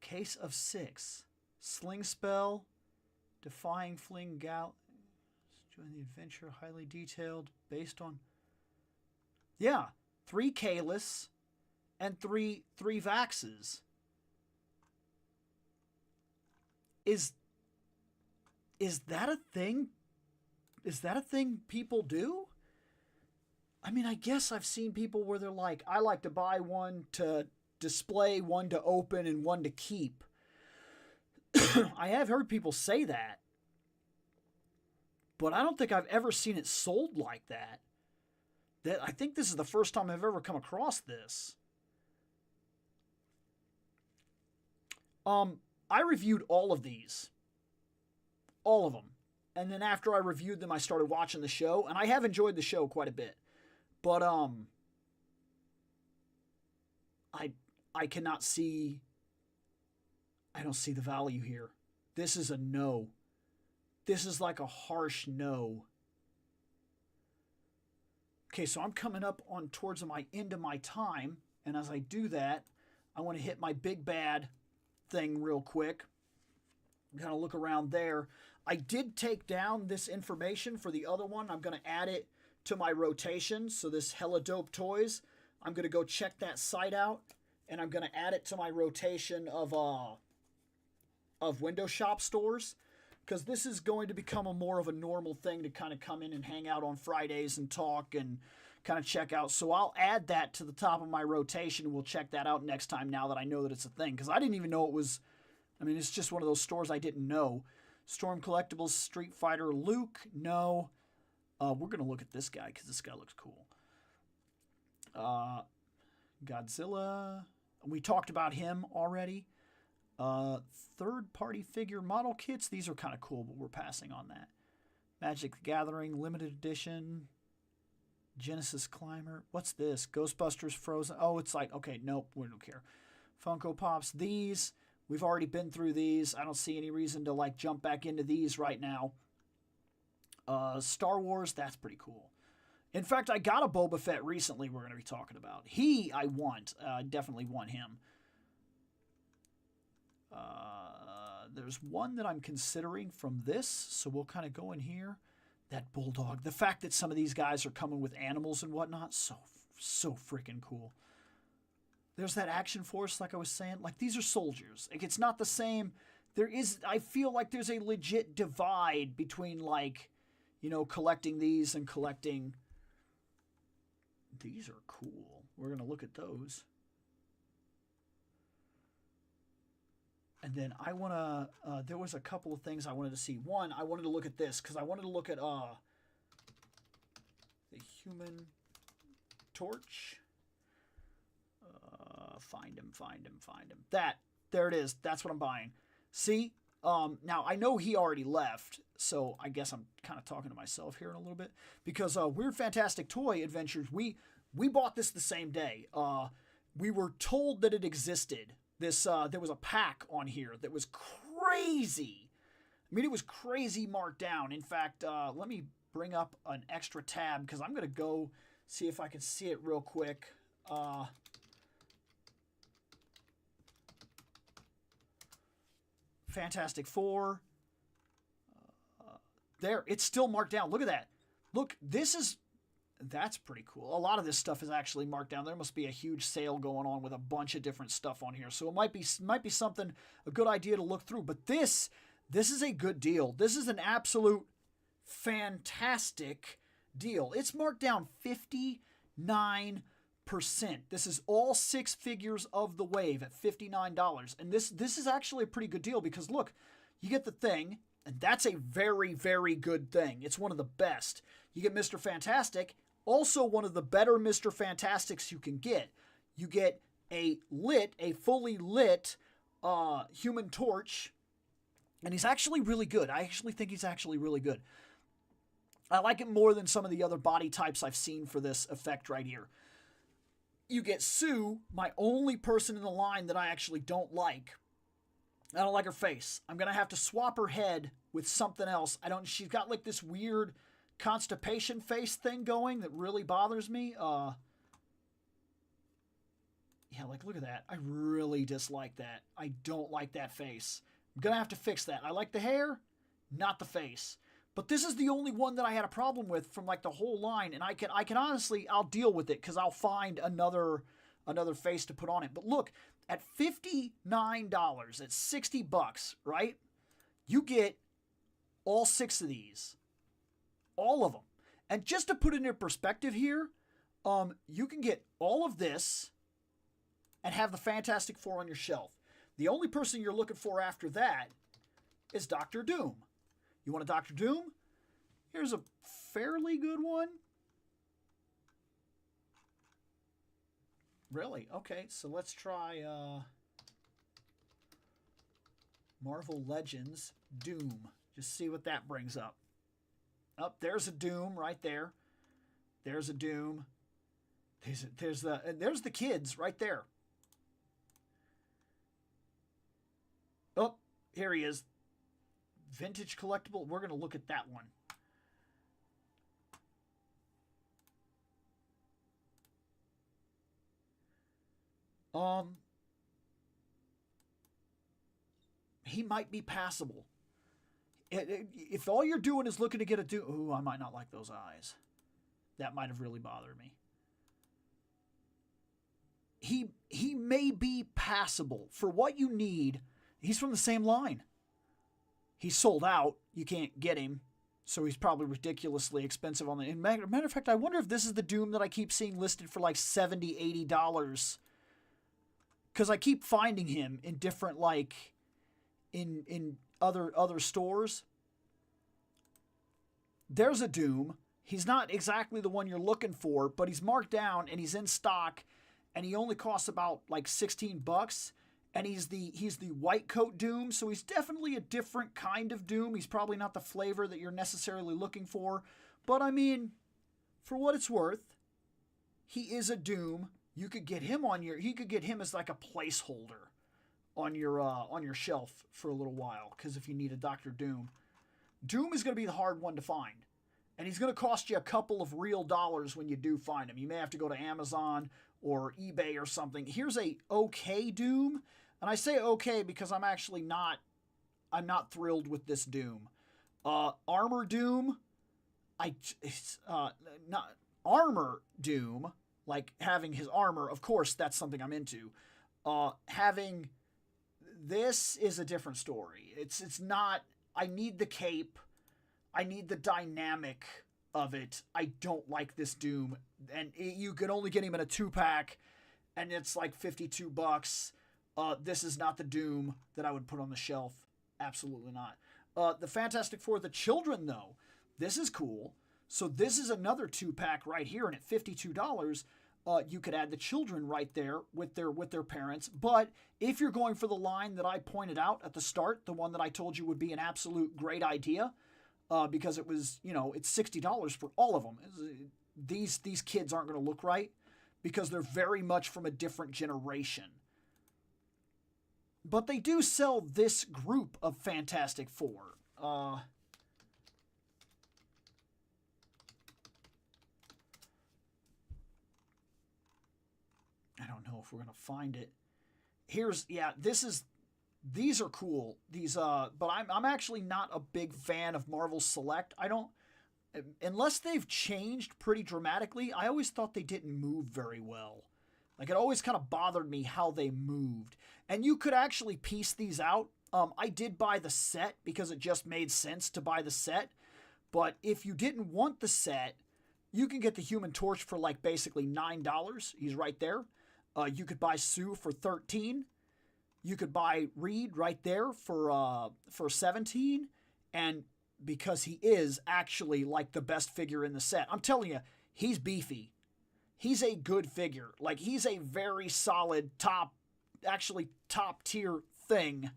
Case of 6. Sling spell. Defying fling gal. Join the adventure. Highly detailed. Based on. Yeah. 3 Kalis. and three vaxes. Is that a thing? Is that a thing people do? I mean, I guess I've seen people where they're like, I like to buy one to display, one to open, and one to keep. I have heard people say that. But I don't think I've ever seen it sold like that. I think this is the first time I've ever come across this. I reviewed all of these. All of them. And then after I reviewed them, I started watching the show. And I have enjoyed the show quite a bit. But, I cannot see... I don't see the value here. This is a no. This is like a harsh no. Okay, so I'm coming up on towards my end of my time. And as I do that, I want to hit my big bad thing real quick. Kind of look around there. I did take down this information for the other one. I'm going to add it to my rotation. So this Hella Dope Toys, I'm going to go check that site out. And I'm going to add it to my rotation of window shop stores. Because this is going to become more of a normal thing to kind of come in and hang out on Fridays and talk and kind of check out. So I'll add that to the top of my rotation. We'll check that out next time now that I know that it's a thing. Because I didn't even know it was... I mean, it's just one of those stores I didn't know. Storm Collectibles, Street Fighter, Luke, no. We're going to look at this guy because this guy looks cool. Godzilla. We talked about him already. Third-party figure model kits. These are kind of cool, but we're passing on that. Magic the Gathering, limited edition. Genesis Climber. What's this? Ghostbusters Frozen. Oh, it's like, okay, nope, we don't care. Funko Pops. These, we've already been through these. I don't see any reason to, like, jump back into these right now. Star Wars, that's pretty cool. In fact, I got a Boba Fett recently we're going to be talking about. I want. I definitely want him. There's one that I'm considering from this, so we'll kind of go in here. That Bulldog. The fact that some of these guys are coming with animals and whatnot, so freaking cool. There's that Action Force, like I was saying. Like, these are soldiers. Like, it's not the same. I feel like there's a legit divide between, like, you know, collecting these and collecting... These are cool. We're going to look at those. And then I want to, there was a couple of things I wanted to see. One, I wanted to look at this because I wanted to look at the Human Torch. Find him. There it is. That's what I'm buying. See? Now, I know he already left, so I guess I'm kind of talking to myself here in a little bit. Because Weird Fantastic Toy Adventures, we bought this the same day. We were told that it existed. There was a pack on here that was crazy. I mean, it was crazy marked down. In fact, let me bring up an extra tab because I'm going to go see if I can see it real quick. Fantastic Four. There, it's still marked down. Look at that. Look, that's pretty cool. A lot of this stuff is actually marked down. There must be a huge sale going on with a bunch of different stuff on here. So it might be something, a good idea to look through. But this is a good deal. This is an absolute fantastic deal. It's marked down 59%. This is all 6 figures of the wave at $59. And this is actually a pretty good deal because look, you get the thing, and that's a very, very good thing. It's one of the best. You get Mr. Fantastic, also one of the better Mr. Fantastics you can get. You get a fully lit Human Torch, and he's actually really good. I actually think he's actually really good. I like it more than some of the other body types I've seen for this effect right here. You get Sue, my only person in the line that I actually don't like. I don't like her face. I'm going to have to swap her head with something else. She's got like this weird constipation face thing going that really bothers me. Yeah, like look at that. I really dislike that. I don't like that face. I'm going to have to fix that. I like the hair, not the face. But this is the only one that I had a problem with from like the whole line. And I can honestly, I'll deal with it because I'll find another another face to put on it. But look, at $59, at $60, right? You get all 6 of these. All of them. And just to put it in perspective here, you can get all of this and have the Fantastic Four on your shelf. The only person you're looking for after that is Doctor Doom. You want a Doctor Doom? Here's a fairly good one. Really? Okay, so let's try Marvel Legends Doom. Just see what that brings up. Oh, there's a Doom right there. There's a Doom. There's the kids right there. Oh, here he is. Vintage collectible. We're going to look at that one. He might be passable. If all you're doing is looking to get a Doom... Ooh, I might not like those eyes. That might have really bothered me. He may be passable. For what you need, he's from the same line. He's sold out. You can't get him. So he's probably ridiculously expensive on the... Matter of fact, I wonder if this is the Doom that I keep seeing listed for like $70, $80. Because I keep finding him in different, like... In other stores. There's a Doom. He's not exactly the one you're looking for, but he's marked down and he's in stock, and he only costs about like $16. And he's the white coat Doom, so he's definitely a different kind of Doom. He's probably not the flavor that you're necessarily looking for, but I mean, for what it's worth, he is a Doom. You could get him he could get him as like a placeholder on your shelf for a little while, because if you need a Doctor Doom, Doom is going to be the hard one to find, and he's going to cost you a couple of real dollars when you do find him. You may have to go to Amazon or eBay or something. Here's a okay Doom, and I say okay because I'm not thrilled with this Doom. Armor Doom, not Armor Doom, like having his armor. Of course, that's something I'm into. Having this is a different story. It's not, I need the cape. I need the dynamic of it. I don't like this Doom. And you can only get him in a 2-pack, and it's like $52. This is not the Doom that I would put on the shelf. Absolutely not. The Fantastic Four, the children, though, this is cool. So this is another 2-pack right here, and at $52, you could add the children right there with their parents. But if you're going for the line that I pointed out at the start, the one that I told you would be an absolute great idea, because it was, it's $60 for all of them. These kids aren't going to look right because they're very much from a different generation. But they do sell this group of Fantastic Four. I don't know if we're going to find it. These are cool. But I'm actually not a big fan of Marvel Select. Unless they've changed pretty dramatically, I always thought they didn't move very well. Like, it always kind of bothered me how they moved. And you could actually piece these out. I did buy the set because it just made sense to buy the set. But if you didn't want the set, you can get the Human Torch for like basically $9. He's right there. You could buy Sue for $13. You could buy Reed right there for $17. And because he is actually like the best figure in the set, I'm telling you, he's beefy. He's a good figure. Like, he's a very solid top tier thing.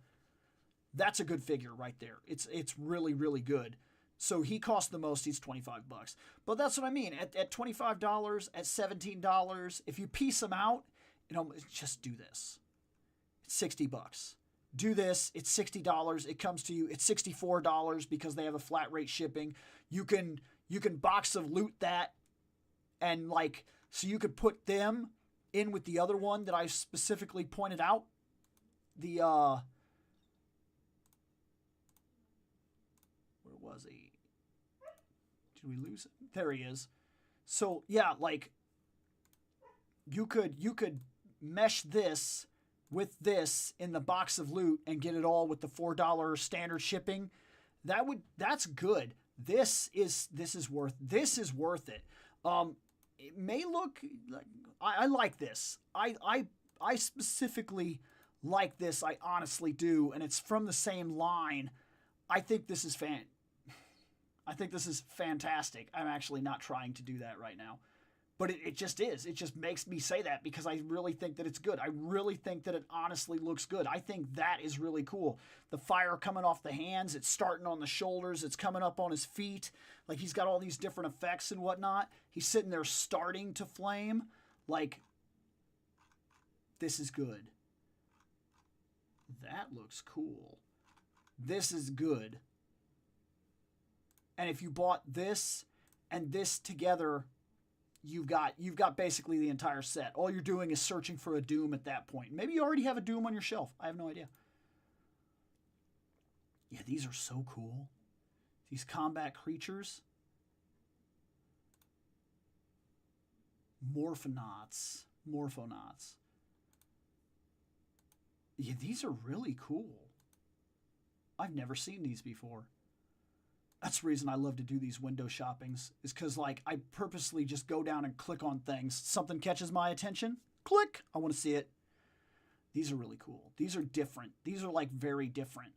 That's a good figure right there. It's really, really good. So he costs the most. He's $25. But that's what I mean. At $25, at $17, if you piece them out, just do this. It's $60. Do this. It's $60. It comes to you. It's $64 because they have a flat rate shipping. You can box of loot that, and so you could put them in with the other one that I specifically pointed out. Where was he? Did we lose him? There he is. So yeah, you could mesh this with this in the box of loot and get it all with the $4 standard shipping, that's good. This is worth it. It may look like I like this. I specifically like this. I honestly do, and it's from the same line. I think this is fantastic. I'm actually not trying to do that right now. But it just is. It just makes me say that because I really think that it's good. I really think that it honestly looks good. I think that is really cool. The fire coming off the hands, it's starting on the shoulders, it's coming up on his feet. Like, he's got all these different effects and whatnot. He's sitting there starting to flame. Like, this is good. That looks cool. This is good. And if you bought this and this together, you've got basically the entire set. All you're doing is searching for a Doom at that point. Maybe you already have a Doom on your shelf. I have no idea. Yeah, these are so cool. These combat creatures. Morphonauts. Yeah, these are really cool. I've never seen these before. That's the reason I love to do these window shoppings, is because, like, I purposely just go down and click on things. Something catches my attention. Click. I want to see it. These are really cool. These are different. These are, like, very different.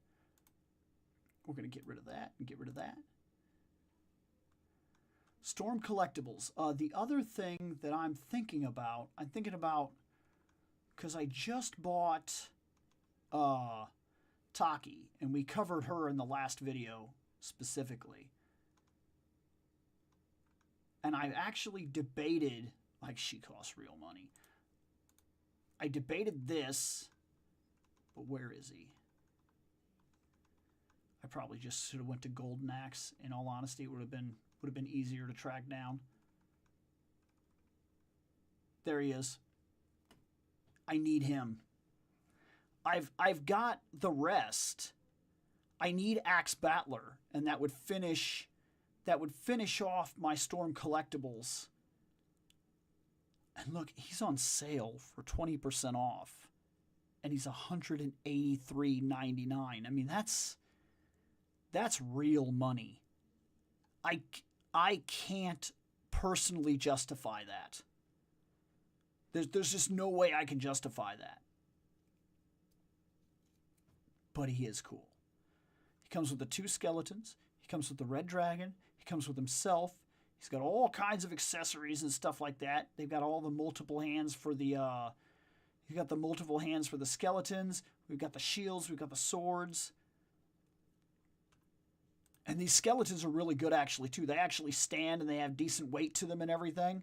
We're going to get rid of that and get rid of that. Storm collectibles. The other thing that I'm thinking about, because I just bought Taki, and we covered her in the last video specifically. And I actually debated, like, she costs real money. I debated this, but where is he? I probably just should have went to Golden Axe. In all honesty, it would have been easier to track down. There he is. I need him. I've got the rest. I need Axe Battler, and that would finish off my Storm collectibles. And look, he's on sale for 20% off, and he's $183.99. I mean, that's real money. I can't personally justify that. There's just no way I can justify that. But he is cool. He comes with the 2 skeletons. He comes with the red dragon. He comes with himself. He's got all kinds of accessories and stuff like that. They've got all the multiple hands for the you've got the multiple hands for the skeletons. We've got the shields, we've got the swords. And these skeletons are really good actually too. They actually stand and they have decent weight to them and everything.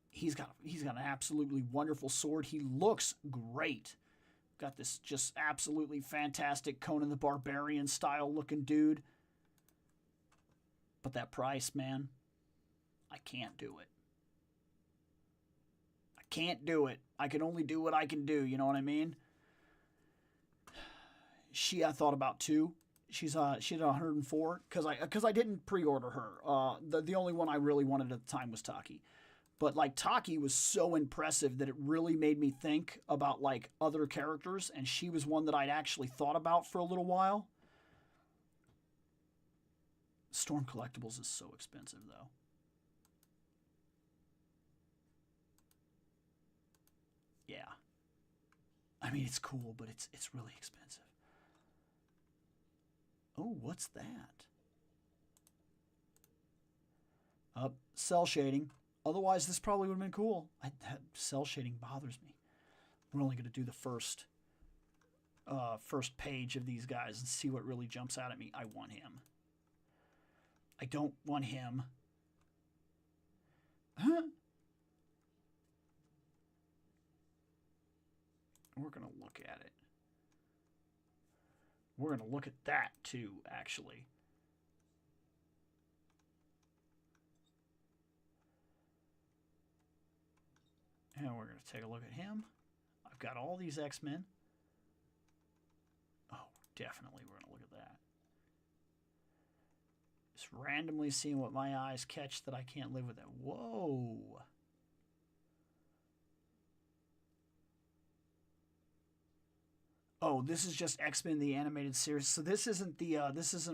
He's got an absolutely wonderful sword. He looks great. Got this just absolutely fantastic Conan the Barbarian style looking dude. But that price, man, I can't do it. I can't do it. I can only do what I can do, you know what I mean? I thought about too. She's at 104 because I didn't pre-order her. The only one I really wanted at the time was Taki. But, like, Taki was so impressive that it really made me think about, like, other characters, and she was one that I'd actually thought about for a little while. Storm Collectibles is so expensive, though. Yeah. I mean, it's cool, but it's really expensive. Oh, what's that? Cell shading. Otherwise, this probably would have been cool. That cell shading bothers me. We're only going to do the first page of these guys and see what really jumps out at me. I want him. I don't want him. Huh? We're going to look at it. We're going to look at that too, actually. And we're going to take a look at him. I've got all these X-Men. Oh, definitely we're going to look at that. Just randomly seeing what my eyes catch that I can't live with it. Whoa. Oh, this is just X-Men the animated series. So this isn't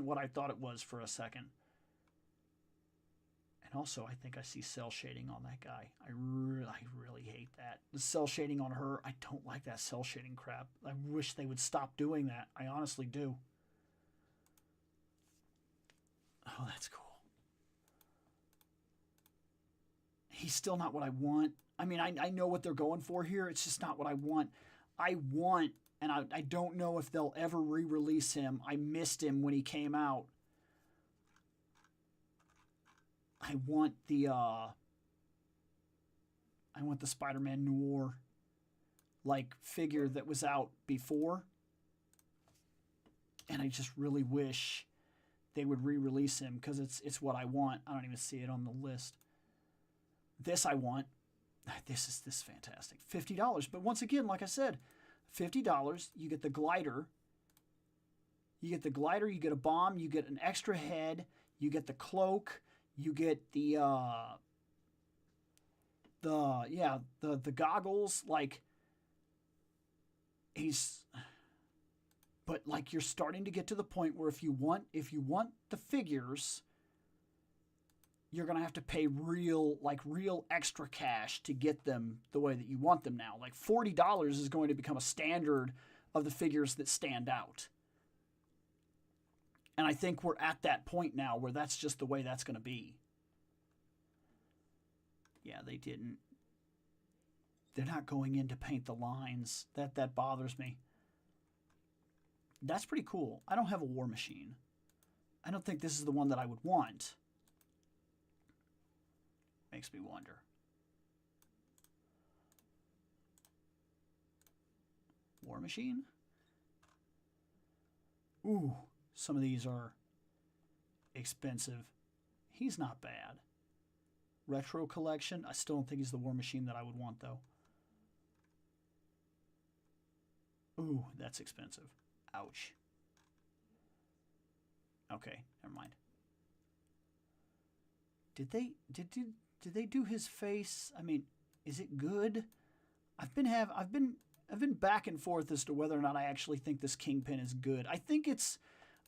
what I thought it was for a second. And also, I think I see cell shading on that guy. I really hate that. The cell shading on her, I don't like that cell shading crap. I wish they would stop doing that. I honestly do. Oh, that's cool. He's still not what I want. I mean, I know what they're going for here. It's just not what I want. I want, and I don't know if they'll ever re-release him. I missed him when he came out. I want the Spider-Man Noir like figure that was out before. And I just really wish they would re-release him because it's what I want. I don't even see it on the list. This I want. This is fantastic. $50. But once again, like I said, $50, you get the glider. You get the glider, you get a bomb, you get an extra head, you get the cloak, you get the goggles. Like, but like you're starting to get to the point where if you want the figures, you're gonna have to pay real extra cash to get them the way that you want them now. Like $40 is going to become a standard of the figures that stand out. And I think we're at that point now where that's just the way that's going to be. Yeah, they didn't. They're not going in to paint the lines. That bothers me. That's pretty cool. I don't have a War Machine. I don't think this is the one that I would want. Makes me wonder. War Machine? Ooh. Some of these are expensive. He's not bad. Retro collection. I still don't think he's the War Machine that I would want, though. Ooh, that's expensive. Ouch. Okay, never mind. Did they do his face? I mean, is it good? I've been back and forth as to whether or not I actually think this Kingpin is good. I think it's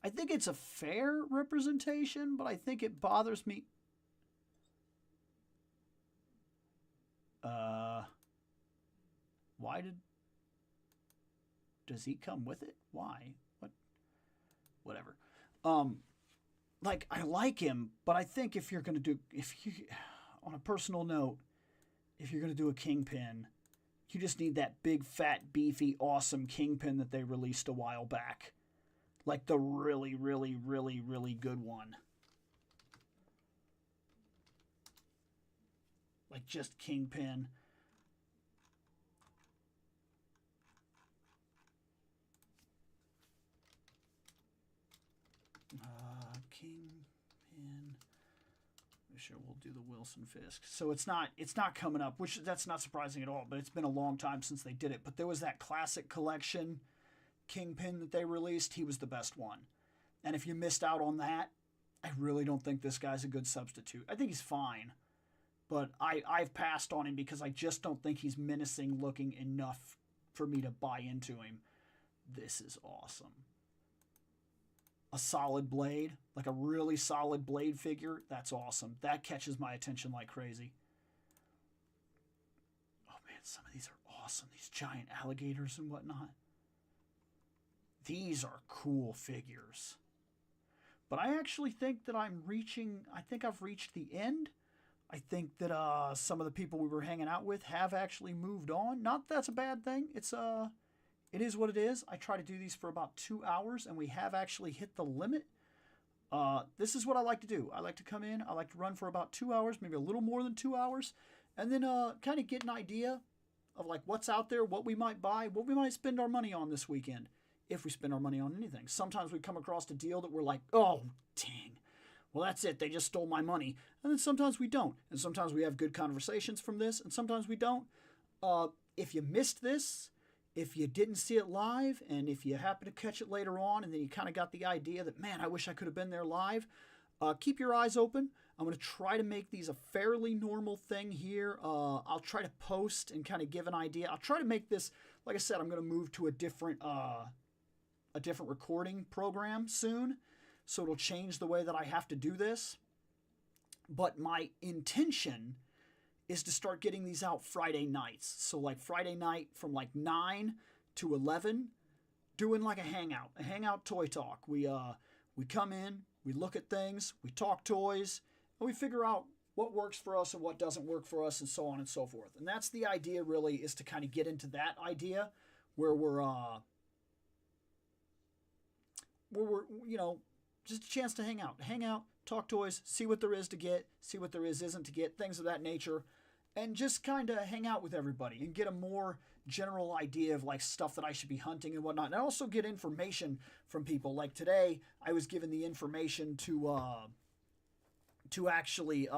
a fair representation, but I think it bothers me. Why does he come with it? Why? What? Whatever. Like I like him, but I think on a personal note, if you're gonna do a Kingpin, you just need that big, fat, beefy, awesome Kingpin that they released a while back. Like the really, really, really, really good one. Like just Kingpin. Kingpin. Sure, we'll do the Wilson Fisk. So it's not coming up, which that's not surprising at all, but it's been a long time since they did it. But there was that classic collection Kingpin that they released. He was the best one. And if you missed out on that, I really don't think this guy's a good substitute. I think he's fine, but I've passed on him because I just don't think he's menacing looking enough for me to buy into him. This is awesome. A solid Blade, like a really solid Blade figure, that's awesome. That catches my attention like crazy. Oh man, some of these are awesome. These giant alligators and whatnot. These are cool figures. But I actually think that I've reached the end. I think that some of the people we were hanging out with have actually moved on. Not that that's a bad thing. It is what it is. I try to do these for about 2 hours, and we have actually hit the limit. This is what I like to do. I like to come in. I like to run for about 2 hours, maybe a little more than 2 hours, and then kind of get an idea of like what's out there, what we might buy, what we might spend our money on this weekend, if we spend our money on anything. Sometimes we come across a deal that we're like, oh, dang. Well, that's it. They just stole my money. And then sometimes we don't. And sometimes we have good conversations from this, and sometimes we don't. If you missed this, if you didn't see it live, and if you happen to catch it later on, and then you kind of got the idea that, man, I wish I could have been there live, keep your eyes open. I'm going to try to make these a fairly normal thing here. I'll try to post and kind of give an idea. I'll try to make this like I said, I'm going to move to a different recording program soon, so it'll change the way that I have to do this. But my intention is to start getting these out Friday nights. So like Friday night from like 9 to 11, doing like a hangout toy talk. We come in, we look at things, we talk toys, and we figure out what works for us and what doesn't work for us, and so on and so forth. And that's the idea, really, is to kind of get into that idea where we're just a chance to hang out, talk toys, see what there is to get, see what there isn't to get, things of that nature, and just kind of hang out with everybody and get a more general idea of like stuff that I should be hunting and whatnot. And I also get information from people. Like today, I was given the information to actually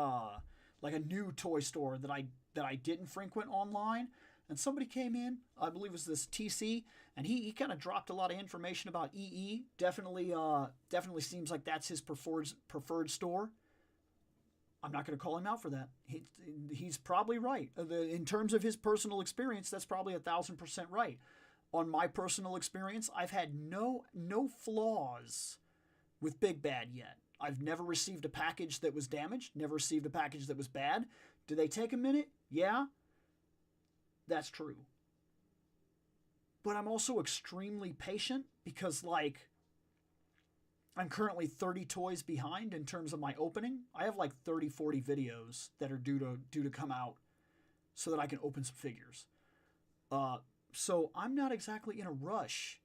like a new toy store that I didn't frequent online. And somebody came in, I believe it was this TC, and he kind of dropped a lot of information about EE. Definitely seems like that's his preferred store. I'm not going to call him out for that. He's probably right. In terms of his personal experience, that's probably 1,000% right. On my personal experience, I've had no flaws with Big Bad yet. I've never received a package that was damaged, never received a package that was bad. Do they take a minute? Yeah. That's true. But I'm also extremely patient because, like, I'm currently 30 toys behind in terms of my opening. I have like 30, 40 videos that are due to come out so that I can open some figures. So I'm not exactly in a rush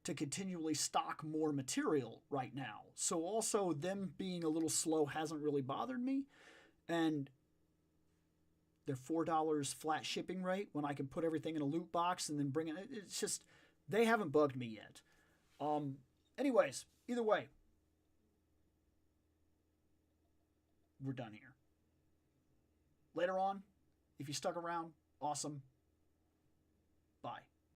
to continually stock more material right now. So also them being a little slow hasn't really bothered me. And they're $4 flat shipping rate when I can put everything in a loot box and then bring it. It's just, they haven't bugged me yet. Anyways, either way, we're done here. Later on, if you stuck around, awesome. Bye.